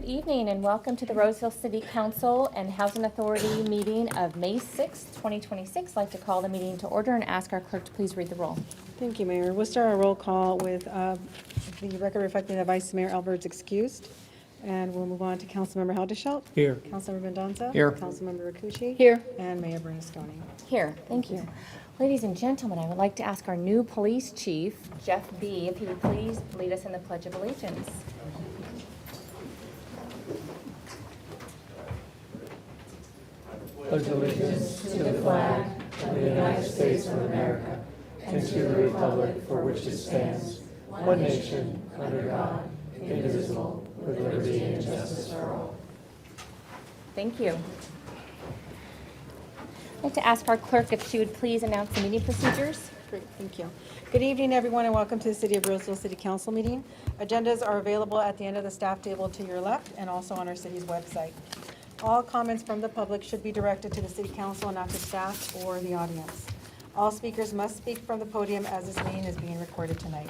evening and welcome to the Roseville City Council and Housing Authority meeting of May 6th, 2026. I'd like to call the meeting to order and ask our clerk to please read the roll. Thank you, Mayor. We'll start our roll call with the record reflecting that Vice Mayor Albert's excused. And we'll move on to Councilmember Haldeshelt. Here. Councilmember Mendoza. Here. Councilmember Rakucci. Here. And Mayor Bernasconi. Here, thank you. Ladies and gentlemen, I would like to ask our new police chief, Jeff B., if he would please lead us in the Pledge of Allegiance. Pledge allegiance to the flag of the United States of America and to the republic for which it stands, one nation, under God, indivisible, with liberty and justice for all. Thank you. I'd like to ask our clerk if she would please announce the meeting procedures. Great, thank you. Good evening, everyone, and welcome to the City of Roseville City Council meeting. Agendas are available at the end of the staff table to your left and also on our city's website. All comments from the public should be directed to the City Council and not to staff or the audience. All speakers must speak from the podium as this meeting is being recorded tonight.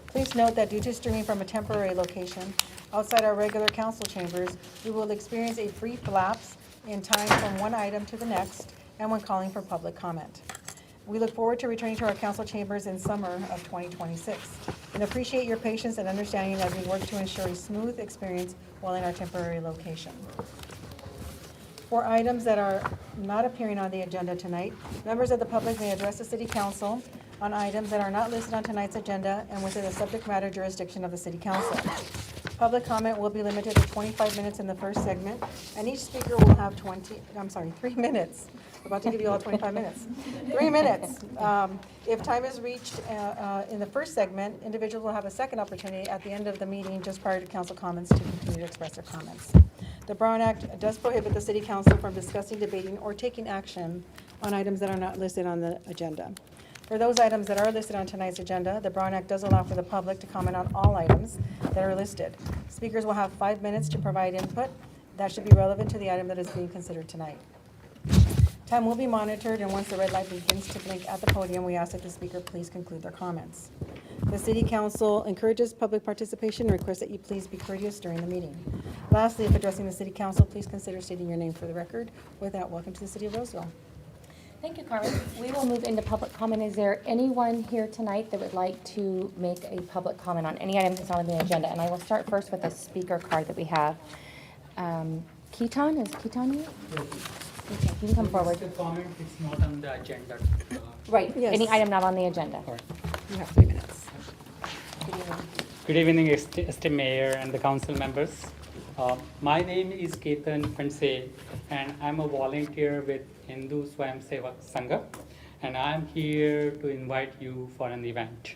Please note that due to streaming from a temporary location outside our regular council chambers, we will experience a brief lapse in time from one item to the next and when calling for public comment. We look forward to returning to our council chambers in summer of 2026 and appreciate your patience and understanding as we work to ensure a smooth experience while in our temporary location. For items that are not appearing on the agenda tonight, members of the public may address the City Council on items that are not listed on tonight's agenda and within the subject matter jurisdiction of the City Council. Public comment will be limited to 25 minutes in the first segment, and each speaker will have 3 minutes. I'm about to give you all 25 minutes. 3 minutes. If time is reached in the first segment, individuals will have a second opportunity at the end of the meeting just prior to council comments to continue to express their comments. The Brown Act does prohibit the City Council from discussing, debating, or taking action on items that are not listed on the agenda. For those items that are listed on tonight's agenda, the Brown Act does allow for the public to comment on all items that are listed. Speakers will have 5 minutes to provide input that should be relevant to the item that is being considered tonight. Time will be monitored, and once the red light begins to blink at the podium, we ask that the speaker please conclude their comments. The City Council encourages public participation and requests that you please be courteous during the meeting. Lastly, if addressing the City Council, please consider stating your name for the record. With that, welcome to the City of Roseville. Thank you, Carmen. We will move into public comment. Is there anyone here tonight that would like to make a public comment on any item that's on the agenda? And I will start first with a speaker card that we have. Keaton, is Keaton here? Okay, you can come forward. The comment is not on the agenda. Right, Yes. any item not on the agenda. All right. You have 3 minutes. Good evening, esteemed Mayor and the council members. My name is Ketan Panse, and I'm a volunteer with Hindu Swayam Sevak Sangha, and I'm here to invite you for an event.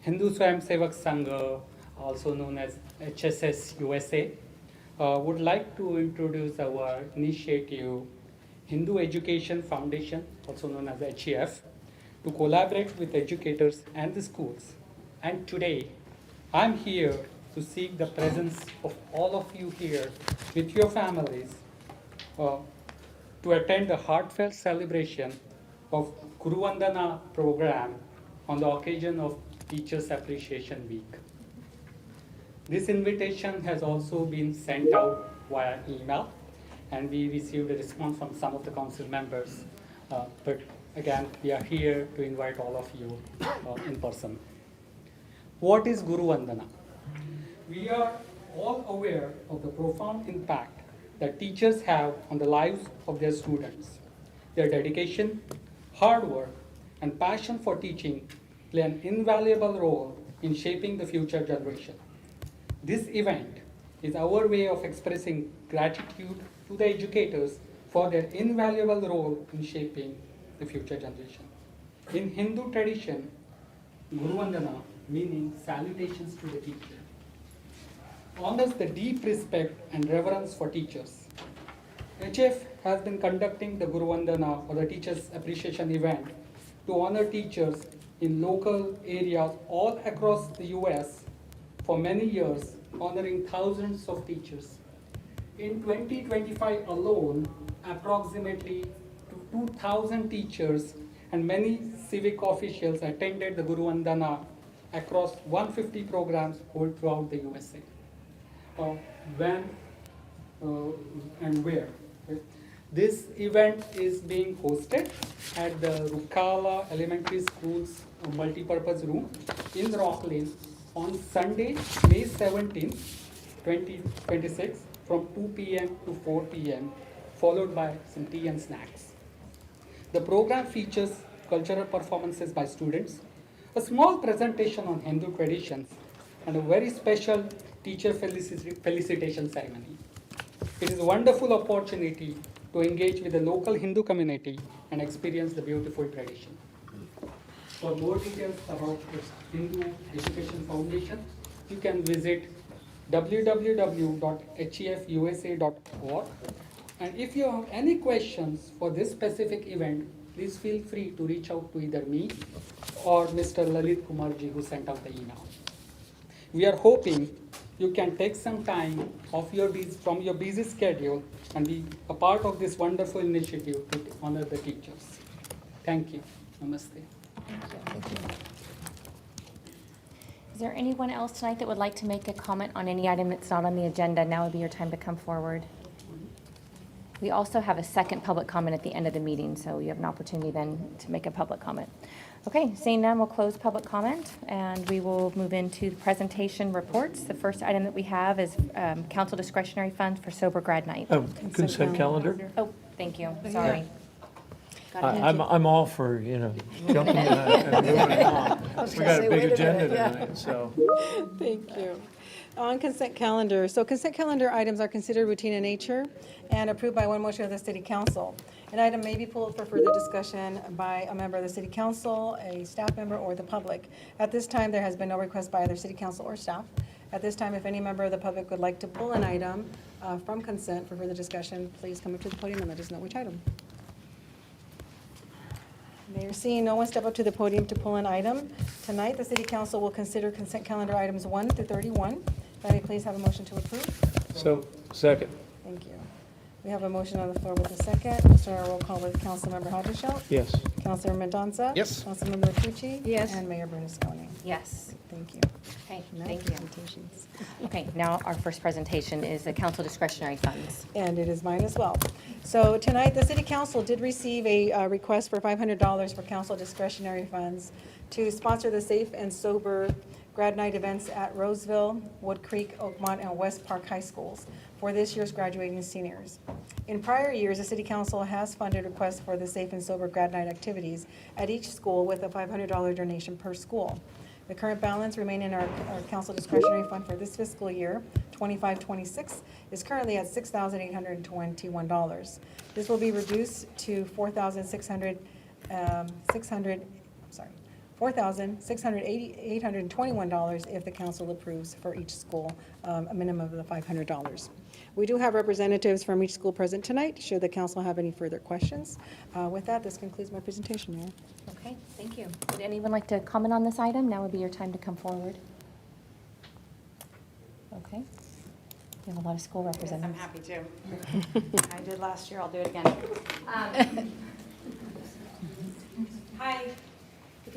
Hindu Swayam Sevak Sangha, also known as HSS USA, would like to introduce our initiative, Hindu Education Foundation, also known as HEF, to collaborate with educators and the schools. And today, I'm here to seek the presence of all of you here with your families to attend the heartfelt celebration of Guru Vandana program on the occasion of Teachers Appreciation Week. This invitation has also been sent out via email, and we received a response from some of the council members. But again, we are here to invite all of you in person. What is Guru Vandana? We are all aware of the profound impact that teachers have on the lives of their students. Their dedication, hard work, and passion for teaching play an invaluable role in shaping the future generation. This event is our way of expressing gratitude to the educators for their invaluable role in shaping the future generation. In Hindu tradition, Guru Vandana, meaning salutations to the teacher, honors the deep respect and reverence for teachers. HF has been conducting the Guru Vandana, or the Teachers Appreciation event, to honor teachers in local areas all across the US for many years, honoring thousands of teachers. In 2025 alone, approximately 2,000 teachers and many civic officials attended the Guru Vandana across 150 programs all throughout the USA. when and where. Right? This event is being hosted at the Rukala Elementary School's multipurpose room in Rock Lane on Sunday, May 17th, 2026 from 2 p.m. to 4 p.m. followed by some tea and snacks. The program features cultural performances by students, a small presentation on Hindu traditions, and a very special teacher felicitation ceremony. It is a wonderful opportunity to engage with the local Hindu community and experience the beautiful tradition. For more details about the Hindu Education Foundation, you can visit www.hefusa.org. And if you have any questions for this specific event, please feel free to reach out to either me or Mr. Lalit Kumarji, who sent out the email. We are hoping you can take some time from your busy schedule and be a part of this wonderful initiative to honor the teachers. Thank you. Namaste. Is there anyone else tonight that would like to make a comment on any item that's not on the agenda? Now would be your time to come forward. We also have a second public comment at the end of the meeting, so you have an opportunity then to make a public comment. Okay, seeing none, we'll close public comment, and we will move into the presentation reports. The first item that we have is council discretionary funds for sober grad night. Consent calendar? Oh, thank you, sorry. I'm all for, jumping and moving on. We got a big agenda tonight, so. Thank you. On consent calendar, so consent calendar items are considered routine in nature and approved by one motion of the city council. An item may be pulled for further discussion by a member of the city council, a staff member, or the public. At this time, there has been no request by either city council or staff. At this time, if any member of the public would like to pull an item from consent for further discussion, please come up to the podium and let us know which item. Mayor, seeing no one step up to the podium to pull an item, tonight the city council will consider consent calendar items 1 through 31. May I please have a motion to approve? So, second. Thank you. We have a motion on the floor with a second. We'll start our roll call with Councilmember Habershaw. Yes. Councilor Mendonça. Yes. Councilmember Tucci. Yes. And Mayor Bernasconi. Yes. Thank you. Okay, Now thank you. presentations. Okay, now our first presentation is the council discretionary funds. And it is mine as well. So tonight, the city council did receive a request for $500 for council discretionary funds to sponsor the Safe and Sober grad night events at Roseville, Wood Creek, Oakmont, and West Park High Schools for this year's graduating seniors. In prior years, the city council has funded requests for the Safe and Sober grad night activities at each school with a $500 donation per school. The current balance remaining in our council discretionary fund for this fiscal year, 25-26, is currently at $6,821. This will be reduced to $4,621 if the council approves for each school, a minimum of the $500. We do have representatives from each school present tonight, should the council have any further questions. With that, this concludes my presentation, Mayor. Okay, thank you. Would anyone like to comment on this item? Now would be your time to come forward. Okay. We have a lot of school Yes, representatives. I'm happy to. I did last year, I'll do it again. Hi,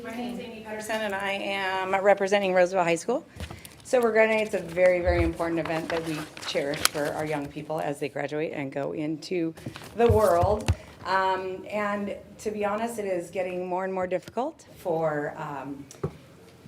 my name is Amy Pedersen, and I am representing Roseville High School. Sober Grad Night, it's a very, very important event that we cherish for our young people as they graduate and go into the world. And to be honest, it is getting more and more difficult for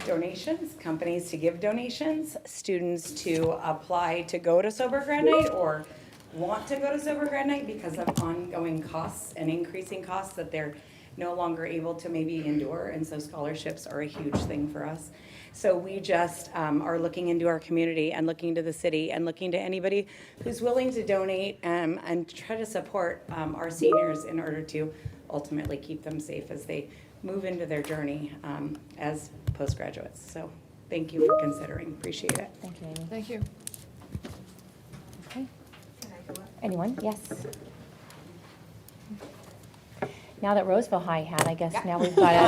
donations, companies to give donations, students to apply to go to Sober Grad Night or want to go to Sober Grad Night because of ongoing costs and increasing costs that they're no longer able to maybe endure. And so scholarships are a huge thing for us. So we just are looking into our community and looking to the city and looking to anybody who's willing to donate and try to support our seniors in order to ultimately keep them safe as they move into their journey as postgraduates. So thank you for considering. Appreciate it. Thank you, Amy. Thank you. Okay. Anyone? Yes. Now that Roseville High had, I guess now we've got a.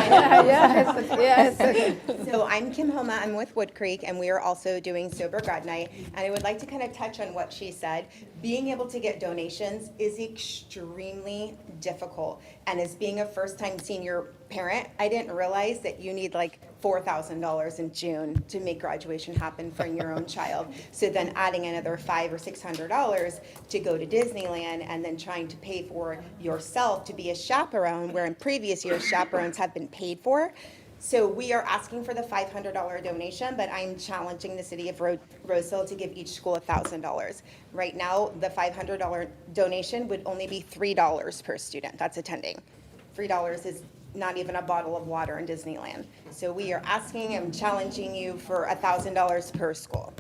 So I'm Kim Homa, I'm with Wood Creek, and we are also doing Sober Grad Night. And I would like to kind of touch on what she said. Being able to get donations is extremely difficult. And as being a first-time senior parent, I didn't realize that you need like $4,000 in June to make graduation happen for your own child. So then adding another $500 or $600 to go to Disneyland and then trying to pay for yourself to be a chaperone, where in previous years chaperones have been paid for. So we are asking for the $500 donation, but I'm challenging the city of Roseville to give each school $1,000. Right now, the $500 donation would only be $3 per student that's attending. $3 is not even a bottle of water in Disneyland. So we are asking and challenging you for $1,000 per school.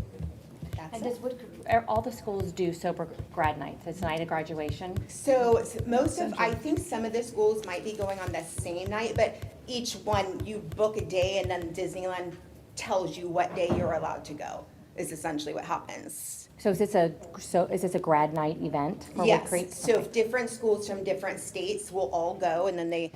That's And it. all the schools do sober grad nights? It's night of graduation? So most of, I think some of the schools might be going on the same night, but each one, you book a day and then Disneyland tells you what day you're allowed to go, is essentially what happens. So is this a grad night event for Wood Creek? Yes, so different schools from different states will all go, and then they,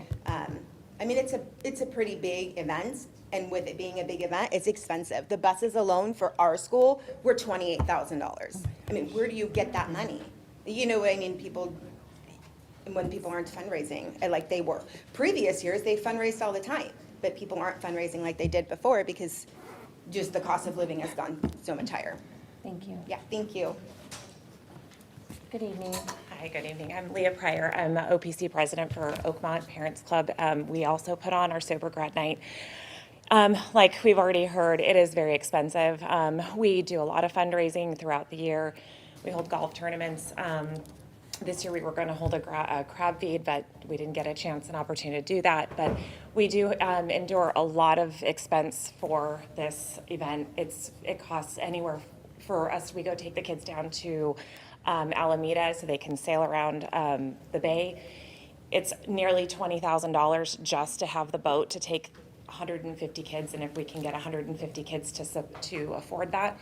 I mean, it's a pretty big event, and with it being a big event, it's expensive. The buses alone for our school were $28,000. I mean, where do you get that money? You know what I mean, when people aren't fundraising, like they were. Previous years, they fundraised all the time, but people aren't fundraising like they did before because just the cost of living has gone so much higher. Thank you. Yeah, thank you. Good evening. Hi, good evening. I'm Leah Pryor. I'm the OPC president for Oakmont Parents Club. We also put on our Sober Grad Night. Like we've already heard, it is very expensive. We do a lot of fundraising throughout the year. We hold golf tournaments. This year we were going to hold a crab feed, but we didn't get a chance and opportunity to do that. But we do endure a lot of expense for this event. It costs anywhere for us. We go take the kids down to Alameda so they can sail around the bay. It's nearly $20,000 just to have the boat to take 150 kids, and if we can get 150 kids to afford that,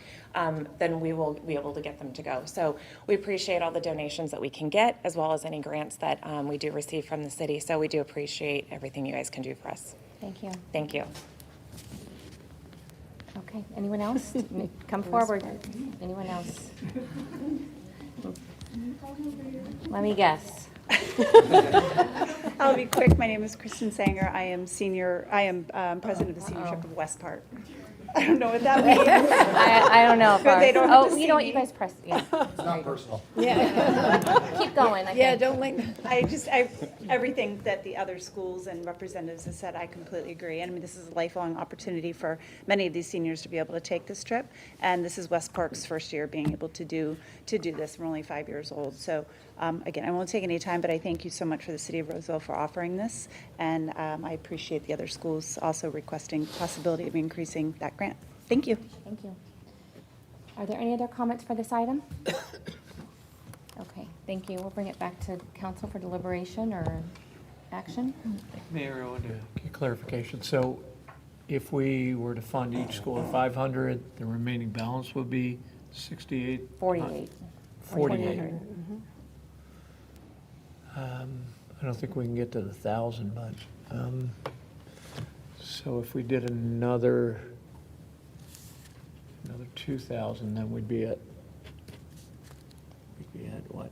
then we will be able to get them to go. So we appreciate all the donations that we can get, as well as any grants that we do receive from the city. So we do appreciate everything you guys can do for us. Thank you. Thank you. Okay, anyone else? Come forward. Anyone else? Let me guess. I'll be quick. My name is Kristen Sanger. I am president of the seniorship of West Park. I don't know what that means. I don't know if But they don't have to you see know what, me. you guys press, yeah. It's not personal. Keep going, I think. don't like. Everything that the other schools and representatives have said, I completely agree. And I mean, this is a lifelong opportunity for many of these seniors to be able to take this trip. And this is West Park's first year being able to do this. We're only 5 years old. So again, I won't take any time, but I thank you so much for the city of Roseville for offering this. And I appreciate the other schools also requesting possibility of increasing that grant. Thank you. Thank you. Are there any other comments for this item? Okay, thank you. We'll bring it back to council for deliberation or action. Mayor, I wanted to get clarification. So if we were to fund each school at 500, the remaining balance would be 68? 48. 48. 48. I don't think we can get to the 1,000, but, so if we did another 2,000, then we'd be at what,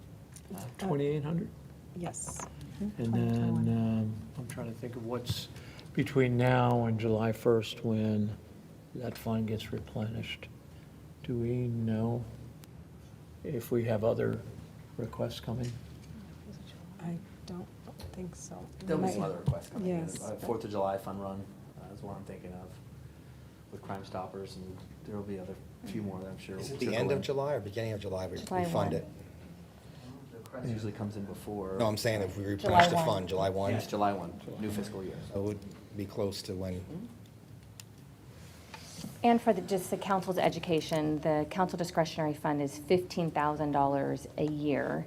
2,800? Yes. And then, I'm trying to think of what's between now and July 1st when that fund gets replenished. Do we know if we have other requests coming? I don't think so. There'll be some other requests coming in. Yes. 4th of July fun run is what I'm thinking of with Crime Stoppers, and there'll be a few more that I'm sure. Is it will the trickle end of in. July or beginning of July we July fund 1. it? The Crime usually comes in before. No, I'm saying if we replenish the 1. fund, July 1, Yes, July 1, new fiscal year. so it would be close to when, And for just the council's education, the council discretionary fund is $15,000 a year,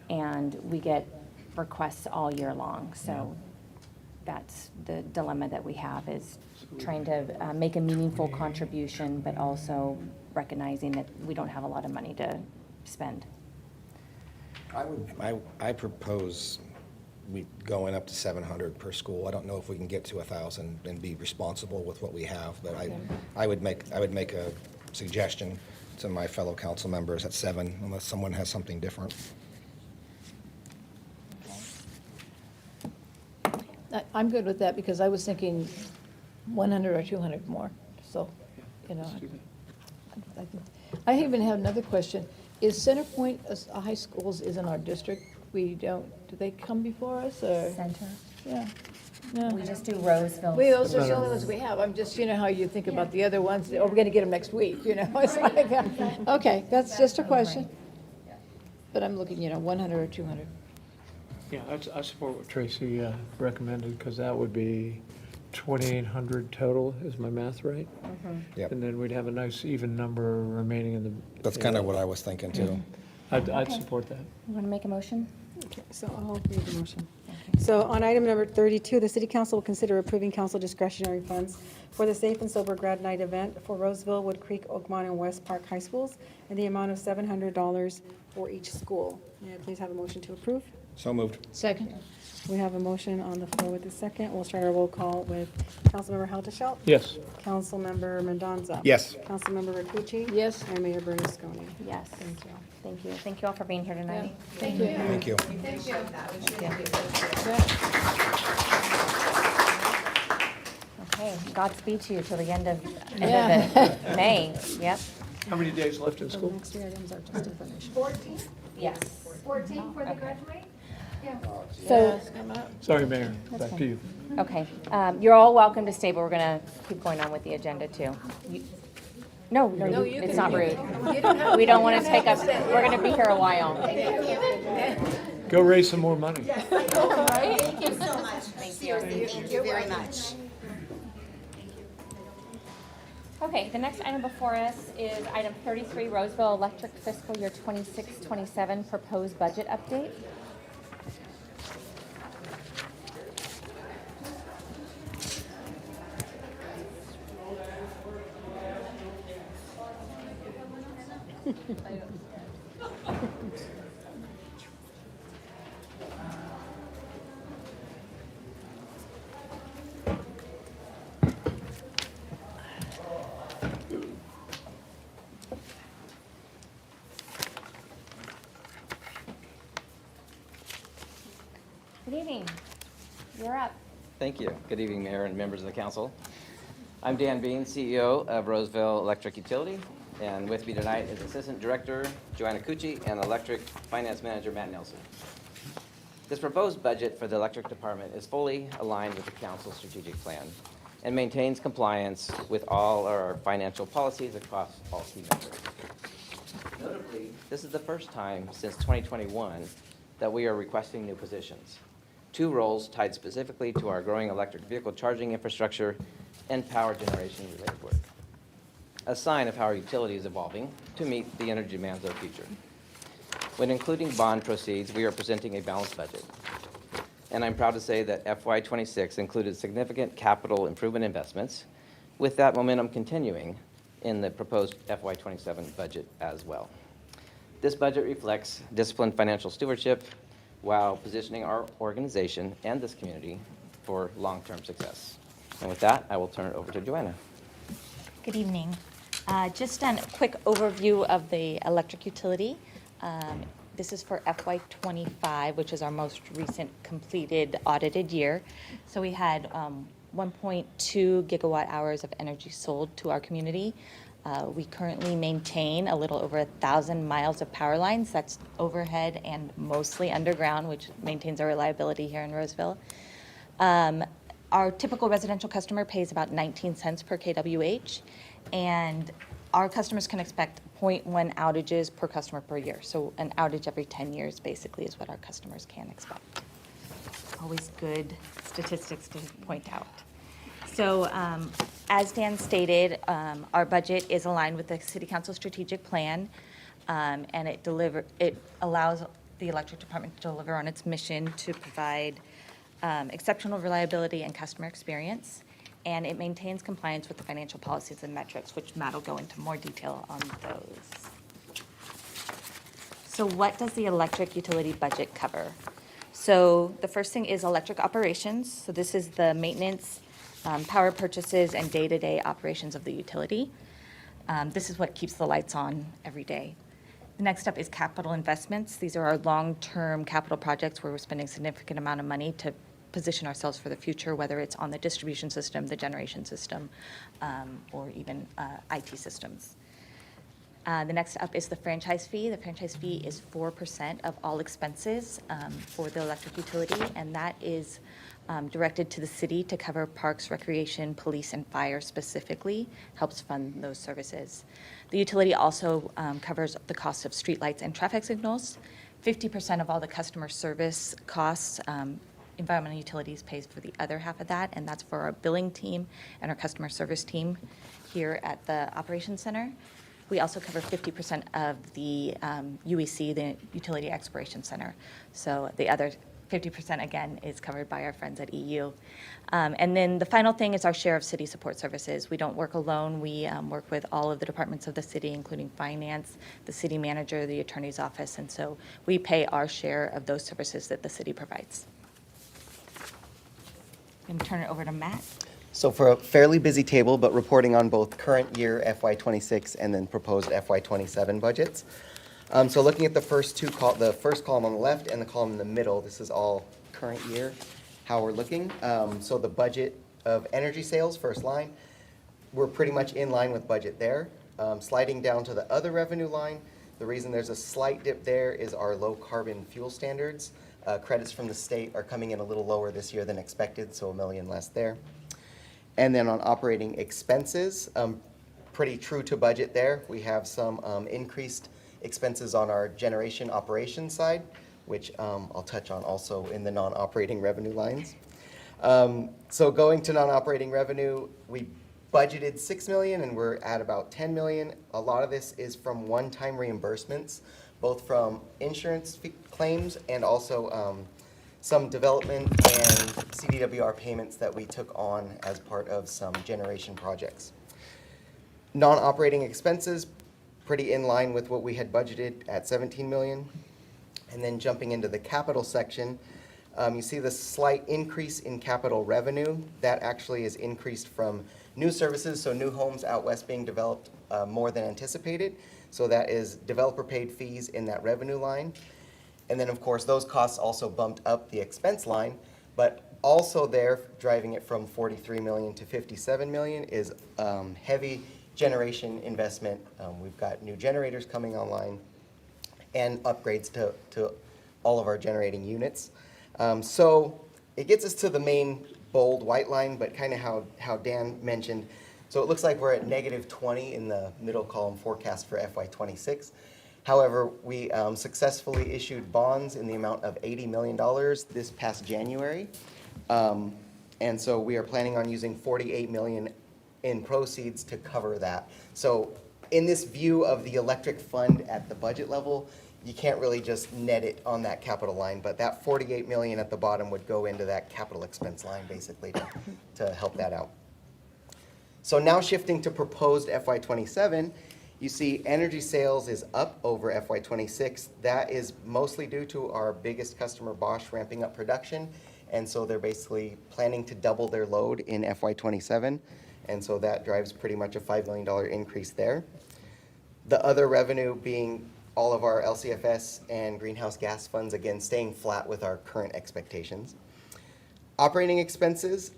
and we get requests all year long. So that's the dilemma that we have, is trying to make a meaningful contribution, but also recognizing that we don't have a lot of money to spend. I propose we going up to 700 per school. I don't know if we can get to 1,000 and be responsible with what we have, but I would make a suggestion to my fellow council members at 7, unless someone has something different. I'm good with that because I was thinking 100 or 200 more, so, you know. I even have another question. Is Centerpoint, a high schools is in our district? We don't, do they come before us or? Center. Yeah. No. We just do Roseville. Those are the only ones we have. I'm just, you know how you think about the other ones, oh, we're gonna get them next week, you know? It's like, okay, that's just a question. But I'm looking, 100 or 200. Yeah, I support what Tracy recommended, because that would be 2,800 total, is my math right? Yep. And then we'd have a nice even number remaining in the. That's kind of what I was thinking too. I'd support that. You want to make a motion? Okay, so I'll read the motion. So on item number 32, the city council will consider approving council discretionary funds for the Safe and Sober Grad Night event for Roseville, Wood Creek, Oakmont, and West Park High Schools in the amount of $700 for each school. May I please have a motion to approve? So moved. Second. We have a motion on the floor with the second. We'll start our roll call with Councilmember Helderschelt. Yes. Councilmember Mendoza. Yes. Councilmember Rakucci. Yes. And Mayor Bernasconi. Yes. Thank you. Thank you. Thank you all for being here tonight. Thank you. Thank you. Okay, Godspeed to you till the end of Yeah. the May. Yep. How many days left in The school? next three items are just information. 14, Yes. 14 for the graduate? Yeah. So, Sorry, Mayor, back to you. okay, you're all welcome to stay, but we're gonna keep going on with the agenda too. No, it's not rude. We don't want to take up, we're gonna be here a while. Go raise some more money. Thank you so much. Seriously, thank you very much. Okay, the next item before us is item 33, Roseville Electric Fiscal Year 26-27 Proposed Budget Update. Good evening. You're up. Thank you. Good evening, Mayor and members of the council. I'm Dan Bean, CEO of Roseville Electric Utility, and with me tonight is Assistant Director Joanna Cucci and Electric Finance Manager Matt Nelson. This proposed budget for the electric department is fully aligned with the council's strategic plan and maintains compliance with all our financial policies across all key metrics. Notably, this is the first time since 2021 that we are requesting new positions. 2 roles tied specifically to our growing electric vehicle charging infrastructure and power generation related work. A sign of how our utility is evolving to meet the energy demands of the future. When including bond proceeds, we are presenting a balanced budget. And I'm proud to say that FY26 included significant capital improvement investments, with that momentum continuing in the proposed FY27 budget as well. This budget reflects disciplined financial stewardship while positioning our organization and this community for long-term success. And with that, I will turn it over to Joanna. Good evening. Just a quick overview of the electric utility. This is for FY25, which is our most recent completed audited year. So we had 1.2 gigawatt hours of energy sold to our community. We currently maintain a little over 1,000 miles of power lines. That's overhead and mostly underground, which maintains our reliability here in Roseville. Our typical residential customer pays about 19 cents per kWh, and our customers can expect 0.1 outages per customer per year. So an outage every 10 years basically is what our customers can expect. Always good statistics to point out. So as Dan stated, our budget is aligned with the City Council strategic plan, and it allows the electric department to deliver on its mission to provide exceptional reliability and customer experience, and it maintains compliance with the financial policies and metrics, which Matt will go into more detail on those. So what does the electric utility budget cover? So the first thing is electric operations. So this is the maintenance, power purchases, and day-to-day operations of the utility. This is what keeps the lights on every day. The next up is capital investments. These are our long-term capital projects where we're spending a significant amount of money to position ourselves for the future, whether it's on the distribution system, the generation system, or even IT systems. The next up is the franchise fee. The franchise fee is 4% of all expenses for the electric utility, and that is directed to the city to cover parks, recreation, police, and fire specifically, helps fund those services. The utility also covers the cost of streetlights and traffic signals. 50% of all the customer service costs, environmental utilities pays for the other half of that, and that's for our billing team and our customer service team here at the Operations Center. We also cover 50% of the UEC, the Utility Exploration Center. So the other 50% again is covered by our friends at EU. And then the final thing is our share of city support services. We don't work alone. We work with all of the departments of the city, including finance, the city manager, the attorney's office, and so we pay our share of those services that the city provides. I'm going to turn it over to Matt. So for a fairly busy table, but reporting on both current year FY26 and then proposed FY27 budgets. So looking at the first the first column on the left and the column in the middle, this is all current year, how we're looking. So the budget of energy sales, first line, we're pretty much in line with budget there. Sliding down to the other revenue line, the reason there's a slight dip there is our low carbon fuel standards. Credits from the state are coming in a little lower this year than expected, so $1 million less there. And then on operating expenses, pretty true to budget there. We have some increased expenses on our generation operations side, which I'll touch on also in the non-operating revenue lines. So going to non-operating revenue, we budgeted $6 million and we're at about $10 million. A lot of this is from one-time reimbursements, both from insurance claims and also some development and CDWR payments that we took on as part of some generation projects. Non-operating expenses, pretty in line with what we had budgeted at $17 million. And then jumping into the capital section, you see the slight increase in capital revenue. That actually is increased from new services, so new homes out west being developed more than anticipated. So that is developer paid fees in that revenue line. And then, of course, those costs also bumped up the expense line, but also there, driving it from $43 million to $57 million is heavy generation investment. We've got new generators coming online and upgrades to all of our generating units. So it gets us to the main bold white line, but kind of how Dan mentioned. So it looks like we're at -20 in the middle column forecast for FY26. However, we successfully issued bonds in the amount of $80 million this past January. And so we are planning on using $48 million in proceeds to cover that. So in this view of the electric fund at the budget level, you can't really just net it on that capital line, but that $48 million at the bottom would go into that capital expense line basically to help that out. So now shifting to proposed FY27, you see energy sales is up over FY26. That is mostly due to our biggest customer, Bosch, ramping up production. And so they're basically planning to double their load in FY27. And so that drives pretty much a $5 million increase there. The other revenue being all of our LCFS and greenhouse gas funds, again, staying flat with our current expectations. Operating expenses,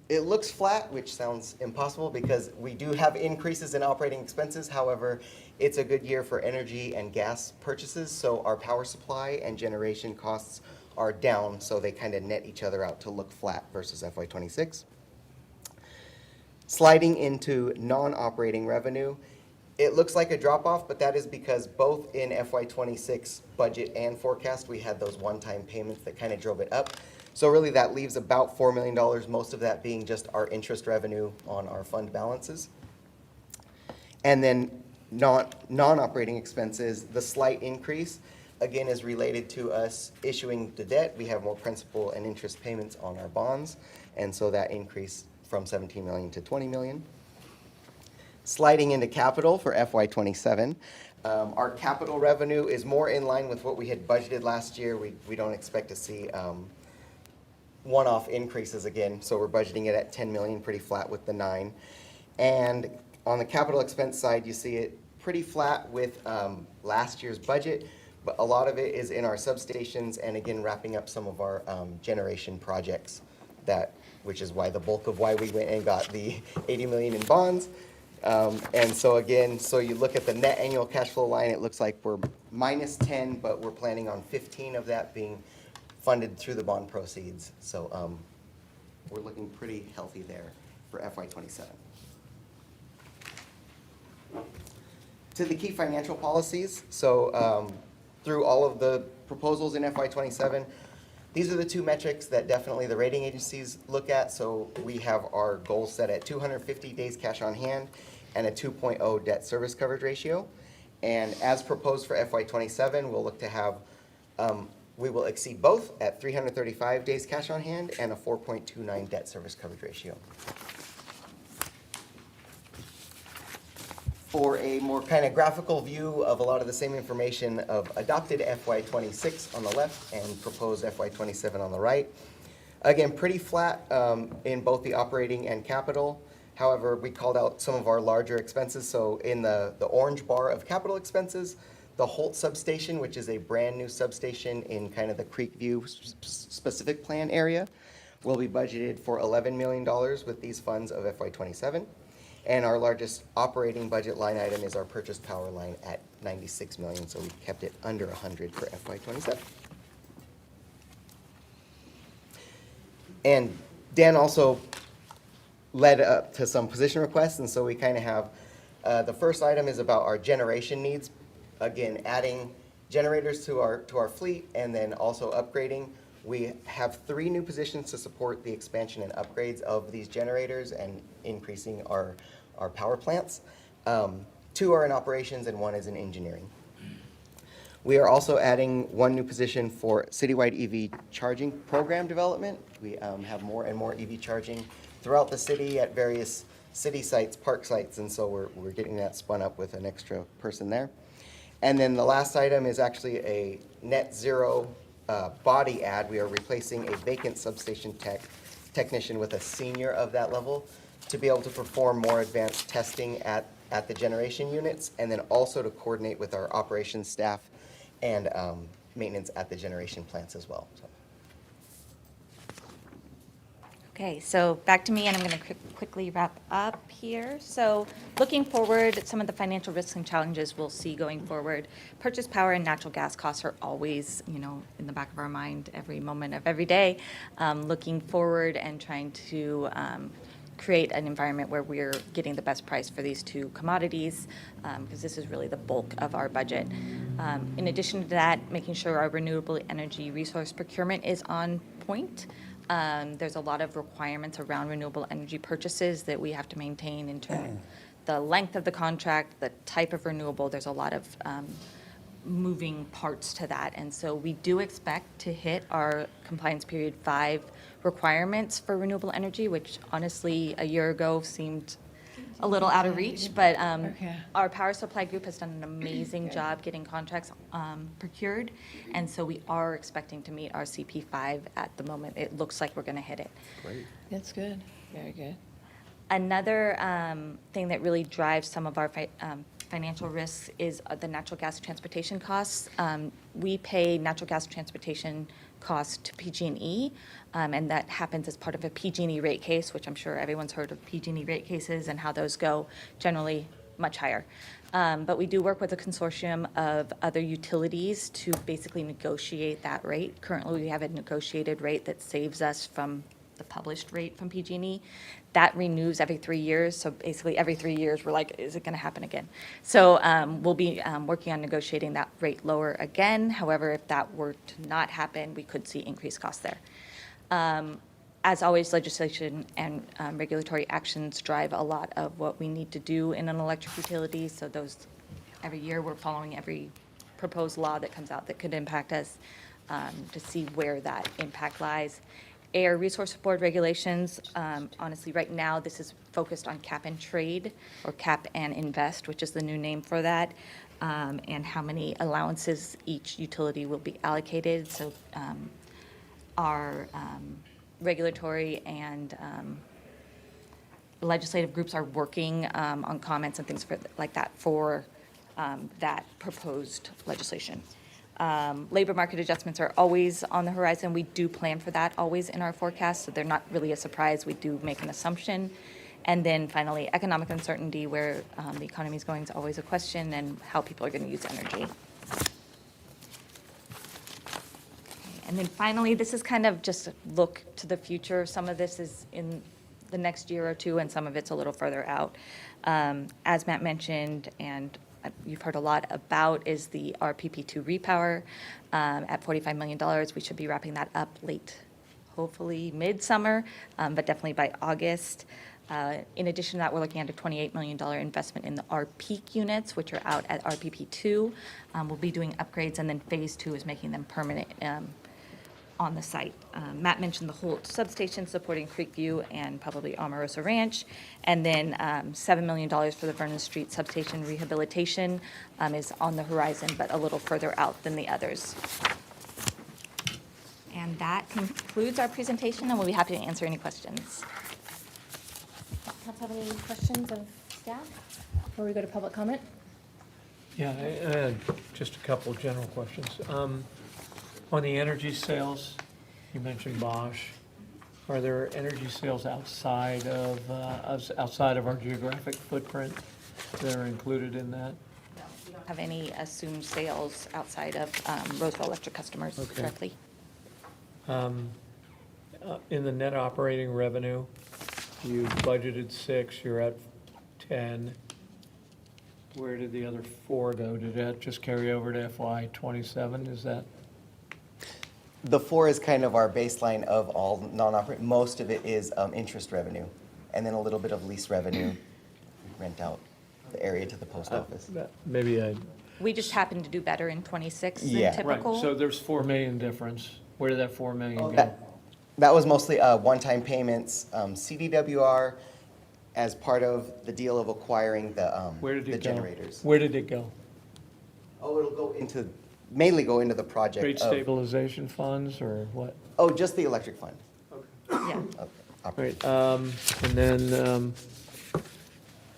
it looks flat, which sounds impossible because we do have increases in operating expenses. However, it's a good year for energy and gas purchases, so our power supply and generation costs are down, so they kind of net each other out to look flat versus FY26. Sliding into non-operating revenue, it looks like a drop-off, but that is because both in FY26 budget and forecast, we had those one-time payments that kind of drove it up. So really that leaves about $4 million, most of that being just our interest revenue on our fund balances. And then non-operating expenses, the slight increase, again, is related to us issuing the debt. We have more principal and interest payments on our bonds, and so that increased from 17 million to 20 million. Sliding into capital for FY27, our capital revenue is more in line with what we had budgeted last year. We don't expect to see one-off increases again, so we're budgeting it at 10 million, pretty flat with the 9. And on the capital expense side, you see it pretty flat with last year's budget. but a lot of it is in our substations and again, wrapping up some of our generation projects which is why the bulk of why we went and got the 80 million in bonds. And so again, so you look at the net annual cash flow line, it looks like we're minus 10, but we're planning on 15 of that being funded through the bond proceeds. So we're looking pretty healthy there for FY27. To the key financial policies, so through all of the proposals in FY27, these are the two metrics that definitely the rating agencies look at. So we have our goals set at 250 days cash on hand and a 2.0 debt service coverage ratio. And as proposed for FY27, we'll look to have, we will exceed both at 335 days cash on hand and a 4.29 debt service coverage ratio. For a more kind of graphical view of a lot of the same information of adopted FY26 on the left and proposed FY27 on the right. Again, pretty flat in both the operating and capital. However, we called out some of our larger expenses. So in the orange bar of capital expenses, the Holt substation, which is a brand new substation in kind of the Creekview specific plan area, will be budgeted for $11 million with these funds of FY27. And our largest operating budget line item is our purchased power line at 96 million, so we kept it under 100 for FY27. And Dan also led up to some position requests, and so we kind of have, the first item is about our generation needs. Again, adding generators to our fleet and then also upgrading. We have 3 new positions to support the expansion and upgrades of these generators and increasing our power plants. 2 are in operations and 1 is in engineering. We are also adding 1 new position for citywide EV charging program development. We have more and more EV charging throughout the city at various city sites, park sites, and so we're getting that spun up with an extra person there. And then the last item is actually a net zero body ad. We are replacing a vacant substation technician with a senior of that level to be able to perform more advanced testing at the generation units, and then also to coordinate with our operations staff and maintenance at the generation plants as well. So. Okay, so back to me, and I'm going to quickly wrap up here. So looking forward, some of the financial risks and challenges we'll see going forward. Purchase power and natural gas costs are always, in the back of our mind every moment of every day. Looking forward and trying to create an environment where we're getting the best price for these 2 commodities, because this is really the bulk of our budget. In addition to that, making sure our renewable energy resource procurement is on point. There's a lot of requirements around renewable energy purchases that we have to maintain in terms of the length of the contract, the type of renewable. There's a lot of moving parts to that. And so we do expect to hit our compliance period 5 requirements for renewable energy, which honestly a year ago seemed a little out of reach, but our power supply group has done an amazing job getting contracts procured, and so we are expecting to meet our CP5 at the moment. It looks like we're going to hit it. Great. That's good. Very good. Another thing that really drives some of our financial risks is the natural gas transportation costs. We pay natural gas transportation costs to PG&E, and that happens as part of a PG&E rate case, which I'm sure everyone's heard of PG&E rate cases and how those go, generally much higher. But we do work with a consortium of other utilities to basically negotiate that rate. Currently, we have a negotiated rate that saves us from the published rate from PG&E. That renews every 3 years, so basically every 3 years we're like, is it going to happen again? So we'll be working on negotiating that rate lower again. However, if that were to not happen, we could see increased costs there. As always, legislation and regulatory actions drive a lot of what we need to do in an electric utility. So those, every year we're following every proposed law that comes out that could impact us to see where that impact lies. Air Resource Board regulations, honestly, right now, this is focused on cap and trade, or cap and invest, which is the new name for that, and how many allowances each utility will be allocated. So our regulatory and legislative groups are working on comments and things like that for that proposed legislation. Labor market adjustments are always on the horizon. We do plan for that always in our forecast, so they're not really a surprise. We do make an assumption. And then finally, economic uncertainty, where the economy is going, is always a question, and how people are going to use energy. And then finally, this is kind of just a look to the future. Some of this is in the next year or two, and some of it's a little further out. As Matt mentioned, and you've heard a lot about, is the RPP2 repower at $45 million. We should be wrapping that up late, hopefully midsummer, but definitely by August. In addition to that, we're looking at a $28 million investment in the RPEAK units, which are out at RPP2. We'll be doing upgrades, and then phase 2 is making them permanent on the site. Matt mentioned the Holt substation supporting Creekview and probably Omarosa Ranch. And then $7 million for the Vernon Street substation rehabilitation is on the horizon, but a little further out than the others. And that concludes our presentation, and we'll be happy to answer any questions. Council have any questions of staff before we go to public comment? Yeah, just a couple of general questions. On the energy sales, you mentioned Bosch. Are there energy sales outside of our geographic footprint that are included in that? We don't have any assumed sales outside of Roseville Electric customers Okay. directly. In the net operating revenue, you budgeted 6, you're at 10. Where did the other 4 go? Did that just carry over to FY '27? Is that? The 4 is kind of our baseline of all non-operating. Most of it is interest revenue, and then a little bit of lease revenue. We rent out the area to the post office. Maybe We just happened to do better in '26 than Yeah. typical. Right, so there's $4 million difference. Where did that $4 million go? That was mostly one-time payments, CDWR, as part of the deal of acquiring the generators. Where did it go? Oh, it'll mainly go into the project Trade of, stabilization funds or what? oh, just the electric fund. Yeah. Great, and then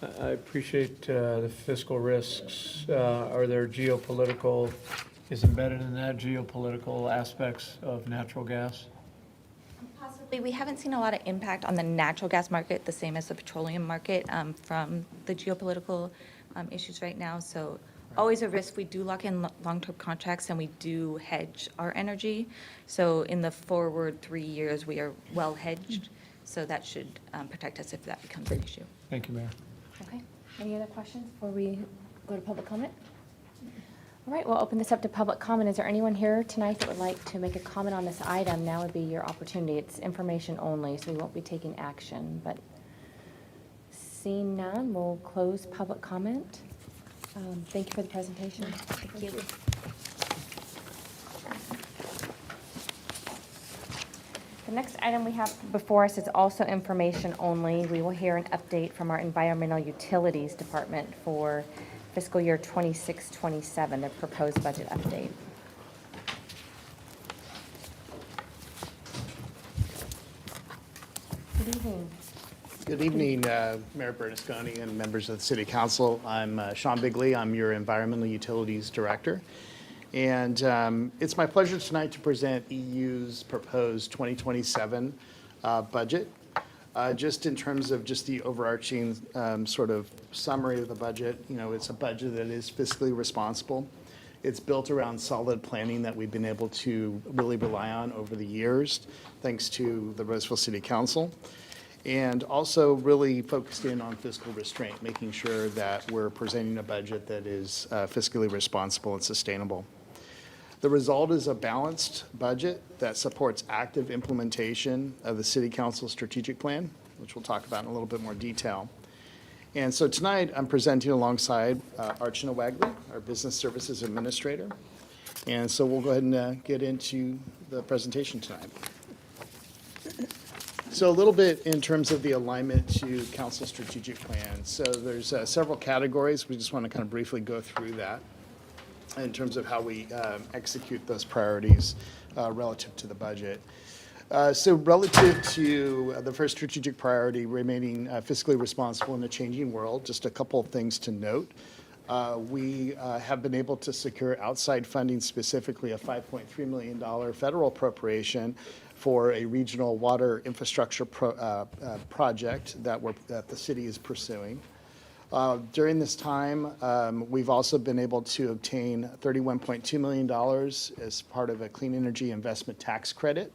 I appreciate the fiscal risks. Are there geopolitical, is embedded in that geopolitical aspects of natural gas? Possibly. We haven't seen a lot of impact on the natural gas market, the same as the petroleum market, from the geopolitical issues right now. So always a risk. We do lock in long-term contracts, and we do hedge our energy. So in the forward 3 years, we are well hedged. So that should protect us if that becomes an issue. Thank you, Mayor. Okay. Any other questions before we go to public comment? All right, we'll open this up to public comment. Is there anyone here tonight that would like to make a comment on this item? Now would be your opportunity. It's information only, so we won't be taking action. But seeing none, we'll close public comment. Thank you for the presentation. Thank you. The next item we have before us is also information only. We will hear an update from our Environmental Utilities Department for fiscal year 26-27, the proposed budget update. Good evening. Good evening, Mayor Bernasconi and members of the City Council. I'm Sean Bigley. I'm your Environmental Utilities Director. And it's my pleasure tonight to present EU's proposed 2027 budget. Just in terms of just the overarching sort of summary of the budget, you know, it's a budget that is fiscally responsible. It's built around solid planning that we've been able to really rely on over the years, thanks to the Roseville City Council. And also really focused in on fiscal restraint, making sure that we're presenting a budget that is fiscally responsible and sustainable. The result is a balanced budget that supports active implementation of the City Council strategic plan, which we'll talk about in a little bit more detail. And so tonight, I'm presenting alongside Archana Wagley, our Business Services Administrator. And so we'll go ahead and get into the presentation tonight. So a little bit in terms of the alignment to Council strategic plan. So there's several categories. We just want to kind of briefly go through that in terms of how we execute those priorities relative to the budget. So relative to the first strategic priority, remaining fiscally responsible in a changing world, just a couple of things to note. We have been able to secure outside funding, specifically a $5.3 million federal appropriation for a regional water infrastructure project that the city is pursuing. During this time, we've also been able to obtain $31.2 million as part of a clean energy investment tax credit.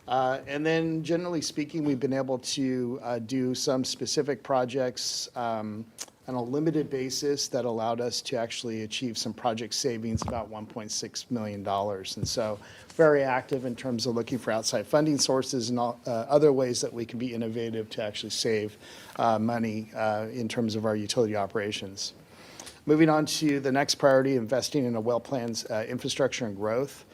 And then generally speaking, we've been able to do some specific projects on a limited basis that allowed us to actually achieve some project savings, about $1.6 million. And so very active in terms of looking for outside funding sources and other ways that we can be innovative to actually save money in terms of our utility operations. Moving on to the next priority, investing in a well-planned infrastructure and growth.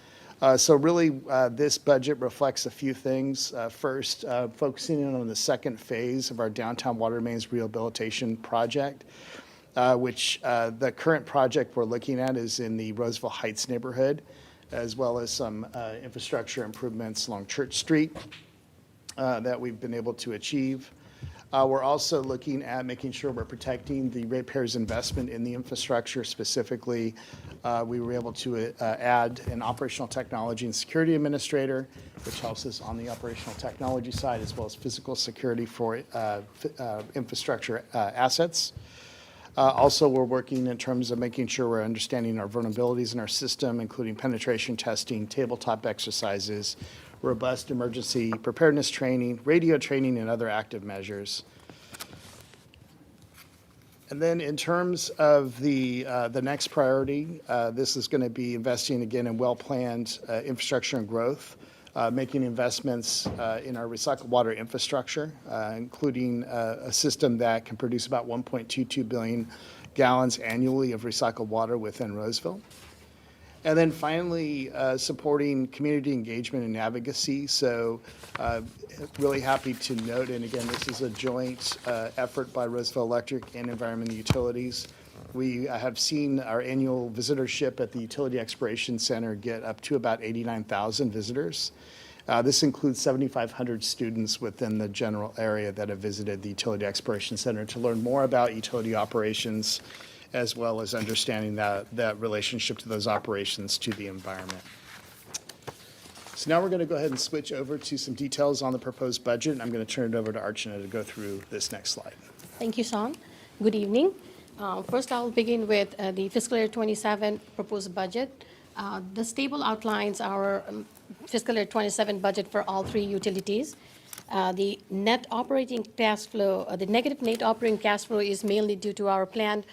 So really, this budget reflects a few things. First, focusing in on the second phase of our downtown water mains rehabilitation project, which the current project we're looking at is in the Roseville Heights neighborhood, as well as some infrastructure improvements along Church Street that we've been able to achieve. We're also looking at making sure we're protecting the ratepayers' investment in the infrastructure. Specifically, we were able to add an operational technology and security administrator, which helps us on the operational technology side, as well as physical security for infrastructure assets. Also, we're working in terms of making sure we're understanding our vulnerabilities in our system, including penetration testing, tabletop exercises, robust emergency preparedness training, radio training, and other active measures. And then in terms of the next priority, this is going to be investing again in well-planned infrastructure and growth, making investments in our recycled water infrastructure, including a system that can produce about 1.22 billion gallons annually of recycled water within Roseville. And then finally, supporting community engagement and advocacy. So really happy to note, and again, this is a joint effort by Roseville Electric and Environmental Utilities. We have seen our annual visitorship at the Utility Exploration Center get up to about 89,000 visitors. This includes 7,500 students within the general area that have visited the Utility Exploration Center to learn more about utility operations, as well as understanding that relationship to those operations to the environment. So now we're going to go ahead and switch over to some details on the proposed budget, and I'm going to turn it over to Archana to go through this next slide. Thank you, Sean. Good evening. First, I'll begin with the fiscal year 27 proposed budget. This table outlines our fiscal year 27 budget for all three utilities. The net operating cash flow, the negative net operating cash flow is mainly due to our planned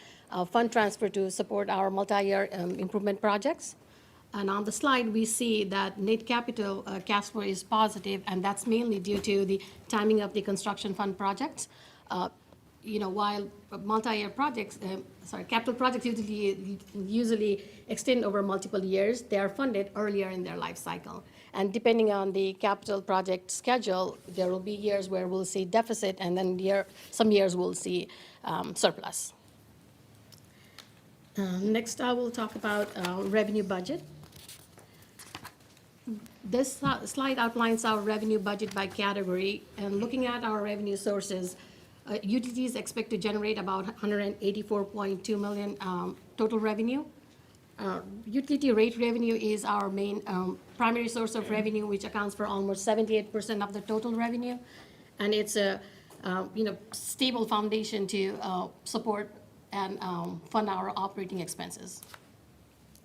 fund transfer to support our multi-year improvement projects. And on the slide, we see that net capital cash flow is positive, and that's mainly due to the timing of the construction fund projects. While multi-year projects, capital projects usually extend over multiple years, they are funded earlier in their life cycle. And depending on the capital project schedule, there will be years where we'll see deficit, and then some years we'll see surplus. Next, I will talk about revenue budget. This slide outlines our revenue budget by category, and looking at our revenue sources, utilities expect to generate about $184.2 million total revenue. Utility rate revenue is our main primary source of revenue, which accounts for almost 78% of the total revenue, and it's a stable foundation to support and fund our operating expenses.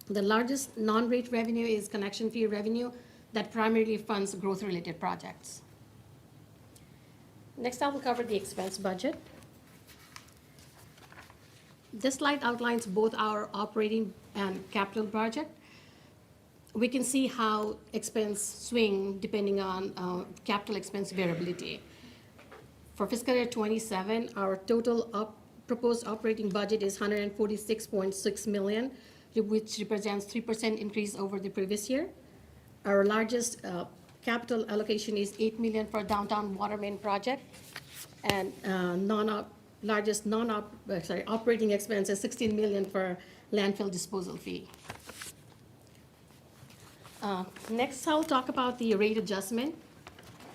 The largest non-rate revenue is connection fee revenue that primarily funds growth-related projects. Next, I will cover the expense budget. This slide outlines both our operating and capital project. We can see how expense swing depending on capital expense variability. For fiscal year 27, our total proposed operating budget is $146.6 million, which represents 3% increase over the previous year. Our largest capital allocation is $8 million for downtown water main project, and operating expense is $16 million for landfill disposal fee. Next, I'll talk about the rate adjustment.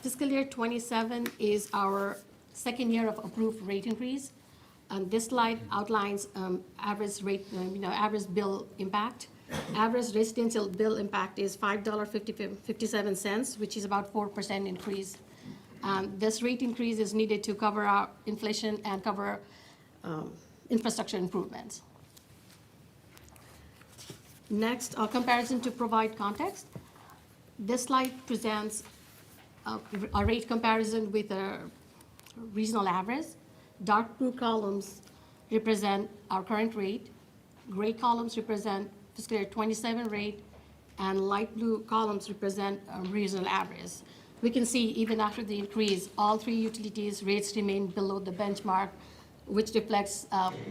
Fiscal year 27 is our second year of approved rate increase. And this slide outlines average rate, average bill impact. Average residential bill impact is $5.57, which is about 4% increase. This rate increase is needed to cover our inflation and cover infrastructure improvements. Next, a comparison to provide context. This slide presents a rate comparison with a regional average. Dark blue columns represent our current rate. Gray columns represent fiscal year 27 rate, and light blue columns represent a regional average. We can see even after the increase, all three utilities rates remain below the benchmark, which reflects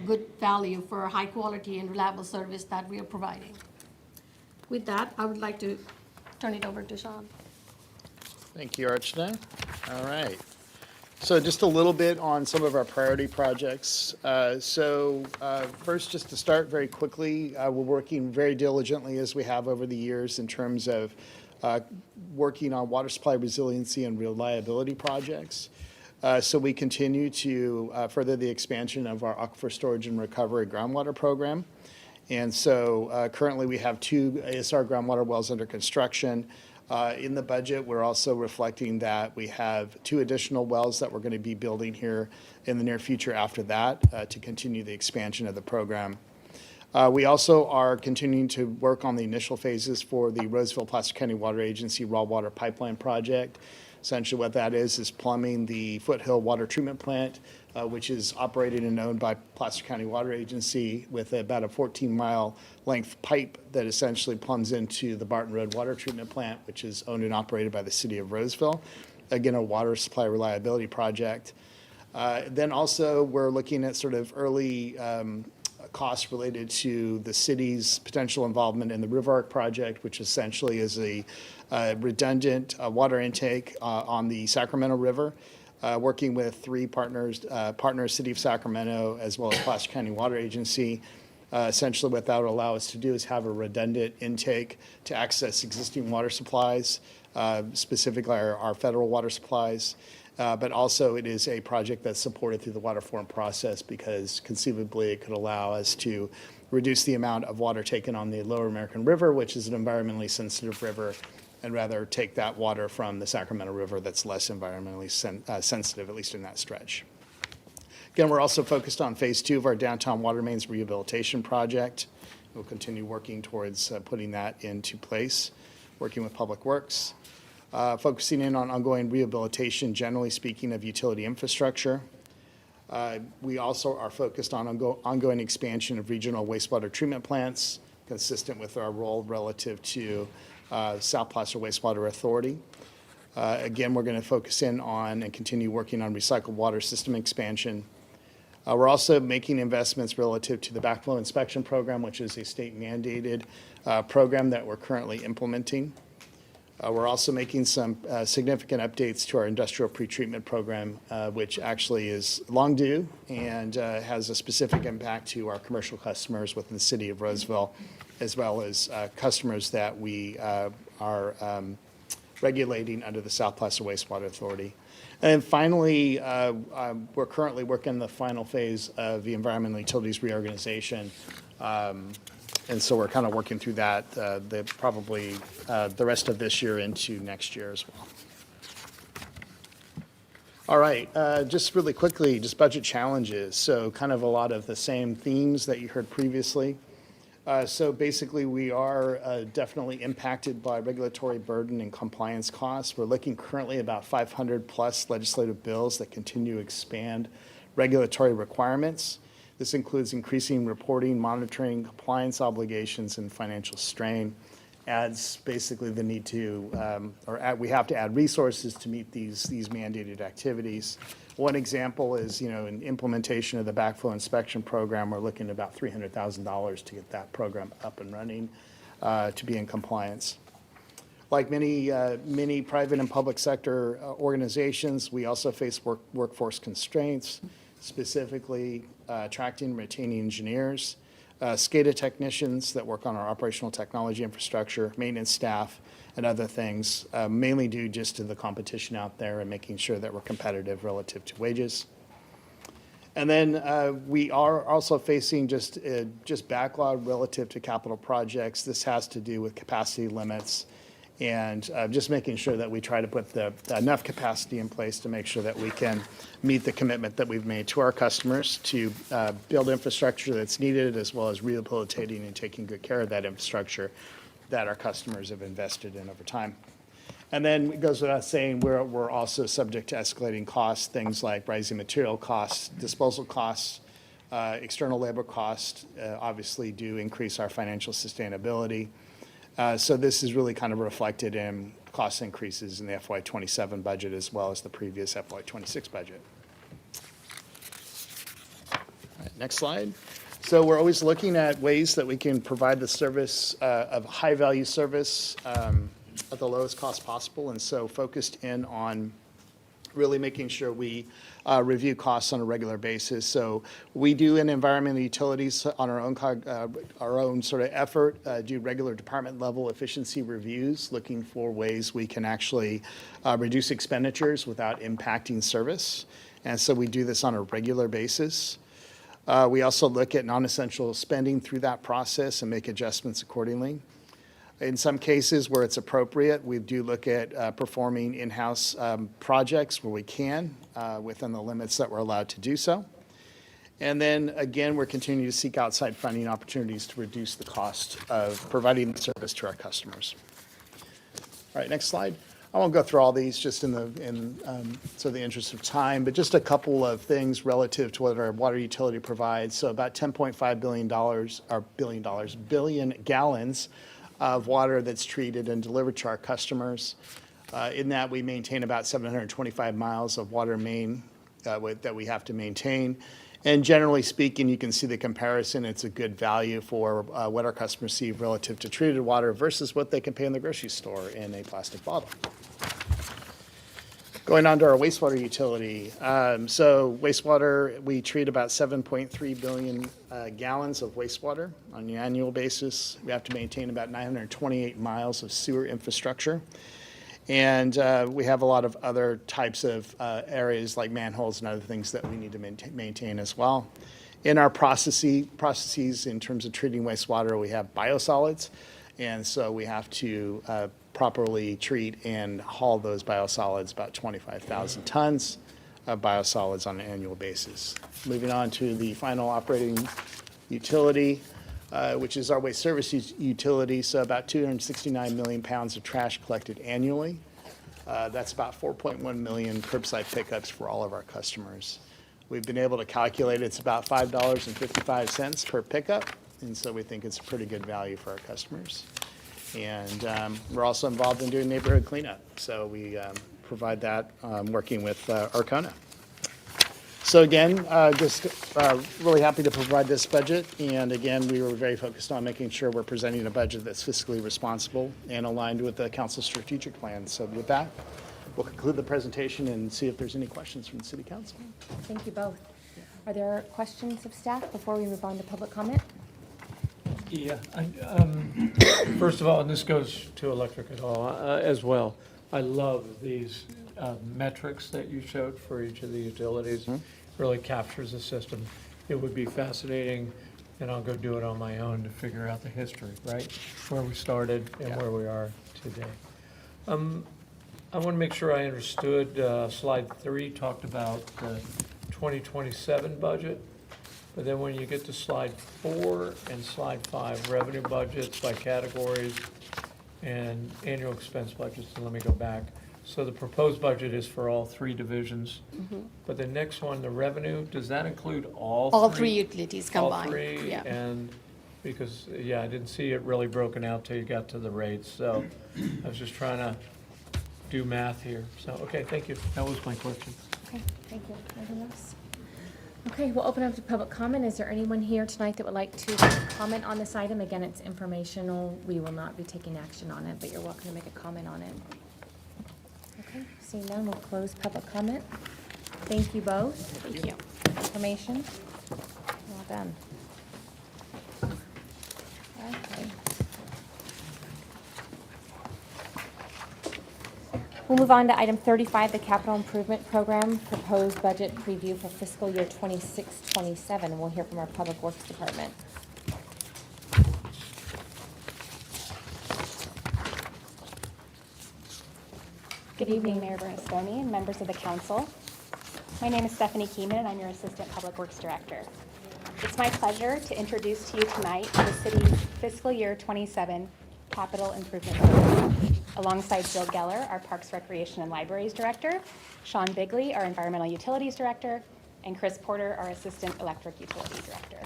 good value for high quality and reliable service that we are providing. With that, I would like to turn it over to Sean. Thank you, Archana. All right. So just a little bit on some of our priority projects. First, just to start very quickly, we're working very diligently as we have over the years in terms of working on water supply resiliency and reliability projects. So we continue to further the expansion of our aquifer storage and recovery groundwater program. And so currently we have 2 ASR groundwater wells under construction. In the budget, we're also reflecting that we have 2 additional wells that we're going to be building here in the near future after that to continue the expansion of the program. We also are continuing to work on the initial phases for the Roseville-Placer County Water Agency raw water pipeline project. Essentially what that is plumbing the Foothill Water Treatment Plant, which is operated and owned by Placer County Water Agency with about a 14-mile length pipe that essentially plumbs into the Barton Road Water Treatment Plant, which is owned and operated by the city of Roseville. Again, a water supply reliability project. Then also we're looking at sort of early costs related to the city's potential involvement in the River Arc project, which essentially is a redundant water intake on the Sacramento River, working with 3 partners, City of Sacramento, as well as Placer County Water Agency. Essentially what that would allow us to do is have a redundant intake to access existing water supplies, specifically our federal water supplies. But also it is a project that's supported through the water forum process because conceivably it could allow us to reduce the amount of water taken on the Lower American River, which is an environmentally sensitive river, and rather take that water from the Sacramento River that's less environmentally sensitive, at least in that stretch. Again, we're also focused on phase 2 of our downtown water mains rehabilitation project. We'll continue working towards putting that into place, working with Public Works. Focusing in on ongoing rehabilitation, generally speaking, of utility infrastructure. We also are focused on ongoing expansion of regional wastewater treatment plants, consistent with our role relative to South Placer Wastewater Authority. Again, we're going to focus in on and continue working on recycled water system expansion. We're also making investments relative to the backflow inspection program, which is a state-mandated program that we're currently implementing. We're also making some significant updates to our industrial pretreatment program, which actually is long due and has a specific impact to our commercial customers within the city of Roseville, as well as customers that we are regulating under the South Placer Wastewater Authority. And then finally, we're currently working the final phase of the environmental utilities reorganization. And so we're kind of working through that probably the rest of this year into next year as well. All right, just really quickly, just budget challenges. So kind of a lot of the same themes that you heard previously. So basically, we are definitely impacted by regulatory burden and compliance costs. We're looking currently about 500 plus legislative bills that continue to expand regulatory requirements. This includes increasing reporting, monitoring, compliance obligations, and financial strain. Adds basically the need to, we have to add resources to meet these mandated activities. One example is, in implementation of the backflow inspection program, we're looking at about $300,000 to get that program up and running to be in compliance. Like many private and public sector organizations, we also face workforce constraints, specifically attracting and retaining engineers, SCADA technicians that work on our operational technology infrastructure, maintenance staff, and other things, mainly due just to the competition out there and making sure that we're competitive relative to wages. And then we are also facing just backlog relative to capital projects. This has to do with capacity limits and just making sure that we try to put enough capacity in place to make sure that we can meet the commitment that we've made to our customers to build infrastructure that's needed, as well as rehabilitating and taking good care of that infrastructure that our customers have invested in over time. And then it goes without saying, we're also subject to escalating costs, things like rising material costs, disposal costs, external labor costs, obviously do increase our financial sustainability. So this is really kind of reflected in cost increases in the FY27 budget as well as the previous FY26 budget. All right, next slide. So we're always looking at ways that we can provide the service of high-value service at the lowest cost possible, and so focused in on really making sure we review costs on a regular basis. So we do in environmental utilities on our own sort of effort, do regular department level efficiency reviews, looking for ways we can actually reduce expenditures without impacting service. And so we do this on a regular basis. We also look at non-essential spending through that process and make adjustments accordingly. In some cases where it's appropriate, we do look at performing in-house projects where we can, within the limits that we're allowed to do so. And then again, we're continuing to seek outside funding opportunities to reduce the cost of providing the service to our customers. All right, next slide. I won't go through all these just in the interest of time, but just a couple of things relative to what our water utility provides. So about $10.5 billion gallons of water that's treated and delivered to our customers. In that, we maintain about 725 miles of water main that we have to maintain. And generally speaking, you can see the comparison. It's a good value for what our customers see relative to treated water versus what they can pay in the grocery store in a plastic bottle. Going on to our wastewater utility. So wastewater, we treat about 7.3 billion gallons of wastewater on an annual basis. We have to maintain about 928 miles of sewer infrastructure. And we have a lot of other types of areas like manholes and other things that we need to maintain as well. In our processes in terms of treating wastewater, we have biosolids. And so we have to properly treat and haul those biosolids, about 25,000 tons of biosolids on an annual basis. Moving on to the final operating utility, which is our waste service utility, so about 269 million pounds of trash collected annually. That's about 4.1 million curbside pickups for all of our customers. We've been able to calculate it's about $5.55 per pickup, and so we think it's a pretty good value for our customers. And we're also involved in doing neighborhood cleanup, so we provide that working with Arcona. So again, just really happy to provide this budget, and again, we were very focused on making sure we're presenting a budget that's fiscally responsible and aligned with the council's strategic plan. So with that, we'll conclude the presentation and see if there's any questions from the city council. Thank you both. Are there questions of staff before we move on to public comment? Yeah, first of all, and this goes to electric at all as well, I love these metrics that you showed for each of the utilities. Mm-hmm. Really captures the system. It would be fascinating, and I'll go do it on my own to figure out the history, right? Where we started and where we are today. I want to make sure I understood, slide 3 talked about the 2027 budget. But then when you get to slide 4 and slide 5, revenue budgets by categories and annual expense budgets, and let me go back. So the proposed budget is for all 3 divisions. Mm-hmm. But the next one, the revenue, does that include all three? All 3 utilities combined. All 3, yeah. And because, yeah, I didn't see it really broken out till you got to the rates. So I was just trying to do math here. So, okay, thank you. That was my question. Okay, thank you. Anything else? Okay, we'll open up to public comment. Is there anyone here tonight that would like to comment on this item? Again, it's informational. We will not be taking action on it, but you're welcome to make a comment on it. Okay, seeing none, we'll close public comment. Thank you both. Thank you. Information. Well done. Okay. We'll move on to item 35, the capital improvement program, proposed budget preview for fiscal year 26-27. And we'll hear from our Public Works Department. Good evening, Mayor Bernasconi and members of the council. My name is Stephanie Keeman, and I'm your Assistant Public Works Director. It's my pleasure to introduce to you tonight the city's fiscal year 27 capital improvement program, alongside Jill Geller, our Parks, Recreation, and Libraries Director, Sean Bigley, our Environmental Utilities Director, and Chris Porter, our Assistant Electric Utilities Director.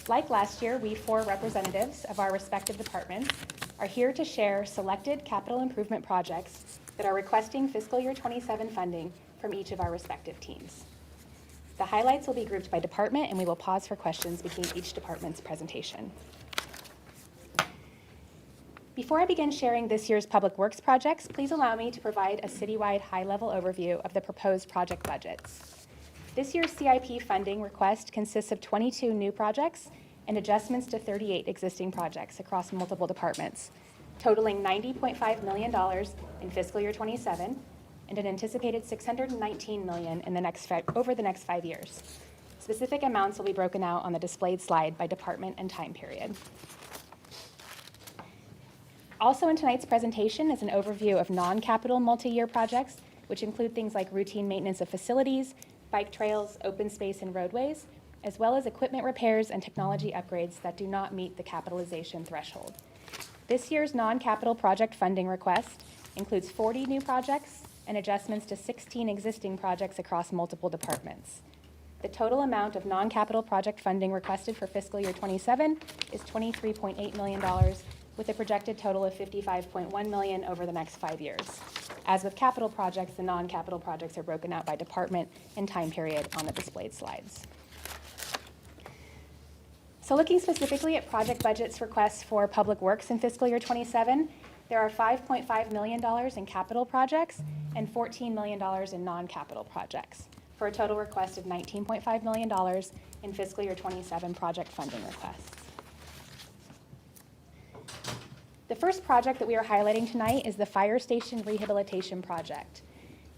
Like last year, we 4 representatives of our respective departments are here to share selected capital improvement projects that are requesting fiscal year 27 funding from each of our respective teams. The highlights will be grouped by department, and we will pause for questions between each department's presentation. Before I begin sharing this year's Public Works projects, please allow me to provide a citywide high-level overview of the proposed project budgets. This year's CIP funding request consists of 22 new projects and adjustments to 38 existing projects across multiple departments, totaling $90.5 million in fiscal year 27 and an anticipated $619 million over the next 5 years. Specific amounts will be broken out on the displayed slide by department and time period. Also in tonight's presentation is an overview of non-capital multi-year projects, which include things like routine maintenance of facilities, bike trails, open space, and roadways, as well as equipment repairs and technology upgrades that do not meet the capitalization threshold. This year's non-capital project funding request includes 40 new projects and adjustments to 16 existing projects across multiple departments. The total amount of non-capital project funding requested for fiscal year 27 is $23.8 million, with a projected total of $55.1 million over the next 5 years. As with capital projects, the non-capital projects are broken out by department and time period on the displayed slides. So looking specifically at project budgets requests for Public Works in fiscal year 27, there are $5.5 million in capital projects and $14 million in non-capital projects, for a total request of $19.5 million in fiscal year 27 project funding requests. The first project that we are highlighting tonight is the Fire Station Rehabilitation Project.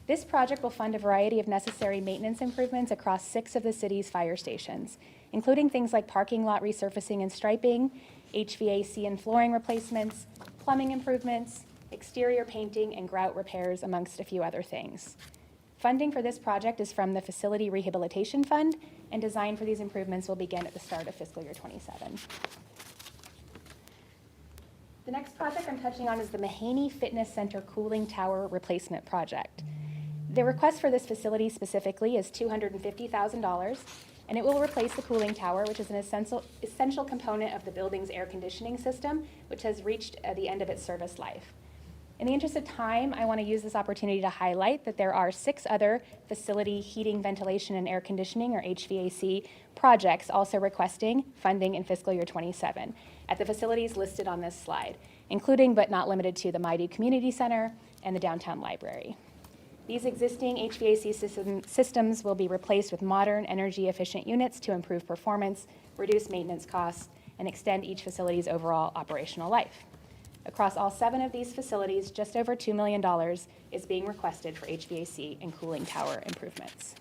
This project will fund a variety of necessary maintenance improvements across 6 of the city's fire stations, including things like parking lot resurfacing and striping, HVAC and flooring replacements, plumbing improvements, exterior painting, and grout repairs, amongst a few other things. Funding for this project is from the Facility Rehabilitation Fund, and design for these improvements will begin at the start of fiscal year 27. The next project I'm touching on is the Mahaney Fitness Center Cooling Tower Replacement Project. The request for this facility specifically is $250,000, and it will replace the cooling tower, which is an essential component of the building's air conditioning system, which has reached the end of its service life. In the interest of time, I want to use this opportunity to highlight that there are 6 other facility heating, ventilation, and air conditioning, or HVAC, projects also requesting funding in fiscal year 27 at the facilities listed on this slide, including but not limited to the Maidu Community Center and the Downtown Library. These existing HVAC systems will be replaced with modern, energy-efficient units to improve performance, reduce maintenance costs, and extend each facility's overall operational life. Across all 7 of these facilities, just over $2 million is being requested for HVAC and cooling tower improvements.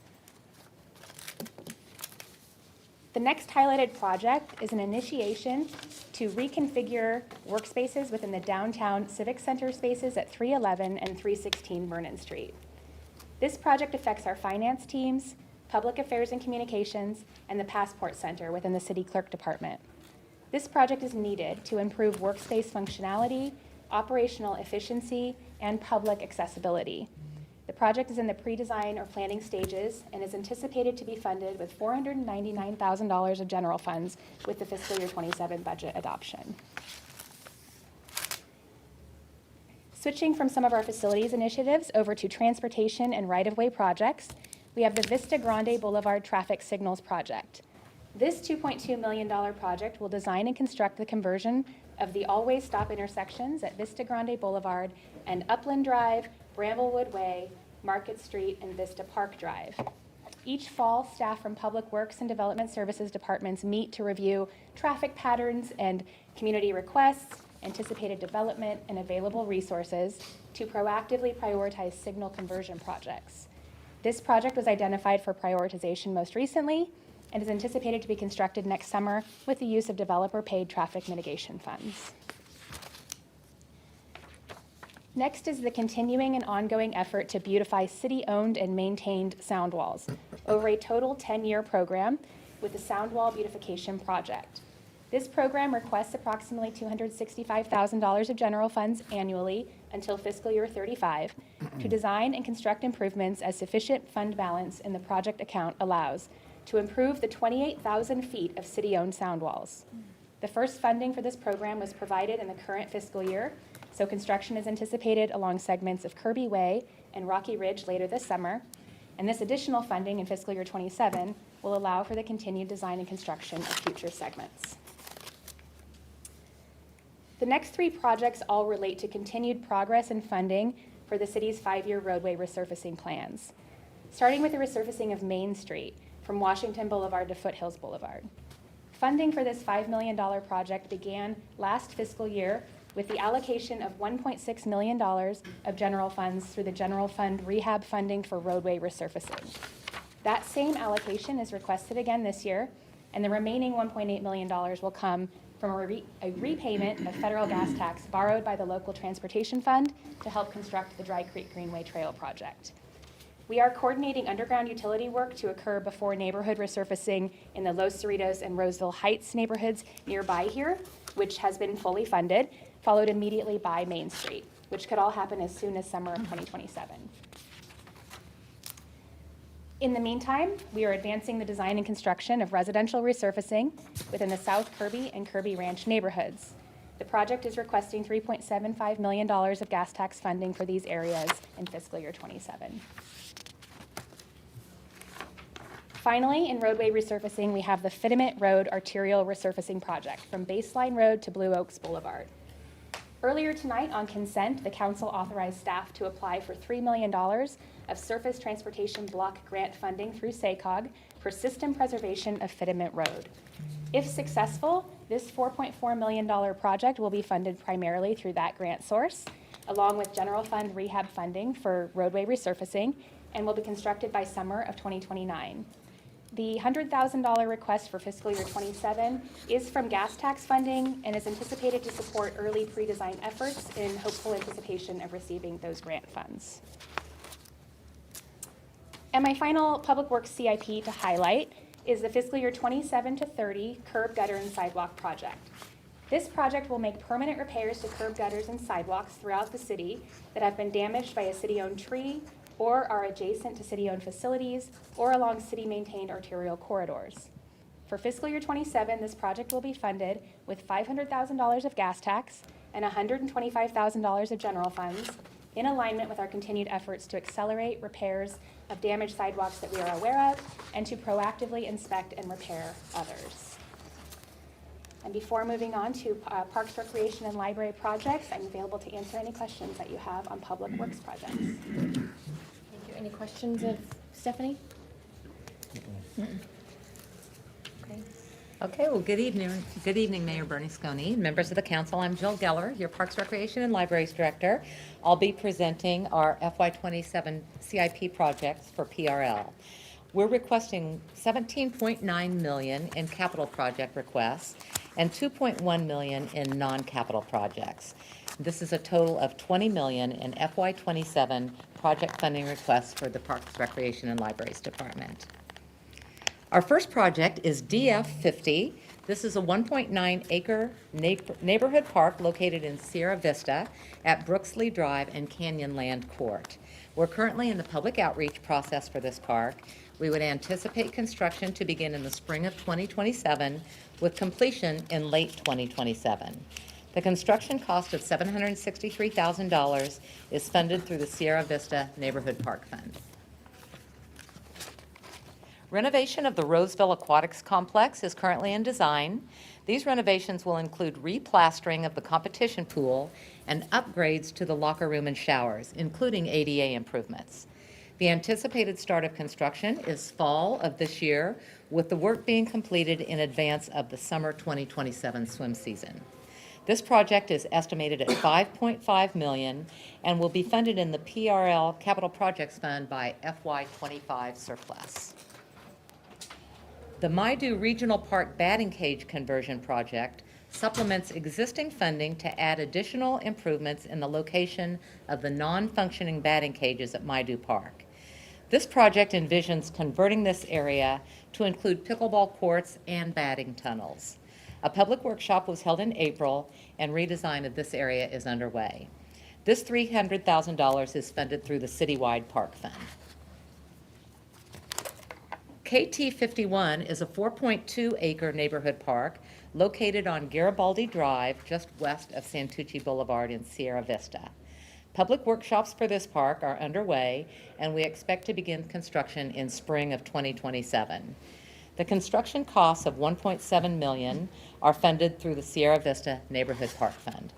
The next highlighted project is an initiation to reconfigure workspaces within the downtown Civic Center spaces at 311 and 316 Vernon Street. This project affects our finance teams, public affairs and communications, and the Passport Center within the City Clerk Department. This project is needed to improve workspace functionality, operational efficiency, and public accessibility. The project is in the pre-design or planning stages and is anticipated to be funded with $499,000 of general funds with the fiscal year 27 budget adoption. Switching from some of our facilities initiatives over to transportation and right-of-way projects, we have the Vista Grande Boulevard Traffic Signals Project. This $2.2 million project will design and construct the conversion of the all-way stop intersections at Vista Grande Boulevard and Upland Drive, Bramblewood Way, Market Street, and Vista Park Drive. Each fall, staff from Public Works and Development Services departments meet to review traffic patterns and community requests, anticipated development, and available resources, to proactively prioritize signal conversion projects. This project was identified for prioritization most recently and is anticipated to be constructed next summer with the use of developer-paid traffic mitigation funds. Next is the continuing and ongoing effort to beautify city-owned and maintained sound walls over a total 10-year program with the Sound Wall Beautification Project. This program requests approximately $265,000 of general funds annually until fiscal year 35 to design and construct improvements as sufficient fund balance in the project account allows to improve the 28,000 feet of city-owned sound walls. The first funding for this program was provided in the current fiscal year, so construction is anticipated along segments of Kirby Way and Rocky Ridge later this summer, and this additional funding in fiscal year 27 will allow for the continued design and construction of future segments. The next three projects all relate to continued progress and funding for the city's 5-year roadway resurfacing plans. Starting with the resurfacing of Main Street from Washington Boulevard to Foothills Boulevard. Funding for this $5 million project began last fiscal year with the allocation of $1.6 million of general funds through the General Fund Rehab Funding for Roadway Resurfacing. That same allocation is requested again this year, and the remaining $1.8 million will come from a repayment of federal gas tax borrowed by the local transportation fund to help construct the Dry Creek Greenway Trail project. We are coordinating underground utility work to occur before neighborhood resurfacing in the Los Cerritos and Roseville Heights neighborhoods nearby here, which has been fully funded, followed immediately by Main Street, which could all happen as soon as summer of 2027. In the meantime, we are advancing the design and construction of residential resurfacing within the South Kirby and Kirby Ranch neighborhoods. The project is requesting $3.75 million of gas tax funding for these areas in fiscal year 27. Finally, in roadway resurfacing, we have the Fitiment Road Arterial Resurfacing Project from Baseline Road to Blue Oaks Boulevard. Earlier tonight on consent, the council authorized staff to apply for $3 million of Surface Transportation Block Grant funding through SACOG for system preservation of Fitiment Road. If successful, this $4.4 million project will be funded primarily through that grant source, along with general fund rehab funding for roadway resurfacing, and will be constructed by summer of 2029. The $100,000 request for fiscal year 27 is from gas tax funding and is anticipated to support early pre-design efforts in hopeful anticipation of receiving those grant funds. And my final Public Works CIP to highlight is the fiscal year 27 to 30 curb, gutter, and sidewalk project. This project will make permanent repairs to curb, gutters, and sidewalks throughout the city that have been damaged by a city-owned tree or are adjacent to city-owned facilities or along city-maintained arterial corridors. For fiscal year 27, this project will be funded with $500,000 of gas tax and $125,000 of general funds in alignment with our continued efforts to accelerate repairs of damaged sidewalks that we are aware of and to proactively inspect and repair others. And before moving on to Parks, Recreation, and Library projects, I'm available to answer any questions that you have on Public Works projects. Thank you. Any questions of Stephanie? Okay. Okay, well, good evening. Good evening, Mayor Bernasconi, members of the council. I'm Jill Geller, your Parks, Recreation, and Libraries Director. I'll be presenting our FY27 CIP projects for PRL. We're requesting $17.9 million in capital project requests and $2.1 million in non-capital projects. This is a total of $20 million in FY27 project funding requests for the Parks, Recreation, and Libraries Department. Our first project is DF50. This is a 1.9 acre neighborhood park located in Sierra Vista at Brooksley Drive and Canyonland Court. We're currently in the public outreach process for this park. We would anticipate construction to begin in the spring of 2027 with completion in late 2027. The construction cost of $763,000 is funded through the Sierra Vista Neighborhood Park Fund. Renovation of the Roseville Aquatics Complex is currently in design. These renovations will include replastering of the competition pool and upgrades to the locker room and showers, including ADA improvements. The anticipated start of construction is fall of this year, with the work being completed in advance of the summer 2027 swim season. This project is estimated at $5.5 million and will be funded in the PRL Capital Projects Fund by FY25 surplus. The Maidu Regional Park batting cage conversion project supplements existing funding to add additional improvements in the location of the non-functioning batting cages at Maidu Park. This project envisions converting this area to include pickleball courts and batting tunnels. A public workshop was held in April, and redesign of this area is underway. This $300,000 is funded through the citywide park fund. KT 51 is a 4.2-acre neighborhood park located on Garibaldi Drive, just west of Santucci Boulevard in Sierra Vista. Public workshops for this park are underway, and we expect to begin construction in spring of 2027. The construction costs of $1.7 million are funded through the Sierra Vista Neighborhood Park Fund.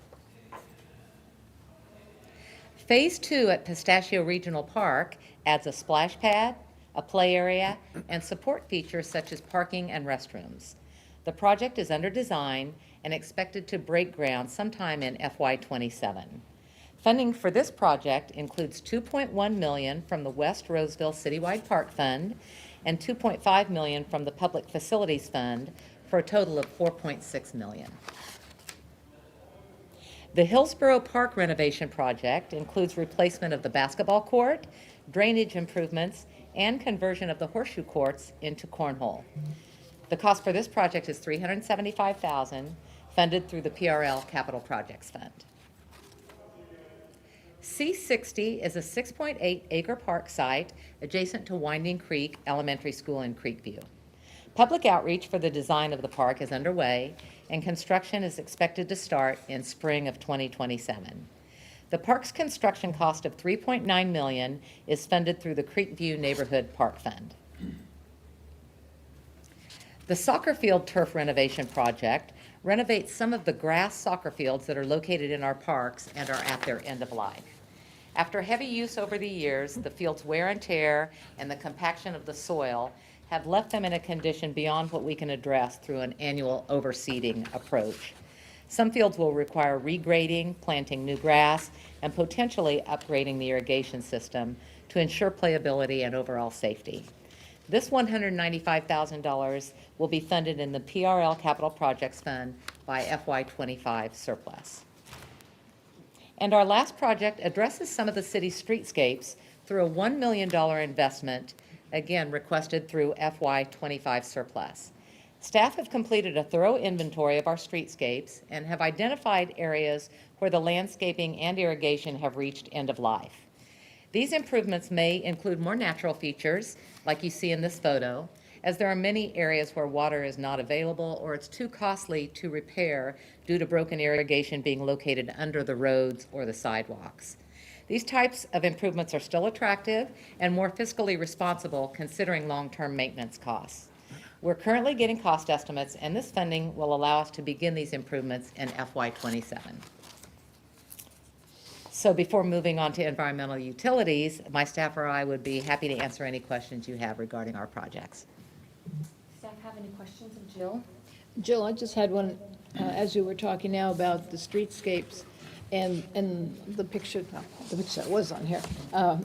Phase 2 at Pistachio Regional Park adds a splash pad, a play area, and support features such as parking and restrooms. The project is under design and expected to break ground sometime in FY27. Funding for this project includes $2.1 million from the West Roseville Citywide Park Fund and $2.5 million from the Public Facilities Fund for a total of $4.6 million. The Hillsborough Park renovation project includes replacement of the basketball court, drainage improvements, and conversion of the horseshoe courts into cornhole. The cost for this project is $375,000, funded through the PRL Capital Projects Fund. C60 is a 6.8-acre park site adjacent to Winding Creek Elementary School in Creekview. Public outreach for the design of the park is underway, and construction is expected to start in spring of 2027. The park's construction cost of $3.9 million is funded through the Creekview Neighborhood Park Fund. The soccer field turf renovation project renovates some of the grass soccer fields that are located in our parks and are at their end of life. After heavy use over the years, the field's wear and tear and the compaction of the soil have left them in a condition beyond what we can address through an annual overseeding approach. Some fields will require regrading, planting new grass, and potentially upgrading the irrigation system to ensure playability and overall safety. This $195,000 will be funded in the PRL Capital Projects Fund by FY25 surplus. And our last project addresses some of the city's streetscapes through a $1 million investment, again requested through FY25 surplus. Staff have completed a thorough inventory of our streetscapes and have identified areas where the landscaping and irrigation have reached end of life. These improvements may include more natural features, like you see in this photo, as there are many areas where water is not available or it's too costly to repair due to broken irrigation being located under the roads or the sidewalks. These types of improvements are still attractive and more fiscally responsible considering long-term maintenance costs. We're currently getting cost estimates, and this funding will allow us to begin these improvements in FY27. So before moving on to environmental utilities, my staff or I would be happy to answer any questions you have regarding our projects. Staff have any questions of Jill? Jill, I just had one, as you were talking now about the streetscapes and the picture that was on here,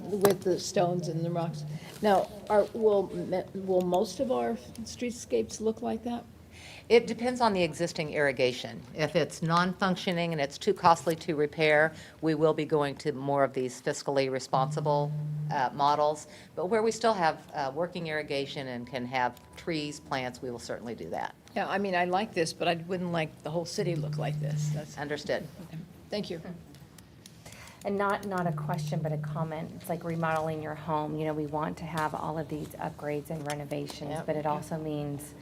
with the stones and the rocks. Now, will most of our streetscapes look like that? It depends on the existing irrigation. If it's non-functioning and it's too costly to repair, we will be going to more of these fiscally responsible models. But where we still have working irrigation and can have trees, plants, we will certainly do that. Yeah, I mean, I like this, but I wouldn't like the whole city look like this. That's understood. Okay. Thank you. And not a question, but a comment. It's like remodeling your home. You know, we want to have all of these upgrades and renovations, but it also means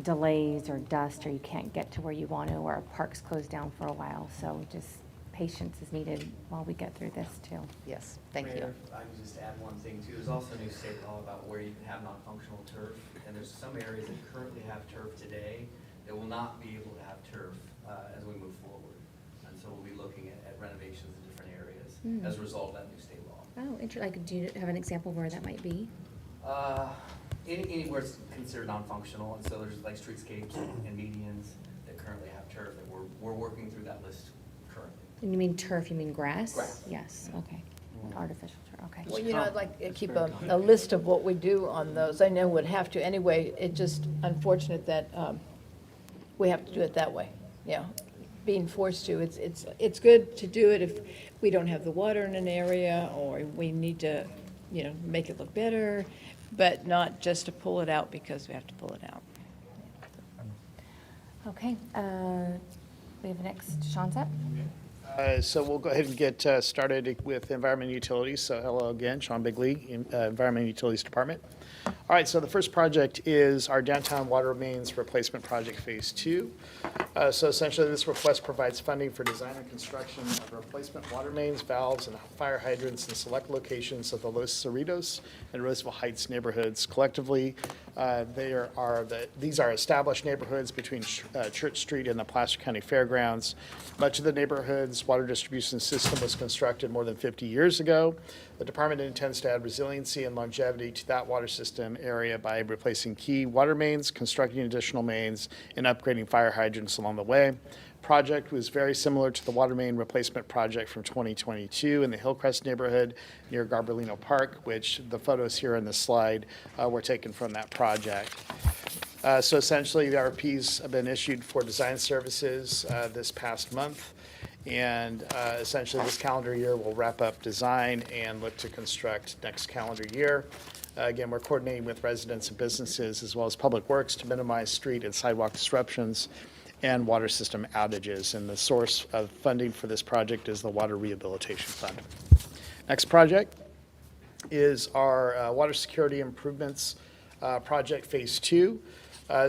delays or dust, or you can't get to where you want to, or a park's closed down for a while. So just patience is needed while we get through this too. Yes, thank Mayor, you. I can just add one thing too. There's also a new state law about where you can have non-functional turf, and there's some areas that currently have turf today that will not be able to have turf as we move forward. And so we'll be looking at renovations in different areas as a result of that new state law. Oh, interesting. Like, do you have an example of where that might be? Anywhere it's considered non-functional, and so there's like streetscapes and medians that currently have turf that we're working through that that list currently. And you mean turf, you mean grass? Grass. Yes, okay. Artificial turf, okay. Well, you know, I'd like to keep a list of what we do on those. I know we'd have to anyway. It's just unfortunate that we have to do it that way, you know, being forced to. It's good to do it if we don't have the water in an area or we need to, you know, make it look better, but not just to pull it out because we have to pull it out. Okay, we have next, Sean's up. So we'll go ahead and get started with Environment and Utilities. So hello again, Sean Bigley, Environment and Utilities Department. All right, so the first project is our downtown water mains replacement project phase 2. So essentially this request provides funding for design and construction of replacement water mains, valves, and fire hydrants in select locations of the Los Cerritos and Roseville Heights neighborhoods. Collectively, these are established neighborhoods between Church Street and the Placer County Fairgrounds. Much of the neighborhood's water distribution system was constructed more than 50 years ago. The department intends to add resiliency and longevity to that water system area by replacing key water mains, constructing additional mains, and upgrading fire hydrants along the way. Project was very similar to the water main replacement project from 2022 in the Hillcrest neighborhood near Garbarino Park, which the photos here on this slide were taken from that project. So essentially, the RFPs have been issued for design services this past month. And essentially, this calendar year will wrap up design and look to construct next calendar year. Again, we're coordinating with residents and businesses as well as Public Works to minimize street and sidewalk disruptions and water system outages. And the source of funding for this project is the Water Rehabilitation Fund. Next project is our Water Security Improvements Project Phase 2.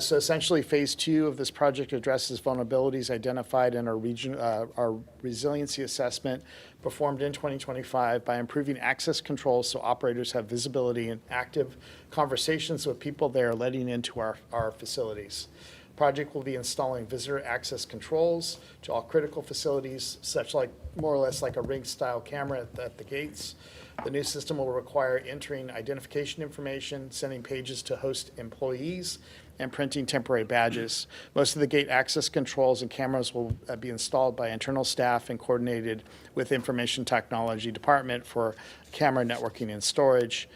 So essentially, Phase 2 of this project addresses vulnerabilities identified in our resiliency assessment performed in 2025 by improving access controls so operators have visibility and active conversations with people they are letting into our facilities. Project will be installing visitor access controls to all critical facilities, such like more or less like a ring-style camera at the gates. The new system will require entering identification information, sending pages to host employees, and printing temporary badges. Most of the gate access controls and cameras will be installed by internal staff and coordinated with Information Technology Department for camera networking and storage.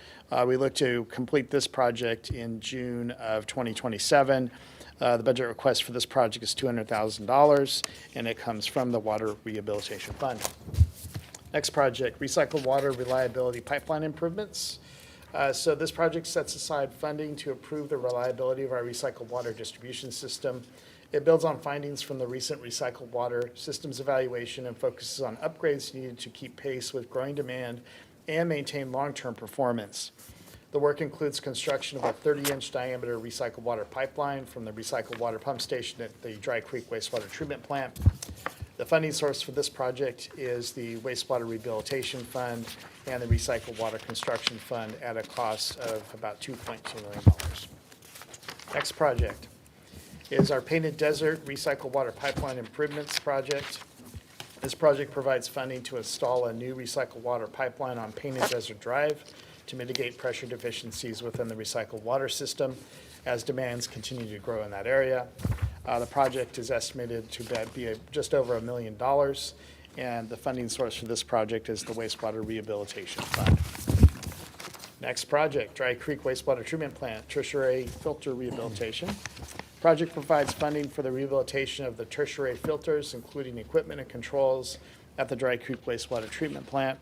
We look to complete this project in June of 2027. The budget request for this project is $200,000, and it comes from the Water Rehabilitation Fund. Next project, recycled water reliability pipeline improvements. So this project sets aside funding to improve the reliability of our recycled water distribution system. It builds on findings from the recent recycled water systems evaluation and focuses on upgrades needed to keep pace with growing demand and maintain long-term performance. The work includes construction of a 30-inch diameter recycled water pipeline from the recycled water pump station at the Dry Creek Wastewater Treatment Plant. The funding source for this project is the Wastewater Rehabilitation Fund and the Recycled Water Construction Fund at a cost of about $2.2 million. Next project is our Painted Desert Recycled Water Pipeline Improvements Project. This project provides funding to install a new recycled water pipeline on Painted Desert Drive to mitigate pressure deficiencies within the recycled water system as demands continue to grow in that area. The project is estimated to be just over $1 million, and the funding source for this project is the Wastewater Rehabilitation Fund. Next project, Dry Creek Wastewater Treatment Plant, tertiary filter rehabilitation. Project provides funding for the rehabilitation of the tertiary filters, including equipment and controls at the Dry Creek Wastewater Treatment Plant.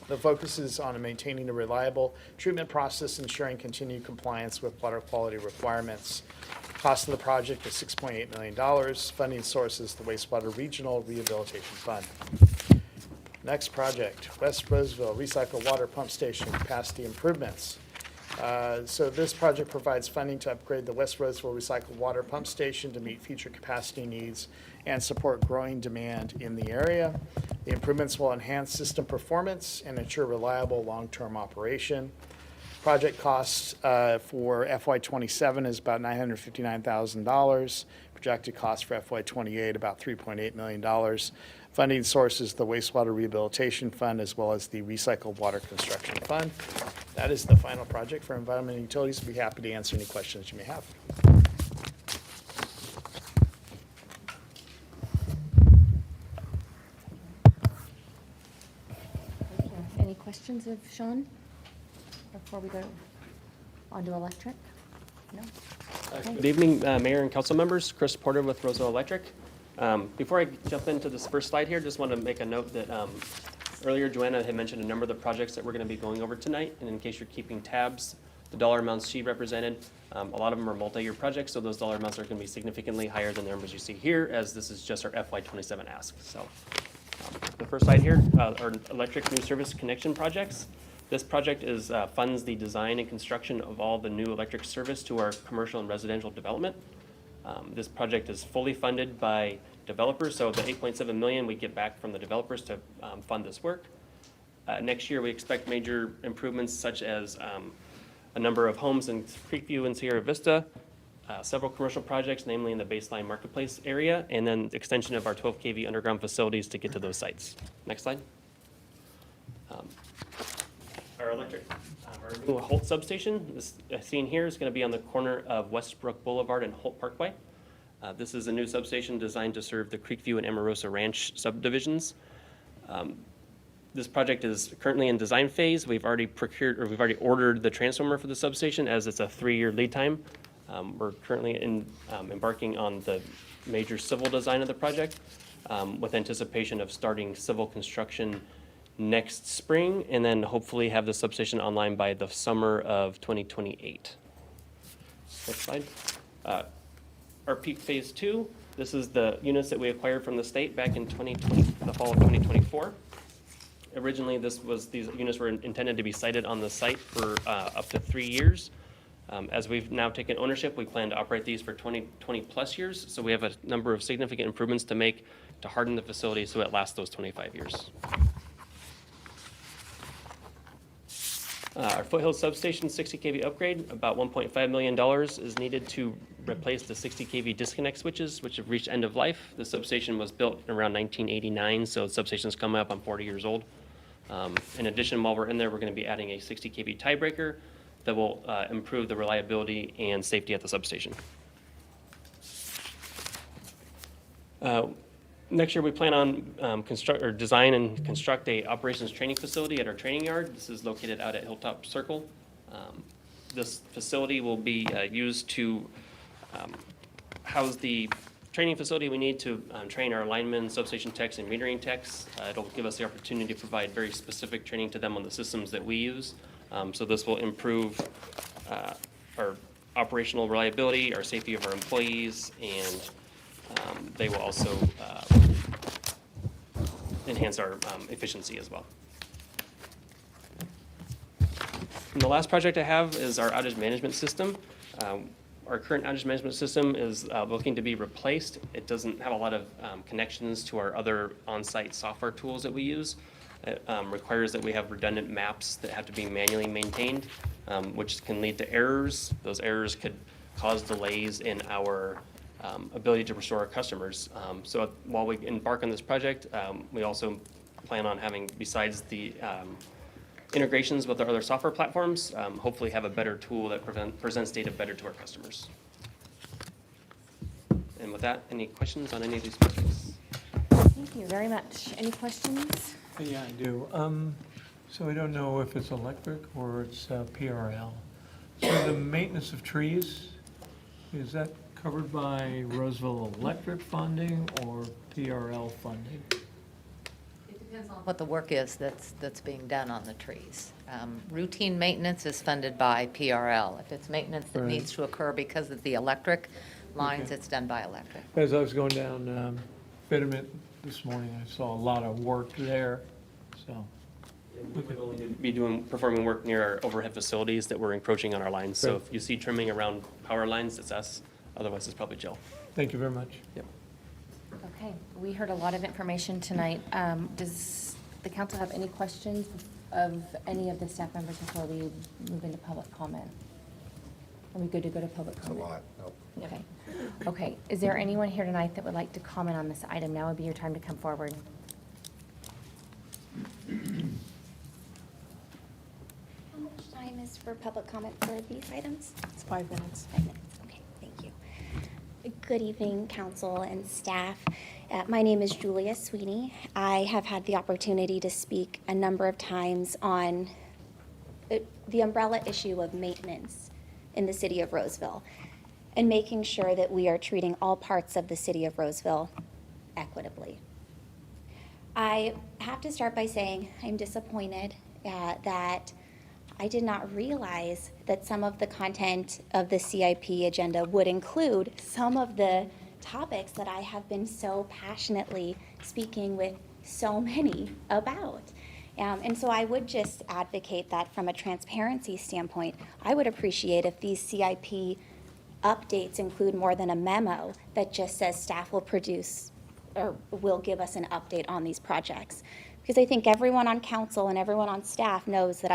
The focus is on maintaining a reliable treatment process, ensuring continued compliance with water quality requirements. Cost of the project is $6.8 million. Funding source is the Wastewater Regional Rehabilitation Fund. Next project, West Roseville Recycled Water Pump Station capacity improvements. So this project provides funding to upgrade the West Roseville Recycled Water Pump Station to meet future capacity needs and support growing demand in the area. The improvements will enhance system performance and ensure reliable long-term operation. Project costs for FY27 is about $959,000. Projected cost for FY28 about $3.8 million. Funding source is the Wastewater Rehabilitation Fund as well as the Recycled Water Construction Fund. That is the final project for Environment and Utilities. I'd be happy to answer any questions you may have. questions of Sean before we go on to electric? No? Okay. Good evening, Mayor and council members. Chris Porter with Roseville Electric. Before I jump into this first slide here, just want to make a note that earlier Joanna had mentioned a number of the projects that we're going to be going over tonight. And in case you're keeping tabs, the dollar amounts she represented, a lot of them are multi-year projects, so those dollar amounts are going to be significantly higher than the numbers you see here, as this is just our FY27 ask. So the first slide here are electric new service connection projects. This project funds the design and construction of all the new electric service to our commercial and residential development. This project is fully funded by developers, so the $8.7 million we get back from the developers to fund this work. Next year, we expect major improvements such as a number of homes in Creekview and Sierra Vista, several commercial projects, namely in the baseline marketplace area, and then extension of our 12 kV underground facilities to get to those sites. Next slide. Our new Holt substation, this seen here, is going to be on the corner of Westbrook Boulevard and Holt Parkway. This is a new substation designed to serve the Creekview and Amarosa Ranch subdivisions. This project is currently in design phase. We've already ordered the transformer for the substation, as it's a 3-year lead time. We're currently embarking on the major civil design of the project, with anticipation of starting civil construction next spring, and then hopefully have the substation online by the summer of 2028. Next slide. Our peak phase 2. This is the units that we acquired from the state back in the fall of 2024. Originally, these units were intended to be sited on the site for up to 3 years. As we've now taken ownership, we plan to operate these for 20 plus years. So we have a number of significant improvements to make to harden the facility so it lasts those 25 years. Our Foothill substation 60 kV upgrade, about $1.5 million is needed to replace the 60 kV disconnect switches, which have reached end of life. The substation was built around 1989, so the substation's coming up on 40 years old. In addition, while we're in there, we're going to be adding a 60 kV tiebreaker that will improve the reliability and safety at the substation. Next year, we plan on design and construct a operations training facility at our training yard. This is located out at Hilltop Circle. This facility will be used to house the training facility we need to train our linemen, substation techs, and metering techs. It'll give us the opportunity to provide very specific training to them on the systems that we use. So this will improve our operational reliability, our safety of our employees, and they will also enhance our efficiency as well. And the last project I have is our outage management system. Our current outage management system is looking to be replaced. It doesn't have a lot of connections to our other on-site software tools that we use. It requires that we have redundant maps that have to be manually maintained, which can lead to errors. Those errors could cause delays in our ability to restore our customers. So while we embark on this project, we also plan on having, besides the integrations with our other software platforms, hopefully have a better tool that presents data better to our customers. And with that, any questions on any of these projects? Thank you very much. Any questions? Yeah, I do. So I don't know if it's electric or it's PRL. So the maintenance of trees, is that covered by Roseville Electric funding or PRL funding? It depends on what the work is that's being done on the trees. Routine maintenance is funded by PRL. If it's maintenance that Right. needs to occur because of the electric lines, it's done by electric. As I was going down Fitterment this morning, I saw a lot of work there, so. We would only be performing work near our overhead facilities that we're encroaching on our lines. So Right. if you see trimming around power lines, it's us. Otherwise, it's probably Jill. Thank you very much. Yep. Okay, we heard a lot of information tonight. Does the council have any questions of any of the staff members before we move into public comment? Are we good to go to public It's a comment? lot. Nope. Okay. Okay, is there anyone here tonight that would like to comment on this item? Now would be your time to come forward. How much time is for public comment for these items? It's 5 minutes. 5 minutes, okay, thank you. Good evening, council and staff. My name is Julia Sweeney. I have had the opportunity to speak a number of times on the umbrella issue of maintenance in the city of Roseville and making sure that we are treating all parts of the city of Roseville equitably. I have to start by saying I'm disappointed that I did not realize that some of the content of the CIP agenda would include some of the topics that I have been so passionately speaking with so many about. And so I would just advocate that from a transparency standpoint, I would appreciate if these CIP updates include more than a memo that just says staff will produce or will give us an update on these projects. Because I think everyone on council and everyone on staff knows that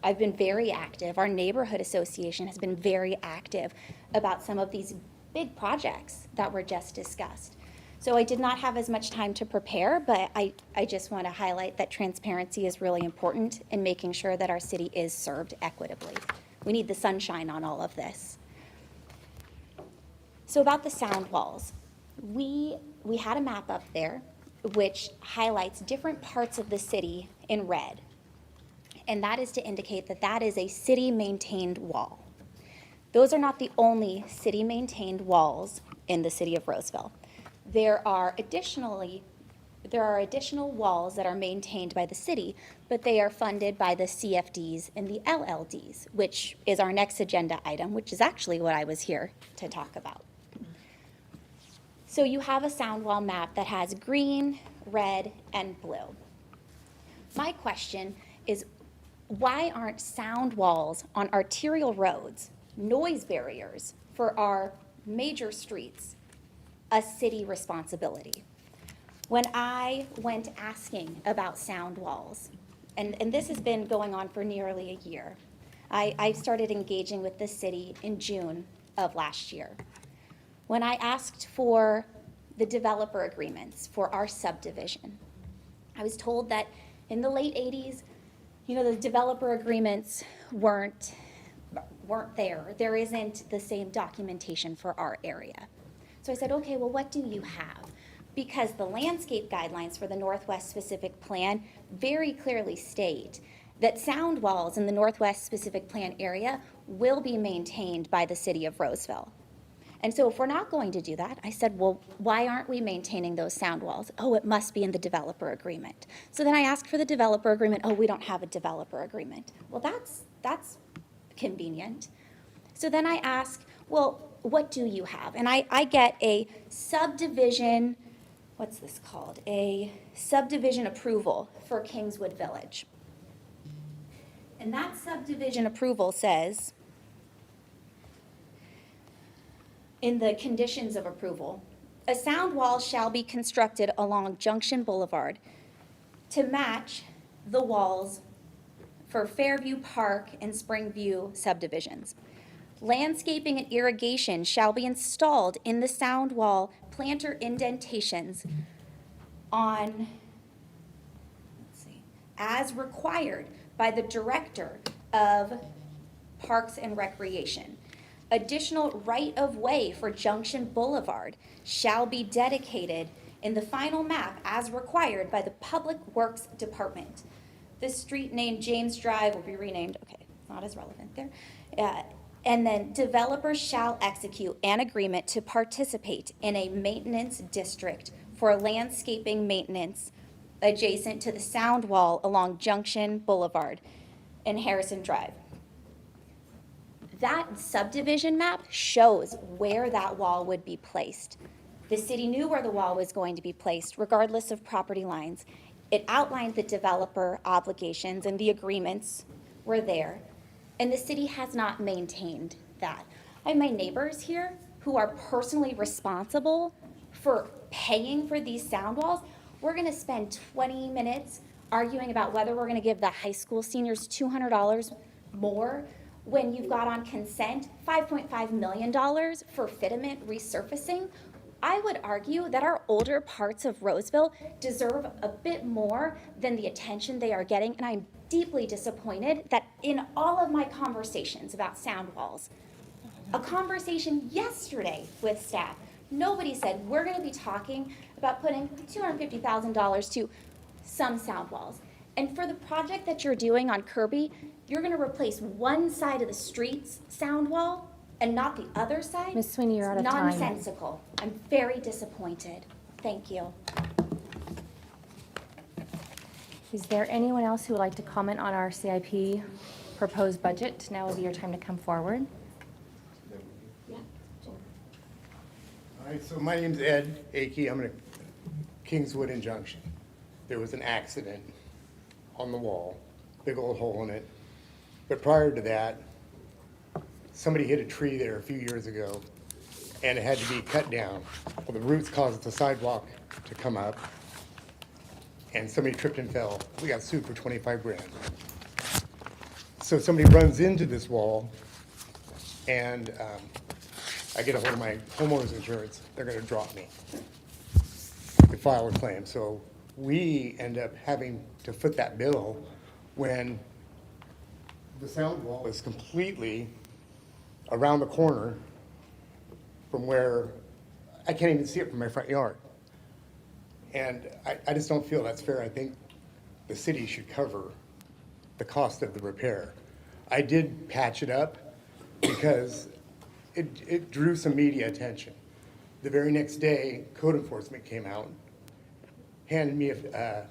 I've been very active. Our neighborhood association has been very active about some of these big projects that were just discussed. So I did not have as much time to prepare, but I just want to highlight that transparency is really important in making sure that our city is served equitably. We need the sunshine on all of this. So about the sound walls, we had a map up there which highlights different parts of the city in red. And that is to indicate that that is a city-maintained wall. Those are not the only city-maintained walls in the city of Roseville. There are additional walls that are maintained by the city, but they are funded by the CFDs and the LLDs, which is our next agenda item, which is actually what I was here to talk about. So you have a sound wall map that has green, red, and blue. My question is, why aren't sound walls on arterial roads, noise barriers for our major streets, a city responsibility? When I went asking about sound walls, and this has been going on for nearly a year, I started engaging with the city in June of last year. When I asked for the developer agreements for our subdivision, I was told that in the late 80s, the developer agreements weren't there. There isn't the same documentation for our area. So I said, okay, well, what do you have? Because the landscape guidelines for the Northwest Specific Plan very clearly state that sound walls in the Northwest Specific Plan area will be maintained by the city of Roseville. And so if we're not going to do that, I said, well, why aren't we maintaining those sound walls? Oh, it must be in the developer agreement. So then I asked for the developer agreement. Oh, we don't have a developer agreement. Well, that's convenient. So then I asked, well, what do you have? And I get a subdivision, what's this called? A subdivision approval for Kingswood Village. And that subdivision approval says, in the conditions of approval, a sound wall shall be constructed along Junction Boulevard to match the walls for Fairview Park and Springview subdivisions. Landscaping and irrigation shall be installed in the sound wall planter indentations on, as required by the Director of Parks and Recreation. Additional right-of-way for Junction Boulevard shall be dedicated in the final map as required by the Public Works Department. The street named James Drive will be renamed, okay, not as relevant there. And then developers shall execute an agreement to participate in a maintenance district for landscaping maintenance adjacent to the sound wall along Junction Boulevard and Harrison Drive. That subdivision map shows where that wall would be placed. The city knew where the wall was going to be placed, regardless of property lines. It outlined the developer obligations, and the agreements were there. And the city has not maintained that. I have my neighbors here who are personally responsible for paying for these sound walls. We're gonna spend 20 minutes arguing about whether we're gonna give the high school seniors $200 more when you've got on consent $5.5 million for Fitiment resurfacing. I would argue that our older parts of Roseville deserve a bit more than the attention they are getting, and I'm deeply disappointed that in all of my conversations about sound walls, a conversation yesterday with staff, Nobody said, we're gonna be talking about putting $250,000 to some sound walls. And for the project that you're doing on Kirby, you're gonna replace one side of the street's sound wall and not the other side? Ms. Sweeney, you're out of time. Nonsensical. I'm very disappointed. Thank you. Is there anyone else who would like to comment on our CIP proposed budget? Now would be your time to come forward. All right, so my name's Ed Akey. I'm in Kingswood and Junction. There was an accident on the wall, big old hole in it. But prior to that, somebody hit a tree there a few years ago and it had to be cut down. Well, the roots caused the sidewalk to come up and somebody tripped and fell. We got sued for 25 grand. So somebody runs into this wall and I get a hold of my homeowner's insurance, they're gonna drop me to file a claim. So we end up having to foot that bill when the sound wall is completely around the corner from where I can't even see it from my front yard. And I just don't feel that's fair. I think the city should cover the cost of the repair. I did patch it up because it drew some media attention. The very next day, code enforcement came out, handed me a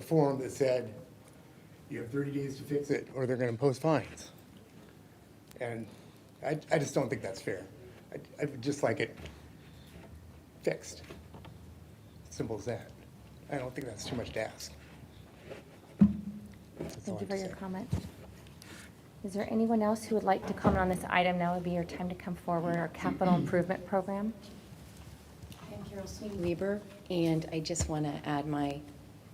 form that said, you have 30 days to fix it or they're gonna impose fines. And I just don't think that's fair. I would just like it fixed. Simple as that. I don't think that's too much to ask. Thank you for your comment. Is there anyone else who would like to comment on this item? Now would be your time to come forward, our capital improvement program. I'm Carol Sweeney Weber, and I just want to add my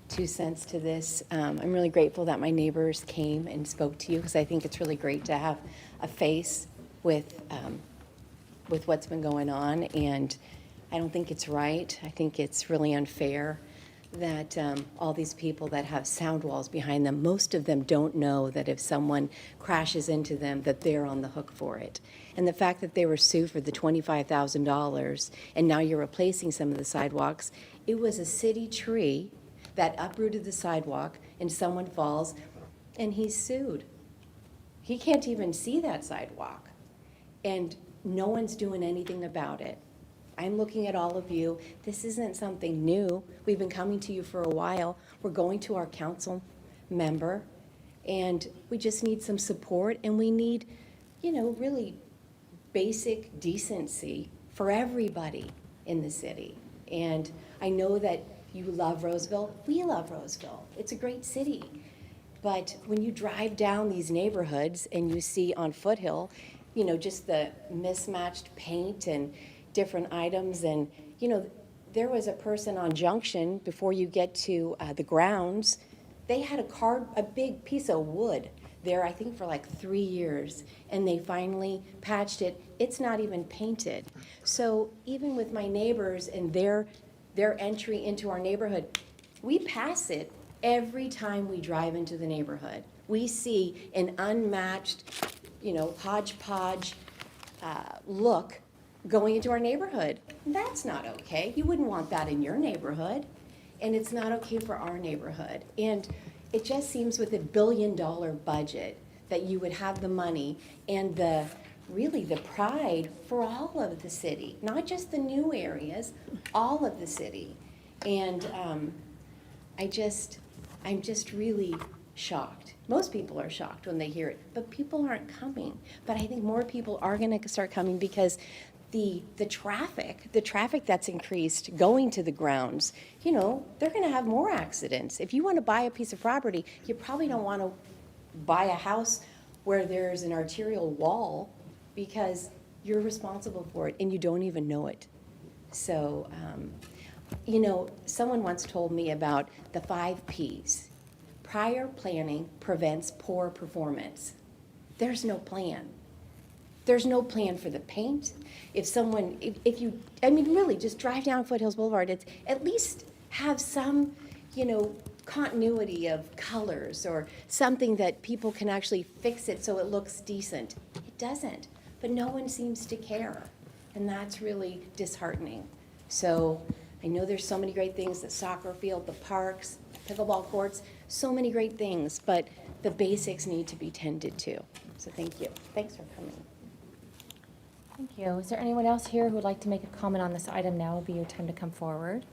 2 cents to this. I'm really grateful that my neighbors came and spoke to you, because I think it's really great to have a face with what's been going on, and I don't think it's right. I think it's really unfair that all these people that have sound walls behind them, most of them don't know that if someone crashes into them, that they're on the hook for it. And the fact that they were sued for the $25,000, and now you're replacing some of the sidewalks, it was a city tree that uprooted the sidewalk, and someone falls, and he's sued. He can't even see that sidewalk, and no one's doing anything about it. I'm looking at all of you. This isn't something new. We've been coming to you for a while. We're going to our council member, and we just need some support, and we need, really basic decency for everybody in the city. And I know that you love Roseville. We love Roseville. It's a great city. But when you drive down these neighborhoods and you see on Foothill, just the mismatched paint and different items, and there was a person on Junction before you get to the grounds. They had a big piece of wood there, I think for like 3 years, and they finally patched it. It's not even painted. So even with my neighbors and their entry into our neighborhood, we pass it every time we drive into the neighborhood. We see an unmatched, hodgepodge look going into our neighborhood. That's not okay. You wouldn't want that in your neighborhood. And it's not okay for our neighborhood. And it just seems with $1 billion budget that you would have the money and the pride for all of the city, not just the new areas, all of the city. And I'm just really shocked. Most people are shocked when they hear it, but people aren't coming. But I think more people are going to start coming because the traffic that's increased going to the grounds, they're going to have more accidents. If you want to buy a piece of property, you probably don't want to buy a house where there's an arterial wall, because you're responsible for it and you don't even know it. So, someone once told me about the 5 Ps. Prior planning prevents poor performance. There's no plan. There's no plan for the paint. If you really just drive down Foothills Boulevard, it's at least have some, continuity of colors or something that people can actually fix it so it looks decent. It doesn't, but no one seems to care. And that's really disheartening. So I know there's so many great things, the soccer field, the parks, pickleball courts, so many great things, but the basics need to be tended to. So thank you. Thanks for coming. Thank you. Is there anyone else here who would like to make a comment on this item? Now would be your time to come forward.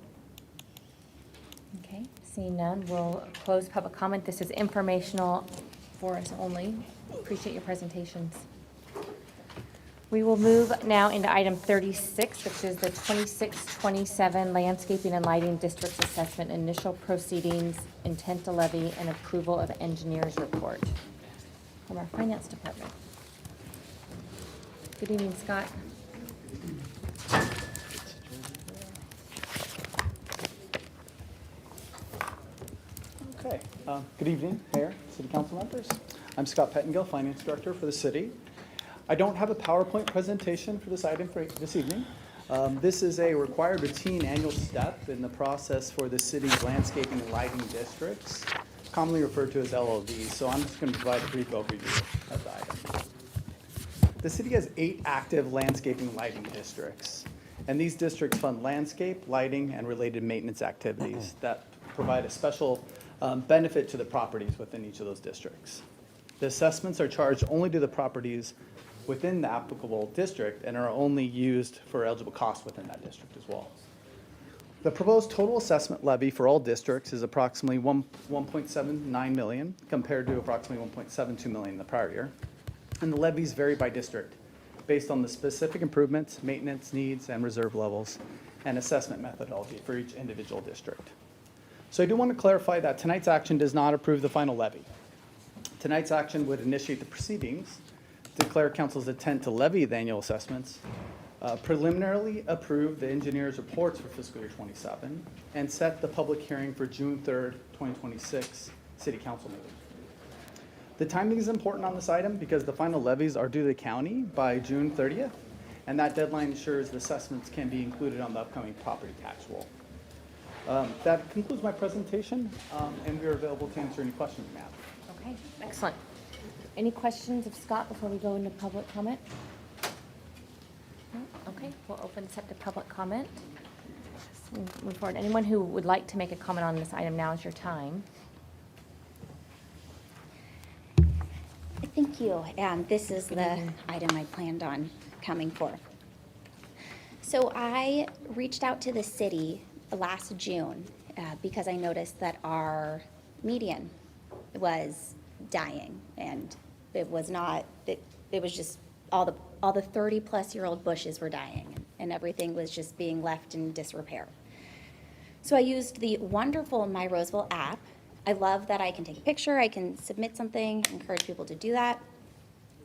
Okay, seeing none, we'll close public comment. This is informational for us only. Appreciate your presentations. We will move now into item 36, which is the 26-27 Landscaping and Lighting Districts Assessment Initial Proceedings, Intent to Levy, and Approval of Engineers Report from our Finance Department. Good evening, Scott. Okay. Good evening, Mayor, City Council members. I'm Scott Pettengill, Finance Director for the city. I don't have a PowerPoint presentation for this item for this evening. This is a required routine annual step in the process for the city's landscaping and lighting districts, commonly referred to as LLDs. So I'm just going to provide a brief overview of the item. The city has 8 active landscaping lighting districts, and these districts fund landscape, lighting, and related maintenance activities that provide a special benefit to the properties within each of those districts. The assessments are charged only to the properties within the applicable district and are only used for eligible costs within that district as well. The proposed total assessment levy for all districts is approximately $1.79 million compared to approximately $1.72 million the prior year. And the levies vary by district based on the specific improvements, maintenance needs, and reserve levels, and assessment methodology for each individual district. So I do want to clarify that tonight's action does not approve the final levy. Tonight's action would initiate the proceedings, declare council's intent to levy the annual assessments, preliminarily approve the engineer's reports for fiscal year 27, and set the public hearing for June 3rd, 2026 city council meeting. The timing is important on this item because the final levies are due to the county by June 30th, and that deadline ensures the assessments can be included on the upcoming property tax roll. That concludes my presentation, and we are available to answer any questions you may have. Okay, excellent. Any questions of Scott before we go into public comment? No? Okay, we'll open this up to public comment. Move forward. Anyone who would like to make a comment on this item, now is your time. Thank you. And this is the item I planned on coming for. So I reached out to the city last June because I noticed that our median was dying, and it was not, it was just all the 30-plus-year-old bushes were dying, and everything was just being left in disrepair. So I used the wonderful My Roseville app. I love that I can take a picture, I can submit something, encourage people to do that.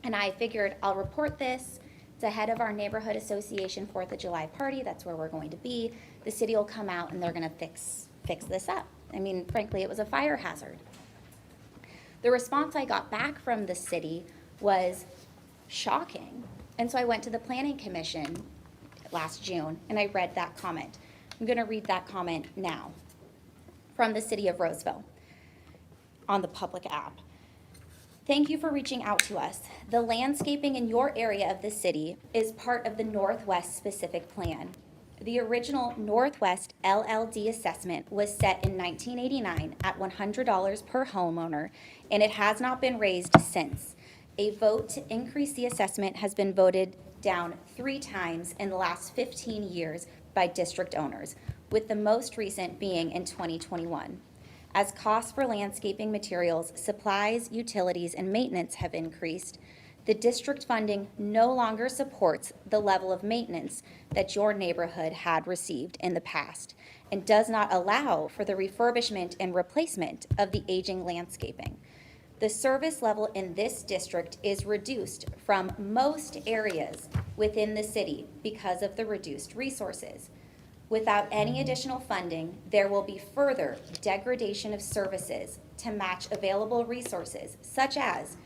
And I figured I'll report this. It's ahead of our neighborhood association 4th of July party. That's where we're going to be. The city will come out and they're going to fix this up. I mean, frankly, it was a fire hazard. The response I got back from the city was shocking. And so I went to the Planning Commission last June and I read that comment. I'm going to read that comment now from the city of Roseville on the public app. Thank you for reaching out to us. The landscaping in your area of the city is part of the Northwest Specific Plan. The original Northwest LLD assessment was set in 1989 at $100 per homeowner, and it has not been raised since. A vote to increase the assessment has been voted down 3 times in the last 15 years by district owners, with the most recent being in 2021. As costs for landscaping materials, supplies, utilities, and maintenance have increased, the district funding no longer supports the level of maintenance that your neighborhood had received in the past and does not allow for the refurbishment and replacement of the aging landscaping. The service level in this district is reduced from most areas within the city because of the reduced resources. Without any additional funding, there will be further degradation of services to match available resources, such as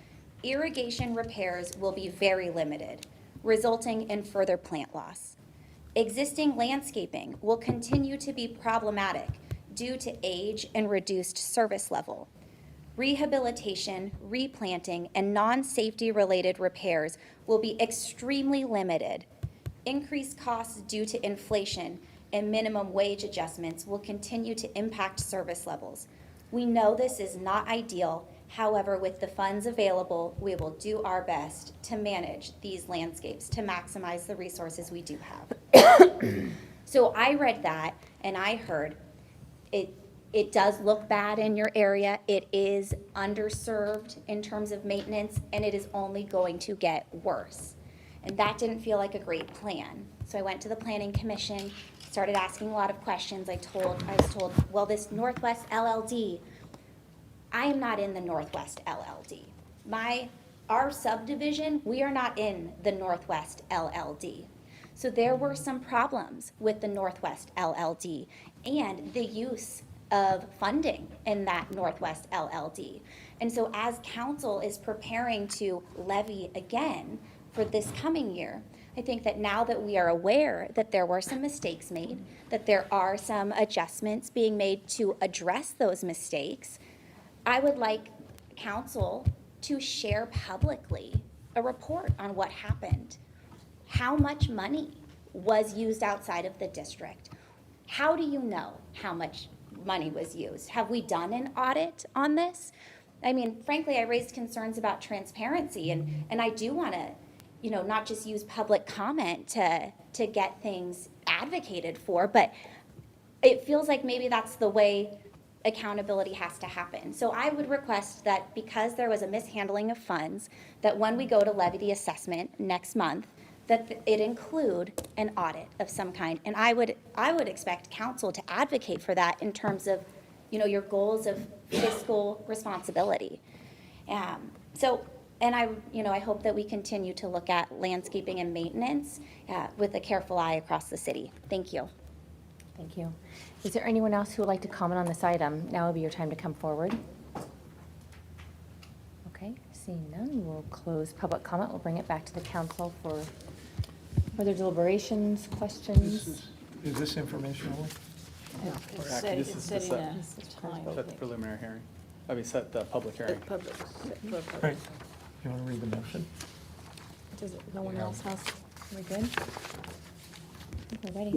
irrigation repairs will be very limited, resulting in further plant loss. Existing landscaping will continue to be problematic due to age and reduced service level. Rehabilitation, replanting, and non-safety related repairs will be extremely limited. Increased costs due to inflation and minimum wage adjustments will continue to impact service levels. We know this is not ideal. However, with the funds available, we will do our best to manage these landscapes to maximize the resources we do have. So I read that and I heard it does look bad in your area. It is underserved in terms of maintenance, and it is only going to get worse. And that didn't feel like a great plan. So I went to the Planning Commission, started asking a lot of questions. I was told, well, this Northwest LLD, I am not in the Northwest LLD. Our subdivision, we are not in the Northwest LLD. So there were some problems with the Northwest LLD and the use of funding in that Northwest LLD. And so as council is preparing to levy again for this coming year, I think that now that we are aware that there were some mistakes made, that there are some adjustments being made to address those mistakes, I would like council to share publicly a report on what happened. How much money was used outside of the district? How do you know how much money was used? Have we done an audit on this? I mean, frankly, I raised concerns about transparency, and I do want to, not just use public comment to get things advocated for, but it feels like maybe that's the way accountability has to happen. So I would request that because there was a mishandling of funds, that when we go to levy the assessment next month, that it include an audit of some kind. And I would expect council to advocate for that in terms of, your goals of fiscal responsibility. And I hope that we continue to look at landscaping and maintenance with a careful eye across the city. Thank you. Thank you. Is there anyone else who would like to comment on this item? Now would be your time to come forward. Okay, seeing none, we'll close public comment. We'll bring it back to the council for further deliberations, questions. Is this informational? It's Actually, this is to setting set a time. set the preliminary hearing. Set the public hearing. Right. You want to read the motion? Does it, no one else has, we good? I think we're ready.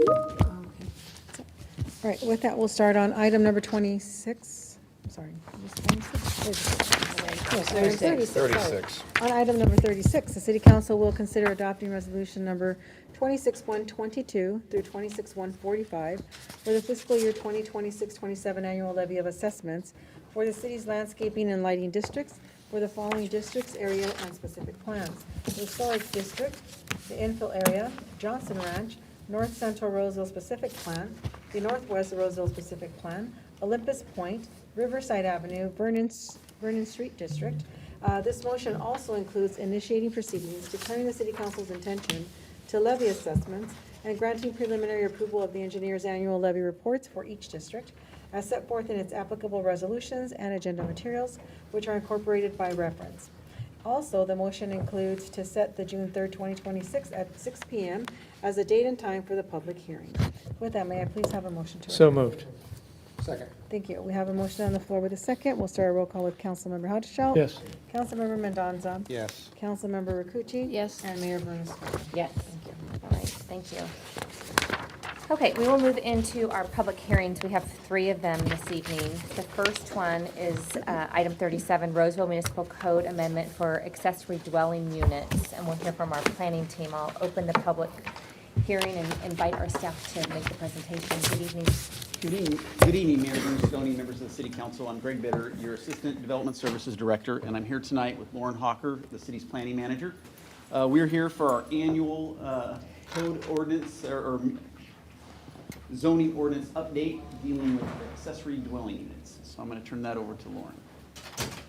All right, with that, we'll start on item number 26. I'm sorry, is it 26? 36. On item number 36, the City Council will consider adopting resolution number 26-122 through 26-145 for the fiscal year 2026-27 annual levy of assessments for the city's landscaping and lighting districts for the following districts, area, and specific plans: the Storage District, the Infill Area, Johnson Ranch, North Central Roseville Specific Plan, the Northwest Roseville Specific Plan, Olympus Point, Riverside Avenue, Vernon Street District. This motion also includes initiating proceedings, declaring the City Council's intention to levy assessments, and granting preliminary approval of the engineer's annual levy reports for each district, as set forth in its applicable resolutions and agenda materials, which are incorporated by reference. Also, the motion includes to set the June 3rd, 2026 at 6 p.m. as a date and time for the public hearing. With that, may I please have a motion to So adopt? moved. Second. Thank you. We have a motion on the floor with a second. We'll start a roll call with Councilmember Hochschild. Yes. Councilmember Mendoza. Yes. Councilmember Rakucci. Yes. And Mayor Bernasconi. Yes. All right, thank you. Okay, we will move into our public hearings. We have 3 of them this evening. The first one is item 37, Roseville Municipal Code Amendment for accessory dwelling units. And we'll hear from our planning team. I'll open the public hearing and invite our staff to make the presentation. Good evening. Good evening, Mayor Bernasconi, members of the City Council. I'm Greg Bitter, your Assistant Development Services Director, and I'm here tonight with Lauren Hawker, the city's planning manager. We're here for our annual code ordinance or zoning ordinance update dealing with accessory dwelling units. So I'm going to turn that over to Lauren.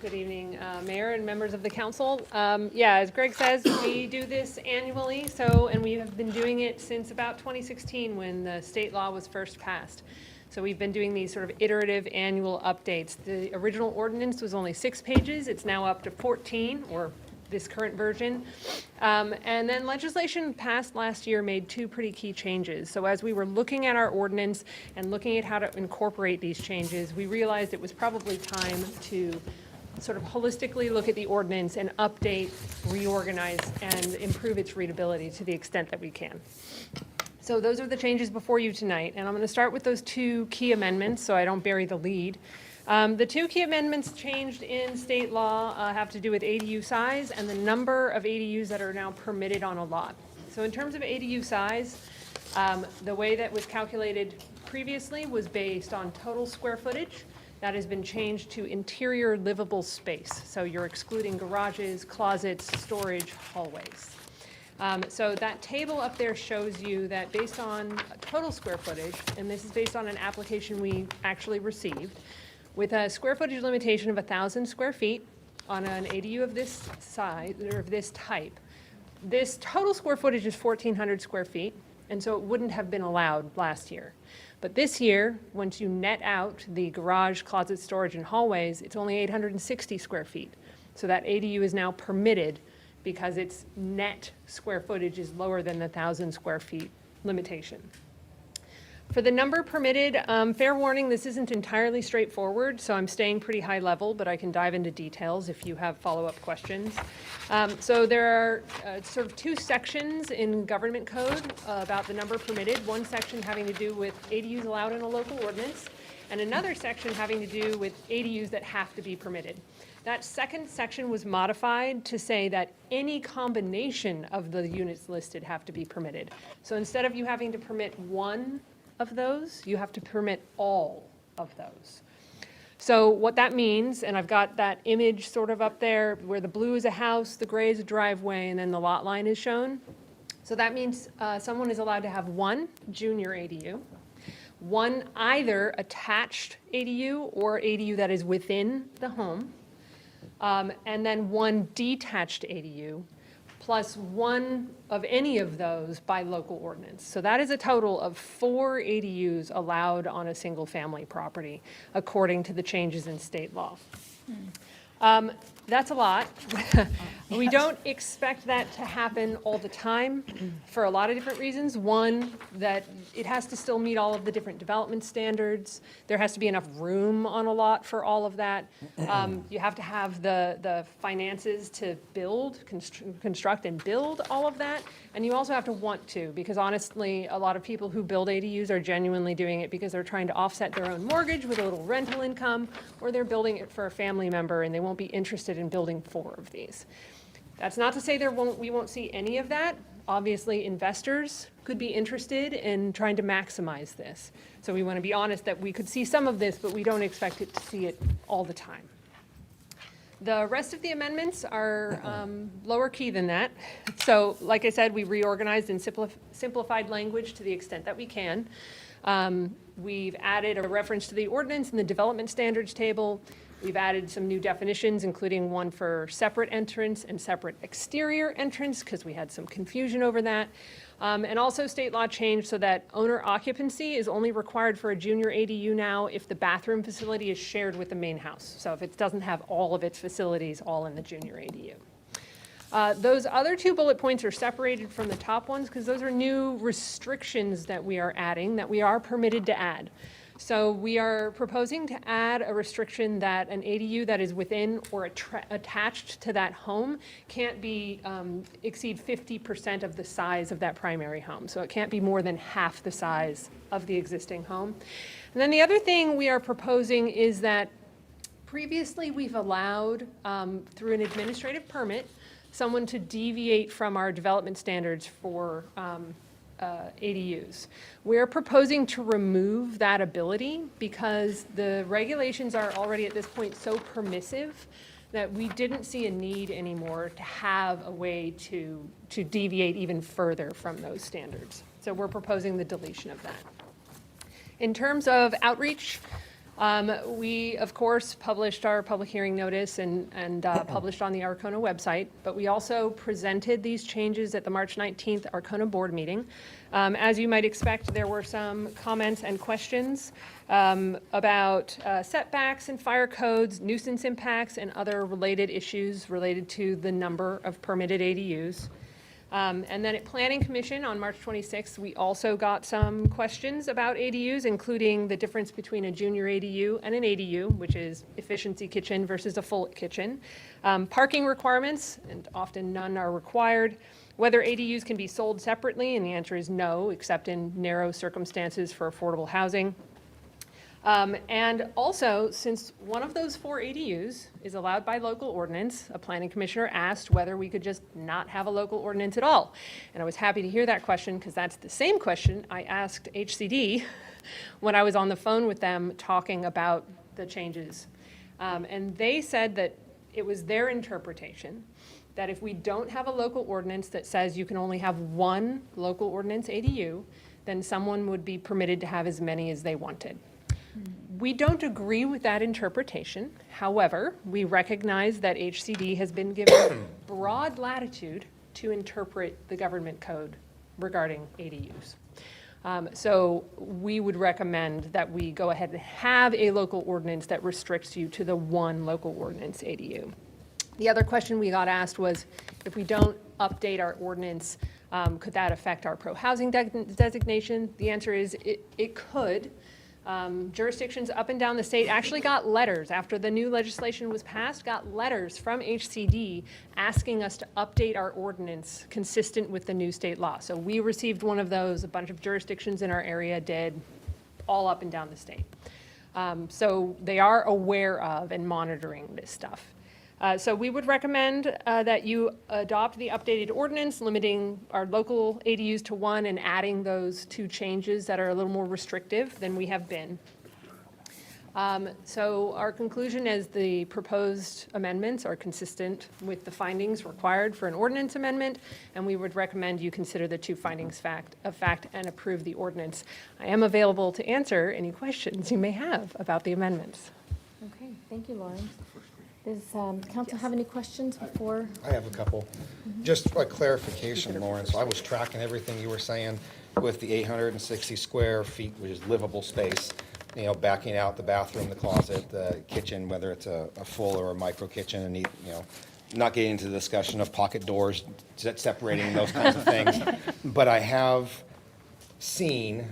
Good evening, Mayor and members of the council. Yeah, as Greg says, we do this annually, and we have been doing it since about 2016 when the state law was first passed. So we've been doing these sort of iterative annual updates. The original ordinance was only 6 pages. It's now up to 14, or this current version. And then legislation passed last year made 2 pretty key changes. So as we were looking at our ordinance and looking at how to incorporate these changes, we realized it was probably time to sort of holistically look at the ordinance and update, reorganize, and improve its readability to the extent that we can. So those are the changes before you tonight, and I'm going to start with those two key amendments so I don't bury the lead. The two key amendments changed in state law have to do with ADU size and the number of ADUs that are now permitted on a lot. So in terms of ADU size, the way that was calculated previously was based on total square footage. That has been changed to interior livable space. So you're excluding garages, closets, storage, hallways. So that table up there shows you that based on total square footage, and this is based on an application we actually received, with a square footage limitation of 1,000 square feet on an ADU of this size, or of this type, this total square footage is 1,400 square feet, and so it wouldn't have been allowed last year. But this year, once you net out the garage, closet, storage, and hallways, it's only 860 square feet. So that ADU is now permitted because its net square footage is lower than the 1,000 square feet limitation. For the number permitted, fair warning, this isn't entirely straightforward, so I'm staying pretty high level, but I can dive into details if you have follow-up questions. So there are sort of two sections in government code about the number permitted. One section having to do with ADUs allowed in a local ordinance, and another section having to do with ADUs that have to be permitted. That second section was modified to say that any combination of the units listed have to be permitted. So instead of you having to permit one of those, you have to permit all of those. So what that means, and I've got that image sort of up there where the blue is a house, the gray is a driveway, and then the lot line is shown. So that means someone is allowed to have one junior ADU, one either attached ADU or ADU that is within the home, and then one detached ADU, plus one of any of those by local ordinance. So that is a total of 4 ADUs allowed on a single-family property, according to the changes in state law. That's a lot. We don't expect that to happen all the time for a lot of different reasons. One, that it has to still meet all of the different development standards. There has to be enough room on a lot for all of that. You have to have the finances to build, construct and build all of that. And you also have to want to, because honestly, a lot of people who build ADUs are genuinely doing it because they're trying to offset their own mortgage with a little rental income, or they're building it for a family member and they won't be interested in building 4 of these. That's not to say we won't see any of that. Obviously, investors could be interested in trying to maximize this. So we want to be honest that we could see some of this, but we don't expect to see it all the time. The rest of the amendments are lower key than that. So like I said, we reorganized and simplified language to the extent that we can. We've added a reference to the ordinance in the development standards table. We've added some new definitions, including one for separate entrance and separate exterior entrance, because we had some confusion over that. And also state law changed so that owner occupancy is only required for a junior ADU now if the bathroom facility is shared with the main house. So if it doesn't have all of its facilities all in the junior ADU. Those other 2 bullet points are separated from the top ones because those are new restrictions that we are adding, that we are permitted to add. So we are proposing to add a restriction that an ADU that is within or attached to that home can't be exceed 50% of the size of that primary home. So it can't be more than half the size of the existing home. And then the other thing we are proposing is that previously we've allowed, through an administrative permit, someone to deviate from our development standards for ADUs. We're proposing to remove that ability because the regulations are already at this point so permissive that we didn't see a need anymore to have a way to deviate even further from those standards. So we're proposing the deletion of that. In terms of outreach, we, of course, published our public hearing notice and published on the Arcona website, but we also presented these changes at the March 19th Arcona board meeting. As you might expect, there were some comments and questions about setbacks and fire codes, nuisance impacts, and other related issues related to the number of permitted ADUs. And then at Planning Commission on March 26th, we also got some questions about ADUs, including the difference between a junior ADU and an ADU, which is efficiency kitchen versus a full kitchen. Parking requirements, and often none are required. Whether ADUs can be sold separately, and the answer is no, except in narrow circumstances for affordable housing. And also, since one of those 4 ADUs is allowed by local ordinance, a planning commissioner asked whether we could just not have a local ordinance at all. And I was happy to hear that question, because that's the same question I asked HCD when I was on the phone with them talking about the changes. And they said that it was their interpretation that if we don't have a local ordinance that says you can only have one local ordinance ADU, then someone would be permitted to have as many as they wanted. We don't agree with that interpretation. However, we recognize that HCD has been given broad latitude to interpret the government code regarding ADUs. So we would recommend that we go ahead and have a local ordinance that restricts you to the one local ordinance ADU. The other question we got asked was, if we don't update our ordinance, could that affect our pro-housing designation? The answer is it could. Jurisdictions up and down the state actually got letters after the new legislation was passed, got letters from HCD asking us to update our ordinance consistent with the new state law. So we received one of those, a bunch of jurisdictions in our area did, all up and down the state. So they are aware of and monitoring this stuff. So we would recommend that you adopt the updated ordinance, limiting our local ADUs to 1 and adding those 2 changes that are a little more restrictive than we have been. So our conclusion is the proposed amendments are consistent with the findings required for an ordinance amendment, and we would recommend you consider the 2 findings of fact and approve the ordinance. I am available to answer any questions you may have about the amendments. Okay, thank you, Lauren. Does council have any questions before? I have a couple. Just a clarification, Lauren. So I was tracking everything you were saying with the 860 square feet, which is livable space, you know, backing out the bathroom, the closet, the kitchen, whether it's a full or a micro kitchen, and, you know, not getting into the discussion of pocket doors, separating those kinds of things. But I have seen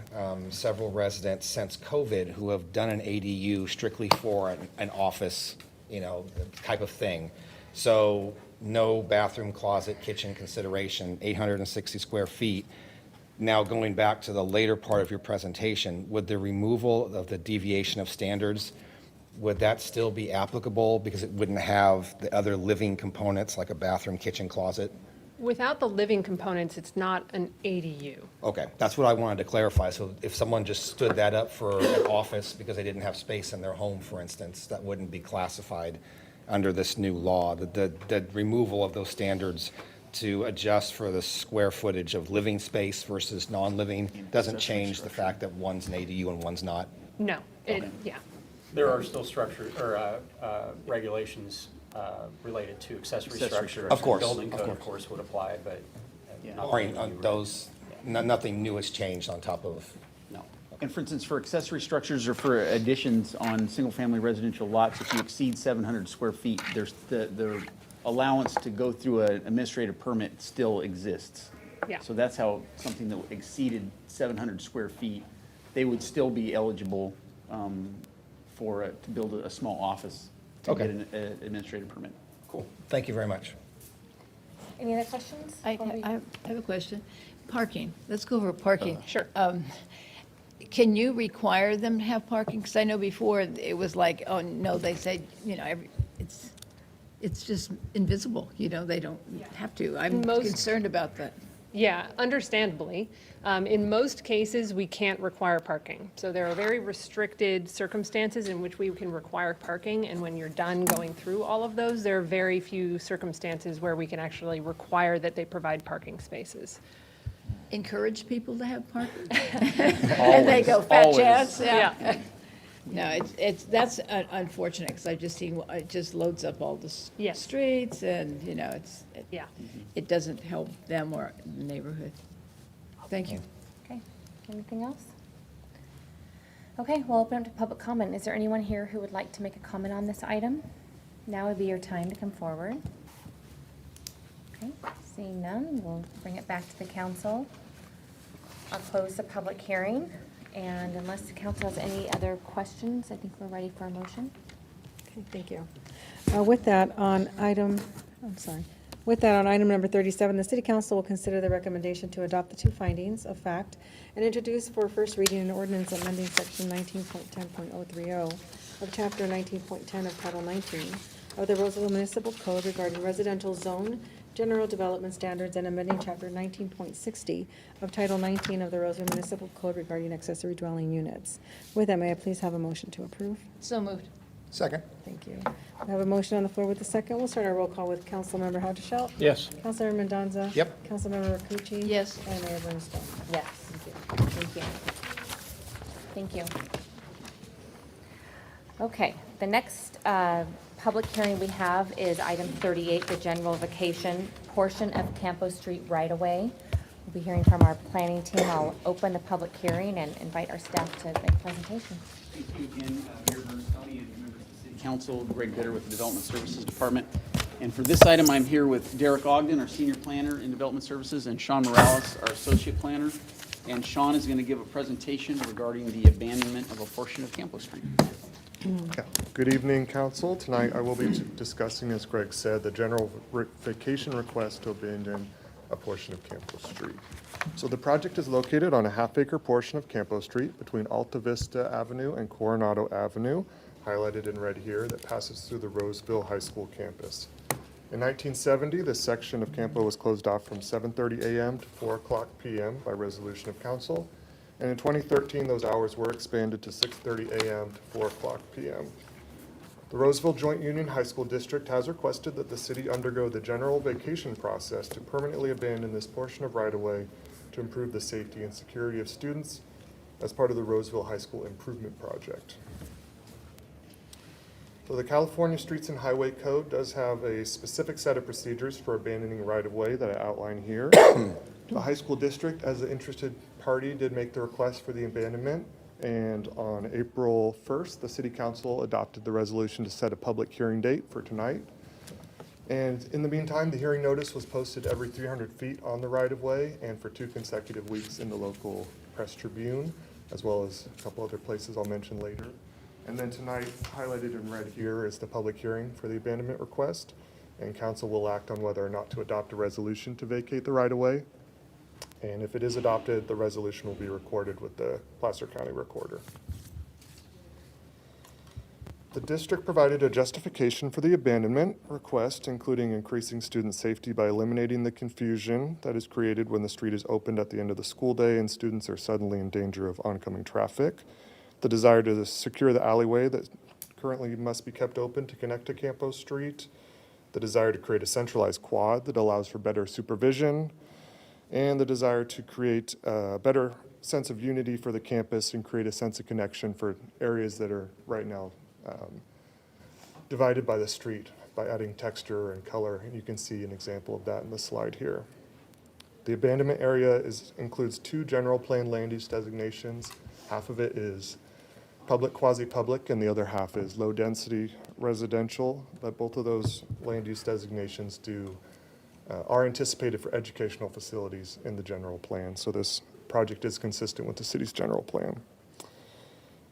several residents since COVID who have done an ADU strictly for an office, you know, type of thing. So no bathroom, closet, kitchen consideration, 860 square feet. Now going back to the later part of your presentation, would the removal of the deviation of standards, would that still be applicable because it wouldn't have the other living components like a bathroom, kitchen, closet? Without the living components, it's not an ADU. Okay, that's what I wanted to clarify. So if someone just stood that up for an office because they didn't have space in their home, for instance, that wouldn't be classified under this new law. The removal of those standards to adjust for the square footage of living space versus non-living doesn't change the fact that one's an ADU and one's not? No, yeah. There are still structures or regulations related to accessory structures. Of course, Building of code, course. of course, would apply, but not Or on those, nothing new has changed on top of? No. And for instance, for accessory structures or for additions on single-family residential lots, if you exceed 700 square feet, there's the allowance to go through an administrative permit still exists. Yeah. So that's how something that exceeded 700 square feet, they would still be eligible to build a small office to Okay. get an administrative permit. Cool. Thank you very much. Any other questions? I have a question. Parking, let's go over parking. Sure. Can you require them to have parking? Because I know before it was like, oh, no, they said, you know, it's just invisible, you know, they don't have to. I'm concerned about that. Yeah, understandably. In most cases, we can't require parking. So there are very restricted circumstances in which we can require parking, and when you're done going through all of those, there are very few circumstances where we can actually require that they provide parking spaces. Encourage people to have parking? And they go, fat chance? Yeah. No, that's unfortunate, because I've just seen, it just loads up all the streets, and, you know, it doesn't help them or the neighborhood. Thank you. Okay, anything else? Okay, we'll open up to public comment. Is there anyone here who would like to make a comment on this item? Now would be your time to come forward. Okay, seeing none, we'll bring it back to the council. I'll close the public hearing, and unless the council has any other questions, I think we're ready for a motion. Okay, thank you. With that, on item number 37, the city council will consider the recommendation to adopt the two findings of fact and introduce for first reading an ordinance amending section 19.10.030 of chapter 19.10 of title 19 of the Roseville Municipal Code regarding residential zone general development standards and amending chapter 19.60 of title 19 of the Roseville Municipal Code regarding accessory dwelling units. With that, may I please have a motion to approve? So moved. Second. Thank you. We have a motion on the floor with the second. We'll start our roll call with Councilmember Haudashelt. Yes. Councilmember Mendoza. Yep. Councilmember Rakucci. Yes. And Mayor Bernstein. Yes. Thank you. Thank you. Okay, the next public hearing we have is item 38, the general vacation portion of Campo Street right-of-way. We'll be hearing from our planning team. I'll open the public hearing and invite our staff to make a presentation. Thank you again, Mayor Bernstein and members of the City Council. Greg Bitter with the Development Services Department. And for this item, I'm here with Derek Ogden, our Senior Planner in Development Services, and Sean Morales, our Associate Planner. And Sean is going to give a presentation regarding the abandonment of a portion of Campo Street. Good evening, Council. Tonight I will be discussing, as Greg said, the general vacation request to abandon a portion of Campo Street. So the project is located on a half-acre portion of Campo Street between Alta Vista Avenue and Coronado Avenue, highlighted in red here, that passes through the Roseville High School campus. In 1970, this section of Campo was closed off from 7:30 a.m. to 4 o'clock p.m. by resolution of council. And in 2013, those hours were expanded to 6:30 a.m. to 4 o'clock p.m. The Roseville Joint Union High School District has requested that the city undergo the general vacation process to permanently abandon this portion of right-of-way to improve the safety and security of students as part of the Roseville High School Improvement Project. So the California Streets and Highway Code does have a specific set of procedures for abandoning right-of-way that I outline here. The high school district, as the interested party, did make the request for the abandonment, and on April 1st, the City Council adopted the resolution to set a public hearing date for tonight. And in the meantime, the hearing notice was posted every 300 feet on the right-of-way and for 2 consecutive weeks in the local Press Tribune, as well as a couple other places I'll mention later. And then tonight, highlighted in red here, is the public hearing for the abandonment request, and council will act on whether or not to adopt a resolution to vacate the right-of-way. And if it is adopted, the resolution will be recorded with the Placer County Recorder. The district provided a justification for the abandonment request, including increasing student safety by eliminating the confusion that is created when the street is opened at the end of the school day and students are suddenly in danger of oncoming traffic, the desire to secure the alleyway that currently must be kept open to connect to Campo Street, the desire to create a centralized quad that allows for better supervision, and the desire to create a better sense of unity for the campus and create a sense of connection for areas that are right now divided by the street by adding texture and color. And you can see an example of that in the slide here. The abandonment area includes 2 general plan land use designations. Half of it is public, quasi-public, and the other half is low-density residential. But both of those land use designations are anticipated for educational facilities in the general plan. So this project is consistent with the city's general plan.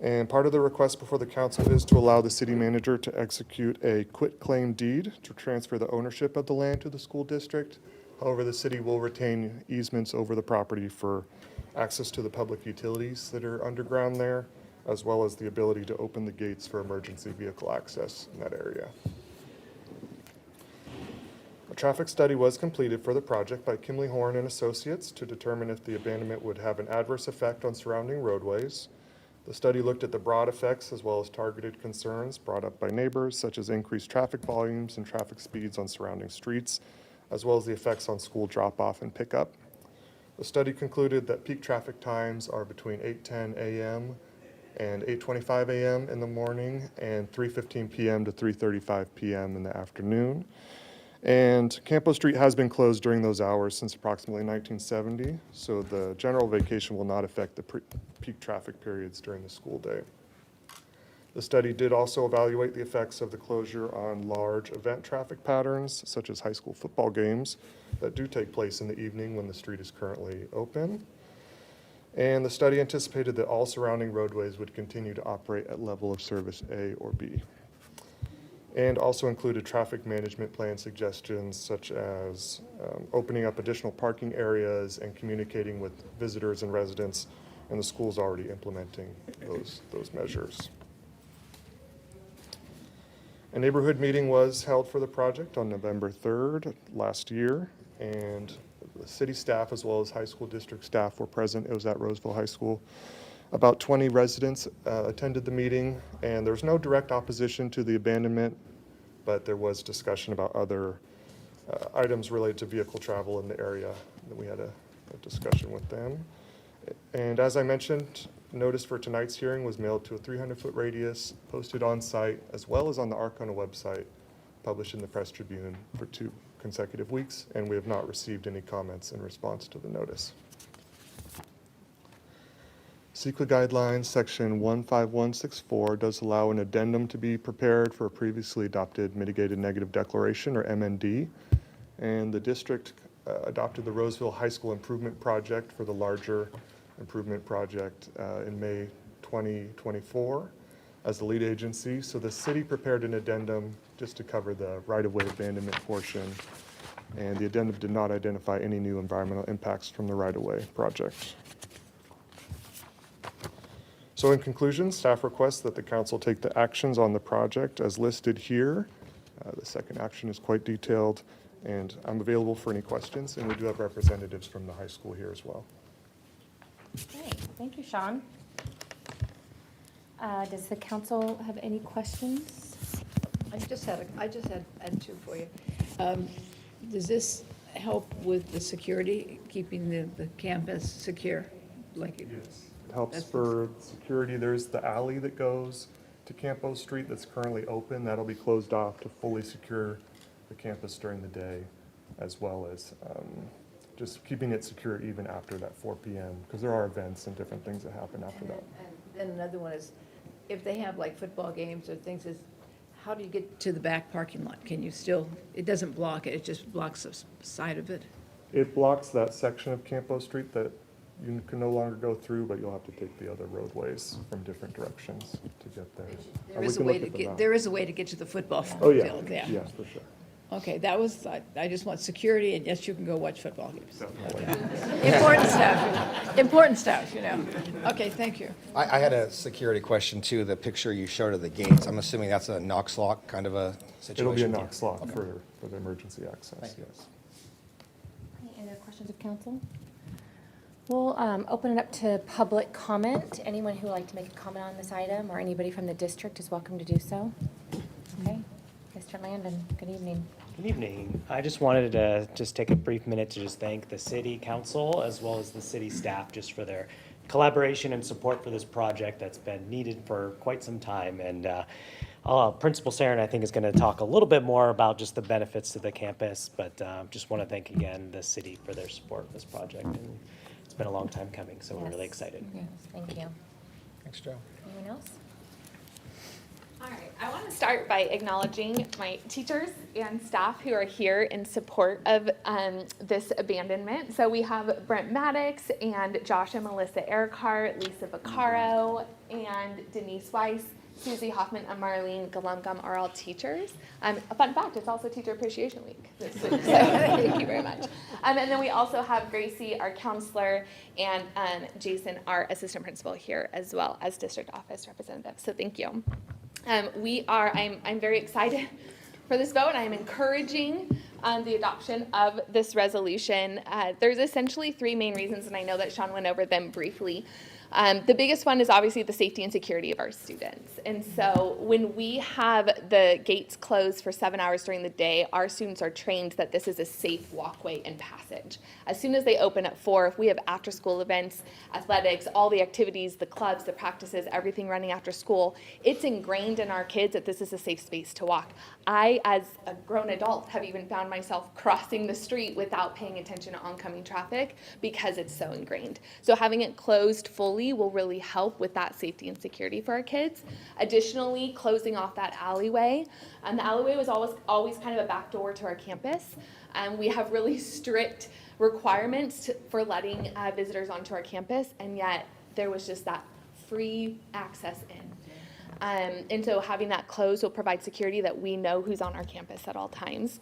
And part of the request before the council is to allow the city manager to execute a quitclaim deed to transfer the ownership of the land to the school district. However, the city will retain easements over the property for access to the public utilities that are underground there, as well as the ability to open the gates for emergency vehicle access in that area. A traffic study was completed for the project by Kimley Horn and Associates to determine if the abandonment would have an adverse effect on surrounding roadways. The study looked at the broad effects as well as targeted concerns brought up by neighbors, such as increased traffic volumes and traffic speeds on surrounding streets, as well as the effects on school drop-off and pickup. The study concluded that peak traffic times are between 8:10 a.m. and 8:25 a.m. in the morning and 3:15 p.m. to 3:35 p.m. in the afternoon. And Campo Street has been closed during those hours since approximately 1970, so the general vacation will not affect the peak traffic periods during the school day. The study did also evaluate the effects of the closure on large event traffic patterns, such as high school football games that do take place in the evening when the street is currently open. And the study anticipated that all surrounding roadways would continue to operate at level of service A or B. And also included traffic management plan suggestions such as opening up additional parking areas and communicating with visitors and residents, and the school's already implementing those measures. A neighborhood meeting was held for the project on November 3rd last year, and the city staff as well as high school district staff were present. It was at Roseville High School. About 20 residents attended the meeting, and there was no direct opposition to the abandonment, but there was discussion about other items related to vehicle travel in the area. We had a discussion with them. And as I mentioned, notice for tonight's hearing was mailed to a 300-foot radius, posted on site, as well as on the Arcona website, published in the Press Tribune for 2 consecutive weeks, and we have not received any comments in response to the notice. CEQA guidelines, section 15164, does allow an addendum to be prepared for a previously adopted mitigated negative declaration, or MND, and the district adopted the Roseville High School Improvement Project for the larger improvement project in May 2024 as the lead agency. So the city prepared an addendum just to cover the right-of-way abandonment portion, and the addendum did not identify any new environmental impacts from the right-of-way project. So in conclusion, staff requests that the council take the actions on the project as listed here. The second action is quite detailed, and I'm available for any questions, and we do have representatives from the high school here as well. Okay, thank you, Sean. Does the council have any questions? I just had 2 for you. Does this help with the security, keeping the campus secure? Like Yes. It helps for security. There's the alley that goes to Campo Street that's currently open. That'll be closed off to fully secure the campus during the day, as well as just keeping it secure even after that 4 p.m. because there are events and different things that happen after that. And then another one is, if they have like football games or things, how do you get to the back parking lot? Can you still, it doesn't block it, it just blocks the side of it? It blocks that section of Campo Street that you can no longer go through, but you'll have to take the other roadways from different directions to get there. There is a way to get, there is a way to get to the football Oh, yeah. field, yeah. Yes, for sure. Okay, that was, I just want security, and yes, you can go watch football games. Definitely. Important stuff, you know. Okay, thank you. I had a security question too. The picture you showed of the gates, I'm assuming that's a Knox lock kind of a situation? It'll be a Knox lock for the emergency access, Thank you. yes. Any other questions of council? We'll open it up to public comment. Anyone who would like to make a comment on this item, or anybody from the district is welcome to do so. Okay, Mr. Landon, good evening. Good evening. I just wanted to take a brief minute to just thank the city council as well as the city staff just for their collaboration and support for this project that's been needed for quite some time. And Principal Sarin, I think, is going to talk a little bit more about just the benefits to the campus, but just want to thank again the city for their support of this project. And it's been a long time coming, so we're really excited. Yes, thank you. Thanks, Joe. Anyone else? All right, I want to start by acknowledging my teachers and staff who are here in support of this abandonment. So we have Brent Maddox and Josh and Melissa Ericart, Lisa Vaccaro, and Denise Weiss, Susie Hoffman, and Marlene Galumgum are all teachers. A fun fact, it's also Teacher Appreciation Week this week, so thank you very much. And then we also have Gracie, our counselor, and Jason, our assistant principal here, as well as district office representative, so thank you. I'm very excited for this vote. I'm encouraging the adoption of this resolution. There's essentially 3 main reasons, and I know that Sean went over them briefly. The biggest one is obviously the safety and security of our students. And so when we have the gates closed for 7 hours during the day, our students are trained that this is a safe walkway and passage. As soon as they open at 4, if we have after-school events, athletics, all the activities, the clubs, the practices, everything running after school, it's ingrained in our kids that this is a safe space to walk. I, as a grown adult, have even found myself crossing the street without paying attention to oncoming traffic because it's so ingrained. So having it closed fully alley will really help with that safety and security for our kids. Additionally, closing off that alleyway. The alleyway was always kind of a back door to our campus. We have really strict requirements for letting visitors onto our campus, and yet there was just that free access in. And so having that closed will provide security that we know who's on our campus at all times.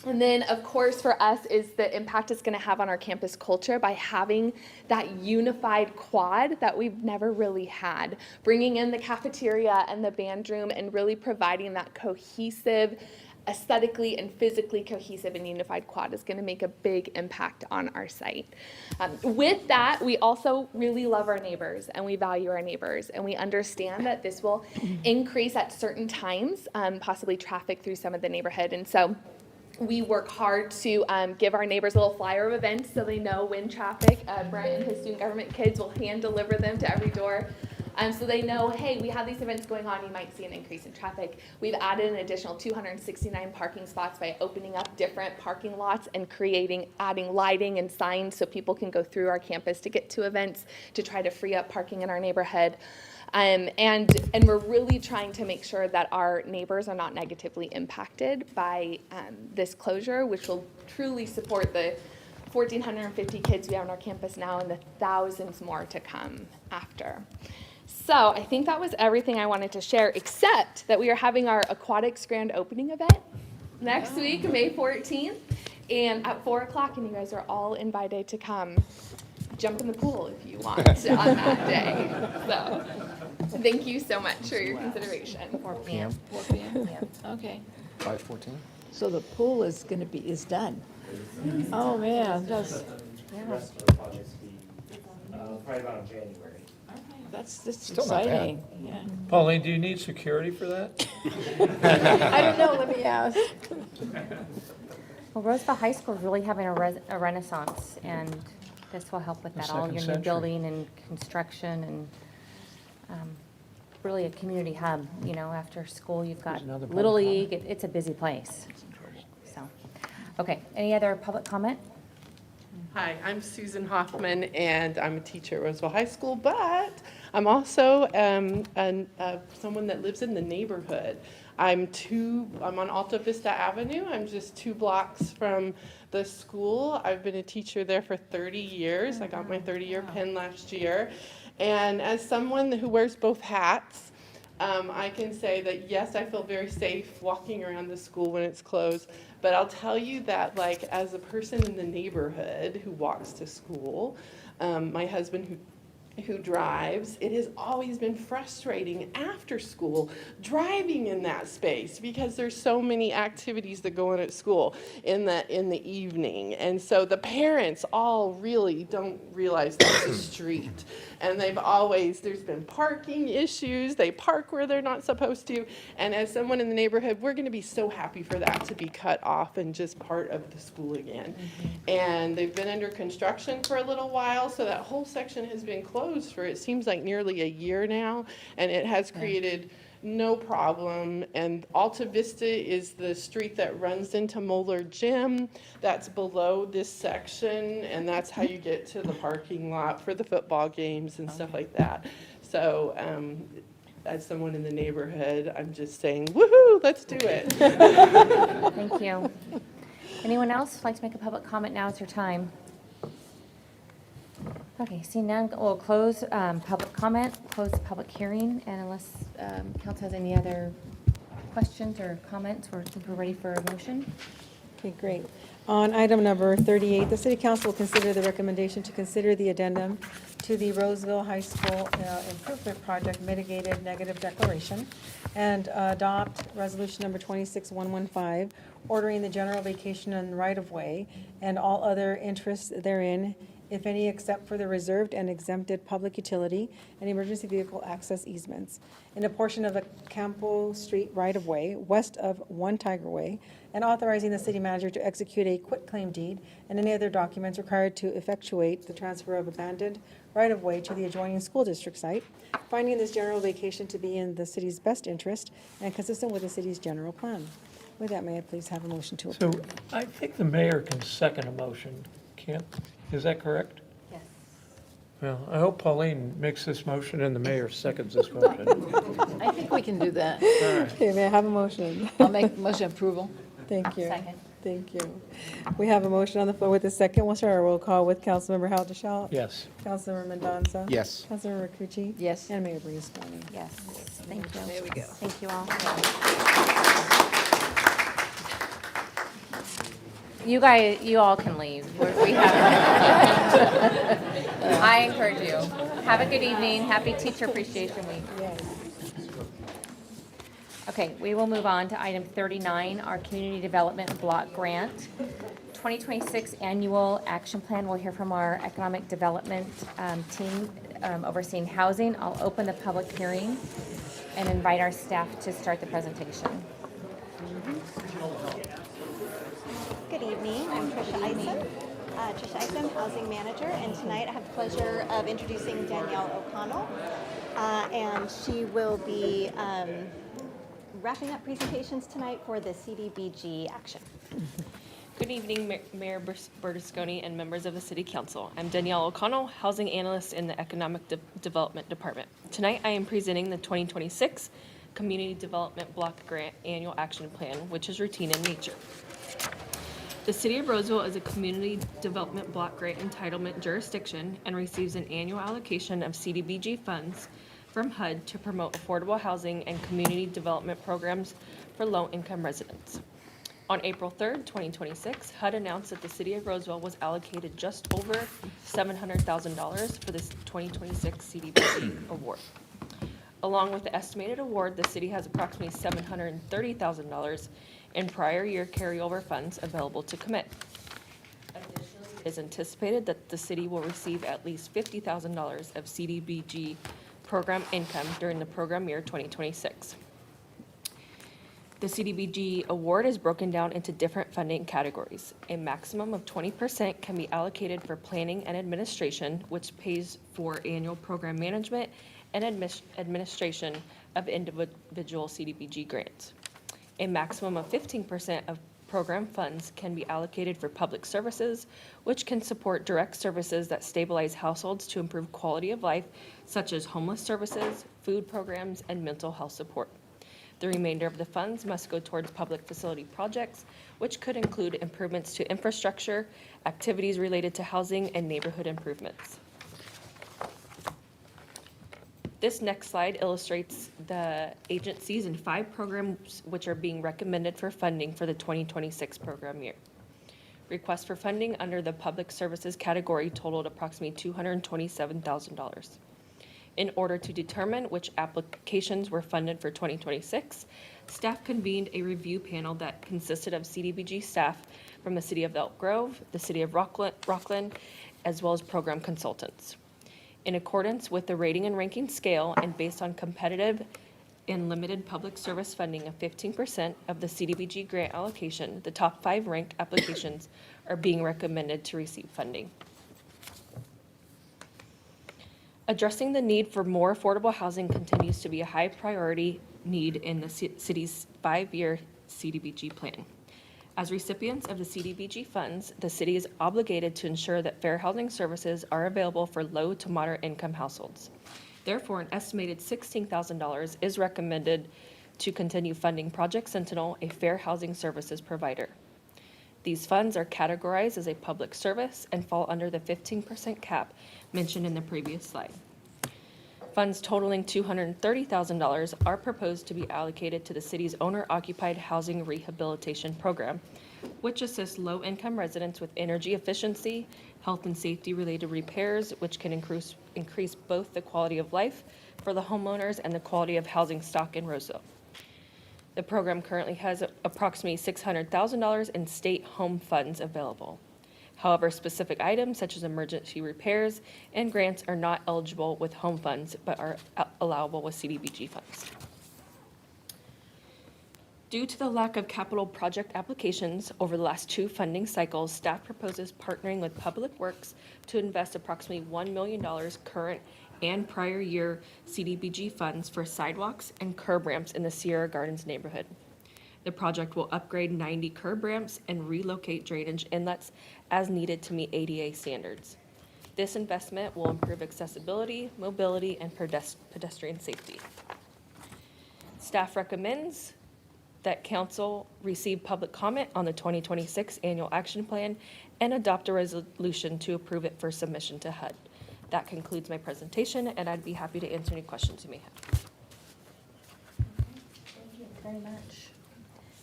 And then, of course, for us is the impact it's going to have on our campus culture by having that unified quad that we've never really had. Bringing in the cafeteria and the band room and really providing that cohesive, aesthetically and physically cohesive and unified quad is going to make a big impact on our site. With that, we also really love our neighbors and we value our neighbors, and we understand that this will increase at certain times, possibly traffic through some of the neighborhood. And so we work hard to give our neighbors a little flyer of events so they know when traffic. Brent and his student government kids will hand deliver them to every door. So they know, hey, we have these events going on, you might see an increase in traffic. We've added an additional 269 parking spots by opening up different parking lots and adding lighting and signs so people can go through our campus to get to events to try to free up parking in our neighborhood. And we're really trying to make sure that our neighbors are not negatively impacted by this closure, which will truly support the 1,450 kids we have on our campus now and the thousands more to come after. So I think that was everything I wanted to share, except that we are having our aquatics grand opening event next week, May 14th, and at 4 o'clock, and you guys are all invited to come jump in the pool if you want on that day. So thank you so much for your consideration. 4 p.m. 4 p.m. Okay. 5:14? So the pool is done. Oh, man, that's, The rest of the project's be, probably about in January. that's Still not bad. exciting. Yeah. Pauline, do you need security for that? I don't know, let me ask. Well, Roseville High School is really having a renaissance, and this will help with The that. All second your new century. building and construction and really a community hub. You know, after school, you've got another public Little comment. League. It's a busy place. So, okay. Any other public comment? Hi, I'm Susan Hoffman, and I'm a teacher at Roseville High School, but I'm also someone that lives in the neighborhood. I'm on Alta Vista Avenue. I'm just 2 blocks from the school. I've been a teacher there for 30 years. I got my 30-year pin last year. And as someone who wears both hats, I can say that, yes, I feel very safe walking around the school when it's closed, but I'll tell you that, like, as a person in the neighborhood who walks to school, my husband who drives, it has always been frustrating after school driving in that space because there's so many activities that go on at school in the evening. And so the parents all really don't realize that's a street. And there's been parking issues. They park where they're not supposed to. And as someone in the neighborhood, we're going to be so happy for that to be cut off and just part of the school again. And they've been under construction for a little while, so that whole section has been closed for it seems like nearly a year now, and it has created no problem. And Alta Vista is the street that runs into Moeller Gym. That's below this section, and that's how you get to the parking lot for the football games and stuff like that. So as someone in the neighborhood, I'm just saying, woohoo, let's do it. Thank you. Anyone else like to make a public comment? Now is your time. Okay, seeing none, we'll close public comment, close the public hearing, and unless council has any other questions or comments, we're ready for a motion. Okay, great. On item number 38, the City Council will consider the recommendation to consider the addendum to the Roseville High School Improvement Project Mitigated Negative Declaration and adopt Resolution number 26115, ordering the general vacation and right-of-way and all other interests therein, if any, except for the reserved and exempted public utility and emergency vehicle access easements in a portion of the Campo Street right-of-way west of 1 Tiger Way, and authorizing the city manager to execute a quitclaim deed and any other documents required to effectuate the transfer of abandoned right-of-way to the adjoining school district site, finding this general vacation to be in the city's best interest and consistent with the city's general plan. With that, may I please have a motion to approve? So I think the mayor can second a motion, can't, is that correct? Yes. Well, I hope Pauline makes this motion and the mayor seconds this motion. I think we can do that. All right. Okay, may I have a motion? I'll make motion approval. Thank you. Second. Thank you. We have a motion on the floor with a second. We'll start our roll call with Councilmember Haldeshell. Yes. Councilmember Mendoza. Yes. Councilmember Rakucci. Yes. And Mayor Bernasconi. Yes, thank you. There we go. Thank you all. You guys, you all can leave. We have. I encourage you. Have a good evening. Happy Teacher Appreciation Week. Yes. Okay, we will move on to item 39, our Community Development Block Grant. 2026 Annual Action Plan. We'll hear from our Economic Development team overseeing housing. I'll open the public hearing and invite our staff to start the presentation. Good evening, I'm Tricia Eisen, Housing Manager, and tonight I have the pleasure of introducing Danielle O'Connell, and she will be wrapping up presentations tonight for the CDBG action. Good evening, Mayor Bernasconi and members of the City Council. I'm Danielle O'Connell, Housing Analyst in the Economic Development Department. Tonight I am presenting the 2026 Community Development Block Grant Annual Action Plan, which is routine in nature. The City of Roseville is a Community Development Block Grant Entitlement jurisdiction and receives an annual allocation of CDBG funds from HUD to promote affordable housing and community development programs for low-income residents. On April 3rd, 2026, HUD announced that the City of Roseville was allocated just over $700,000 for this 2026 CDBG award. Along with the estimated award, the city has approximately $730,000 in prior year carryover funds available to commit. Additionally, it is anticipated that the city will receive at least $50,000 of CDBG program income during the program year 2026. The CDBG award is broken down into different funding categories. A maximum of 20% can be allocated for planning and administration, which pays for annual program management and administration of individual CDBG grants. A maximum of 15% of program funds can be allocated for public services, which can support direct services that stabilize households to improve quality of life, such as homeless services, food programs, and mental health support. The remainder of the funds must go towards public facility projects, which could include improvements to infrastructure, activities related to housing, and neighborhood improvements. This next slide illustrates the agencies and 5 programs which are being recommended for funding for the 2026 program year. Requests for funding under the public services category totaled approximately $227,000. In order to determine which applications were funded for 2026, staff convened a review panel that consisted of CDBG staff from the City of Elk Grove, the City of Rockland, as well as program consultants. In accordance with the rating and ranking scale and based on competitive and limited public service funding of 15% of the CDBG grant allocation, the top 5 ranked applications are being recommended to receive funding. Addressing the need for more affordable housing continues to be a high priority need in the city's 5-year CDBG plan. As recipients of the CDBG funds, the city is obligated to ensure that fair housing services are available for low to moderate income households. Therefore, an estimated $16,000 is recommended to continue funding Project Sentinel, a fair housing services provider. These funds are categorized as a public service and fall under the 15% cap mentioned in the previous slide. Funds totaling $230,000 are proposed to be allocated to the city's owner-occupied housing rehabilitation program, which assists low-income residents with energy efficiency, health and safety-related repairs, which can increase both the quality of life for the homeowners and the quality of housing stock in Roseville. The program currently has approximately $600,000 in state home funds available. However, specific items such as emergency repairs and grants are not eligible with home funds, but are allowable with CDBG funds. Due to the lack of capital project applications over the last 2 funding cycles, staff proposes partnering with Public Works to invest approximately $1 million current and prior year CDBG funds for sidewalks and curb ramps in the Sierra Gardens neighborhood. The project will upgrade 90 curb ramps and relocate drainage inlets as needed to meet ADA standards. This investment will improve accessibility, mobility, and pedestrian safety. Staff recommends that council receive public comment on the 2026 annual action plan and adopt a resolution to approve it for submission to HUD. That concludes my presentation, and I'd be happy to answer any questions you may have. Thank you very much.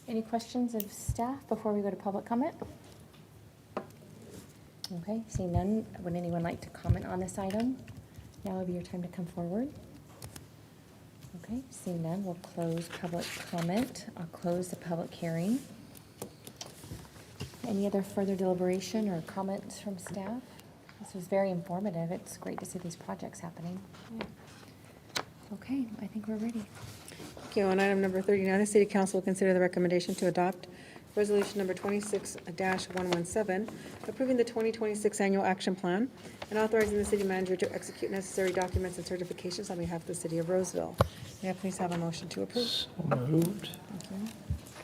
Any questions of staff before we go to public comment? Okay, seeing none, would anyone like to comment on this item? Now would be your time to come forward. Okay, seeing none, we'll close public comment. I'll close the public hearing. Any other further deliberation or comments from staff? This was very informative. It's great to see these projects happening. Okay, I think we're ready. Thank you. On item number 39, the City Council will consider the recommendation to adopt Resolution number 26-117, approving the 2026 Annual Action Plan and authorizing the city manager to execute necessary documents and certifications on behalf of the City of Roseville. May I please have a motion to approve? So moved. Thank you.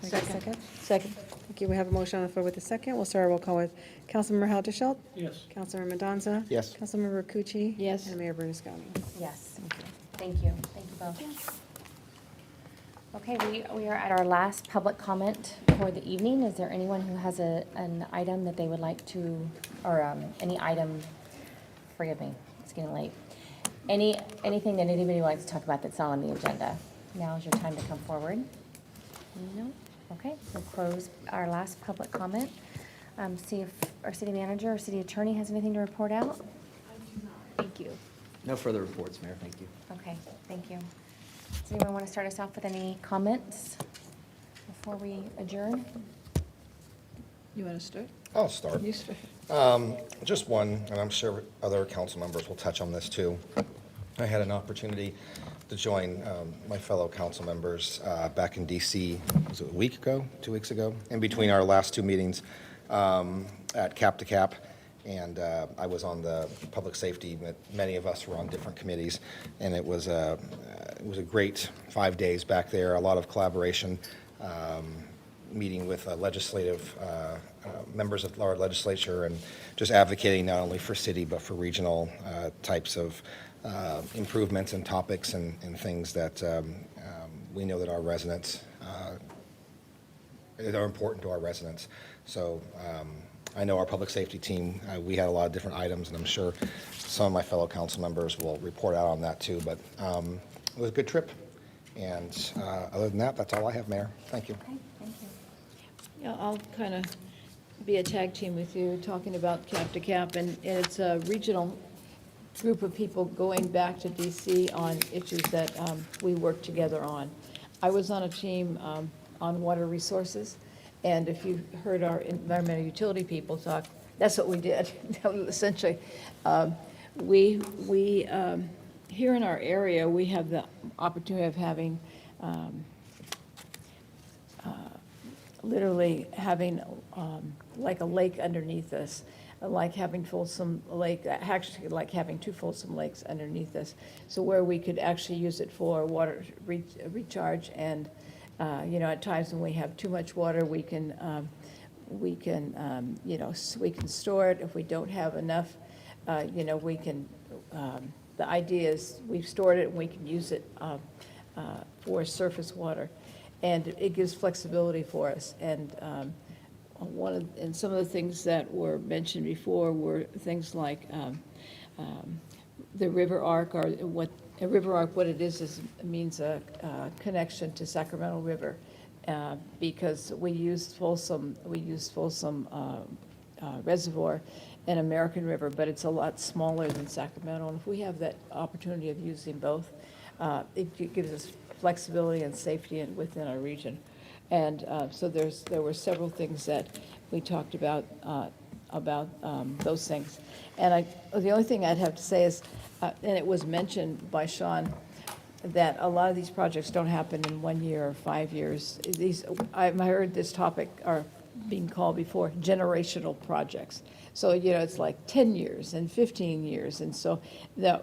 Can I get a second? Second. Thank you. We have a motion on the floor with a second. We'll start our roll call with Councilmember Halderschelt. Yes. Councilmember Mendoza. Yes. Councilmember Cucci. Yes. And Mayor Bernasconi. Yes. Thank you. Thank you both. Okay, we are at our last public comment for the evening. Is there anyone who has an item that they would like to, or any item, forgive me, it's getting late. Anything that anybody would like to talk about that's not on the agenda? Now is your time to come forward. No? Okay, we'll close our last public comment. See if our city manager or city attorney has anything to report out. Thank you. No further reports, Mayor. Thank you. Okay, thank you. Does anyone want to start us off with any comments before we adjourn? You want to start? I'll start. You start. Just one, and I'm sure other council members will touch on this too. I had an opportunity to join my fellow council members back in DC, was it a week ago, 2 weeks ago, in between our last two meetings at Cap to Cap. And I was on the public safety, many of us were on different committees, and it was a great 5 days back there, a lot of collaboration, meeting with legislative members of our legislature and just advocating not only for city but for regional types of improvements and topics and things that we know that our residents that are important to our residents. So I know our public safety team, we had a lot of different items, and I'm sure some of my fellow council members will report out on that too, but it was a good trip. And other than that, that's all I have, Mayor. Thank you. Okay, thank you. Yeah, I'll kind of be a tag team with you, talking about Cap to Cap, and it's a regional group of people going back to DC on issues that we work together on. I was on a team on water resources, and if you heard our environmental utility people talk, that's what we did, essentially. Here in our area, we have the opportunity of having, literally having like a lake underneath us, like having Folsom Lake, actually like having two Folsom Lakes underneath us. So where we could actually use it for water recharge, and at times when we have too much water, we can store it. If we don't have enough, we can. The idea is we've stored it and we can use it for surface water, and it gives flexibility for us. And some of the things that were mentioned before were things like the river arc, or what a river arc. What it is means a connection to Sacramento River, because we used Folsom Reservoir and American River, but it's a lot smaller than Sacramento. And if we have that opportunity of using both, it gives us flexibility and safety within our region. And so there were several things that we talked about those things. And the only thing I'd have to say is, and it was mentioned by Sean, that a lot of these projects don't happen in 1 year or 5 years. I heard this topic are being called before generational projects. So, it's like 10 years and 15 years. And so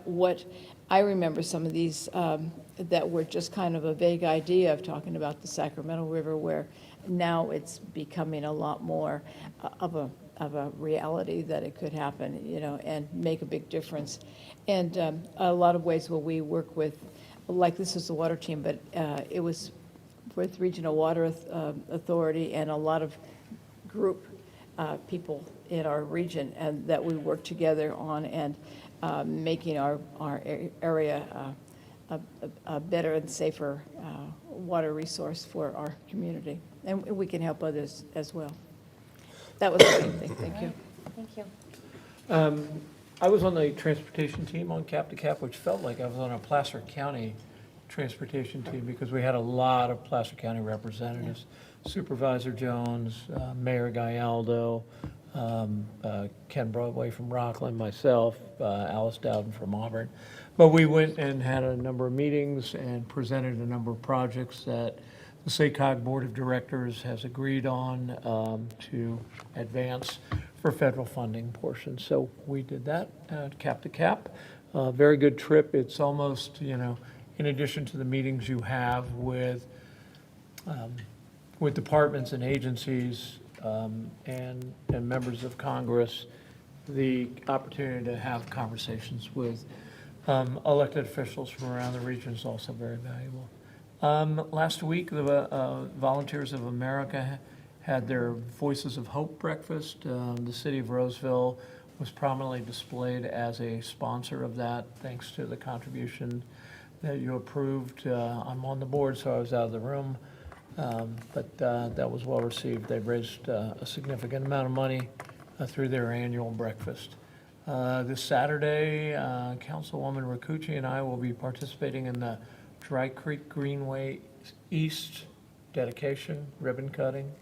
what I remember some of these that were just kind of a vague idea of talking about the Sacramento River, where now it's becoming a lot more of of a reality that it could happen, you know, and make a big difference. And a lot of ways will we work with, like this is the water team, but it was with Regional Water Authority and a lot of group people in our region, and that we work together on and making our area a better and safer water resource for our community. And we can help others as well. That was the main thing. Thank you. Thank you. I was on the transportation team on Cap to Cap, which felt like I was on a Placer County transportation team because we had a lot of Placer County representatives. Supervisor Jones, Mayor Gallardo, Ken Broadway from Rockland, myself, Alice Dowden from Auburn. But we went and had a number of meetings and presented a number of projects that the SACOG Board of Directors has agreed on to advance for federal funding portion. So we did that cap to cap. Very good trip. It's almost, you know, in addition to the meetings you have with departments and agencies and members of Congress, the opportunity to have conversations with elected officials from around the region is also very valuable. Last week, the Volunteers of America had their Voices of Hope breakfast. The city of Roseville was prominently displayed as a sponsor of that, thanks to the contribution that you approved. I'm on the board, so I was out of the room, but that was well received. They raised a significant amount of money through their annual breakfast. This Saturday, Councilwoman Rakucci and I will be participating in the Dry Creek Greenway East dedication, ribbon cutting,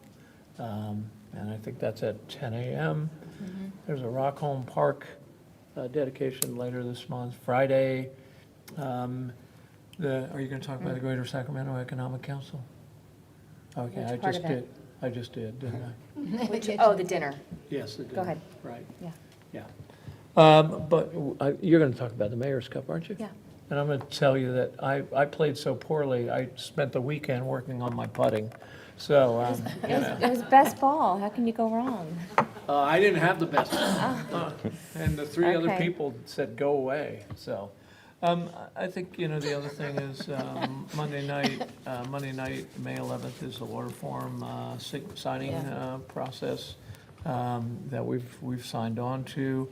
and I think that's at 10 a.m. There's a Rockholm Park dedication later this month, Friday. Are you going to talk about the Greater Sacramento Economic Council? Okay, Which part of it? I just did, didn't I? Oh, the dinner. Yes, the dinner. Go ahead. Right. Yeah. Yeah. But you're going to talk about the Mayor's Cup, aren't you? Yeah. And I'm going to tell you that I played so poorly, I spent the weekend working on my putting. So, It was best ball. How can you go wrong? I didn't have the best one. And the three other Okay. people said, go away. So, I think, you know, the other thing is Monday night, May 11th is the water forum signing process that we've signed on to.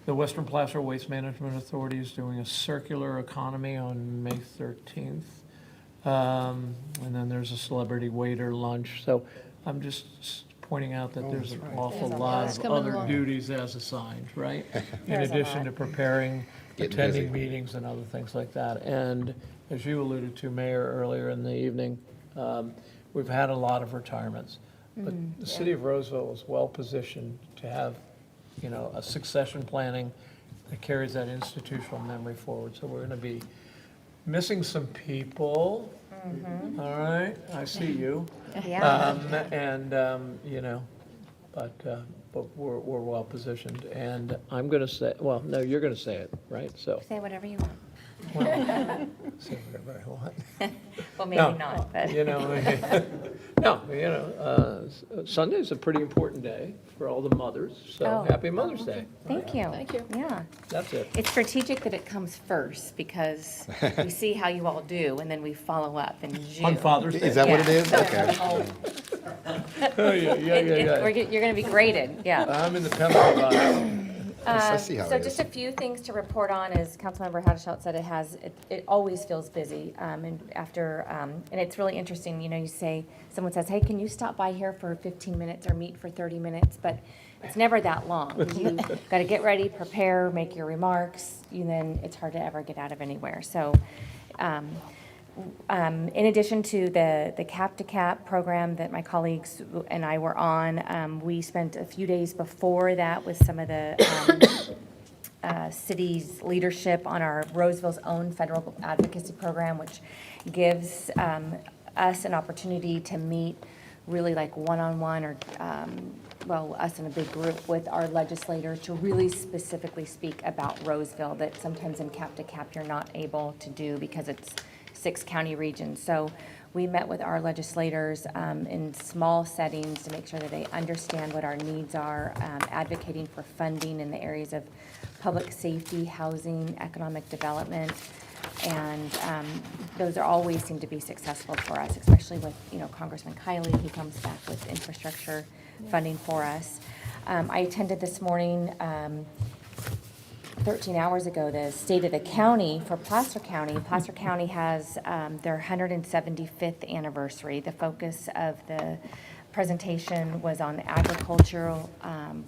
The Western Placer Waste Management Authority is doing a circular economy on May 13th. And then there's a celebrity waiter lunch. So I'm just pointing out that there's an awful lot of other duties as assigned, right? In There's a addition lot. to preparing, Getting attending busy. meetings and other things like that. And as you alluded to, Mayor, earlier in the evening, we've had a lot of retirements. But the city of Roseville is well-positioned to have, you know, a succession planning that carries that institutional memory forward. So we're going to be missing some people. All right, I see you. Yeah. You know, but we're well positioned. And I'm going to say, well, no, you're going to say it, right? So, Say whatever you want. well, say whatever I want. Well, maybe No, not, but. You know, no, you know, Sunday's a pretty important day for all the mothers, so Oh. happy Mother's Day. Thank you. Thank you. Yeah. That's it. It's strategic that it comes first because we see how you all do and then we follow up in June. On Father's Day. Is that what it Yeah. is? Okay. Oh, yeah. You're going to be graded, yeah. I'm in the penalty box. I see how So it just is. a few things to report on, as Councilmember Hadashelt said, it always feels busy. And it's really interesting, you know, someone says, hey, can you stop by here for 15 minutes or meet for 30 minutes? But it's never that long. You got to get ready, prepare, make your remarks, and then it's hard to ever get out of anywhere. So in addition to the Cap to Cap program that my colleagues and I were on, we spent a few days before that with some of the city's leadership on our Roseville's own federal advocacy program, which gives us an opportunity to meet really like one-on-one or, us in a big group with our legislators to really specifically speak about Roseville that sometimes in Cap to Cap you're not able to do because it's 6 county regions. So we met with our legislators in small settings to make sure that they understand what our needs are, advocating for funding in the areas of public safety, housing, economic development. And those are always seem to be successful for us, especially with, Congressman Kiley. He comes back with infrastructure funding for us. I attended this morning, 13 hours ago, the State of the County for Placer County. Placer County has their 175th anniversary. The focus of the presentation was on agricultural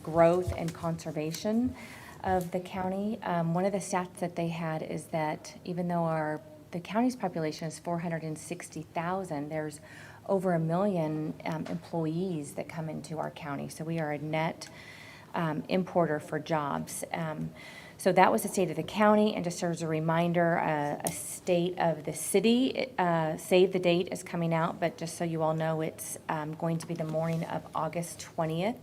growth and conservation of the county. One of the stats that they had is that even though the county's population is 460,000, there's over 1 million employees that come into our county. So we are a net importer for jobs. So that was the state of the county, and just as a reminder, a state of the city, save the date is coming out, but just so you all know, it's going to be the morning of August 20th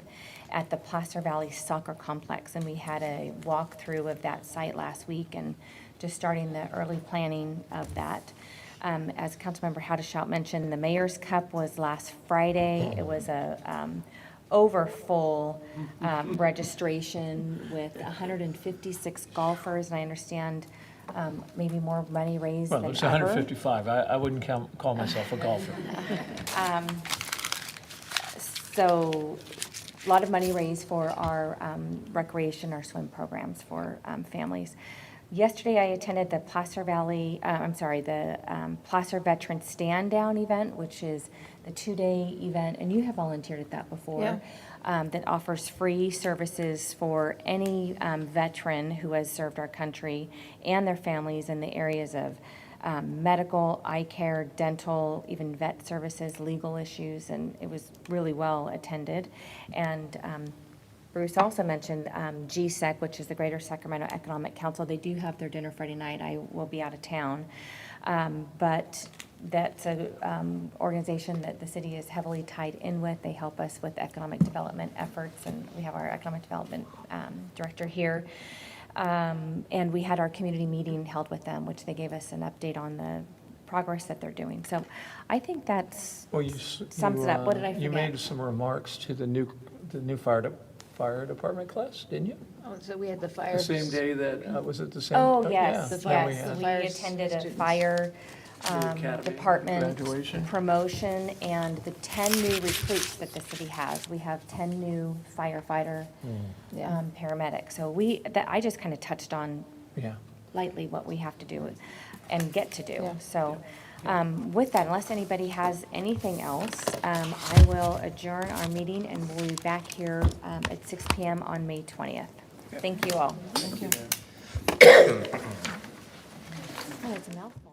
at the Placer Valley Soccer Complex, and we had a walkthrough of that site last week and just starting the early planning of that. As Councilmember Hadashout mentioned, the Mayor's Cup was last Friday. It was a over full registration with 156 golfers, and I understand maybe more money raised than ever. Well, it's 155. I wouldn't call myself a golfer. So a lot of money raised for our recreation, our swim programs for families. Yesterday, I attended the Placer Veteran Stand Down event, which is the 2-day event, and you have volunteered at that before. That offers free services for any veteran who has served our country and their families in the areas of medical, eye care, dental, even vet services, legal issues, and it was really well attended. And Bruce also mentioned GSEC, which is the Greater Sacramento Economic Council. They do have their dinner Friday night. I will be out of town. But that's an organization that the city is heavily tied in with. They help us with economic development efforts, and we have our economic development director here. And we had our community meeting held with them, which they gave us an update on the progress that they're doing. So I think that's sums it up. What did I forget? You made some remarks to the new fire department class, didn't you? Oh, so we had the fire. The same day that, was it the same? Oh, yes, yeah, yes. We fire attended a students. fire department Graduation. promotion and the 10 new recruits that the city has. We have 10 new firefighter paramedics. So I just kind of touched on lightly what we have to do and get to do. Yeah. So with that, unless anybody has anything else, I will adjourn our meeting and we'll be back here at 6 p.m. on May 20th. Thank you all. Thank you. Oh, it's a mouthful.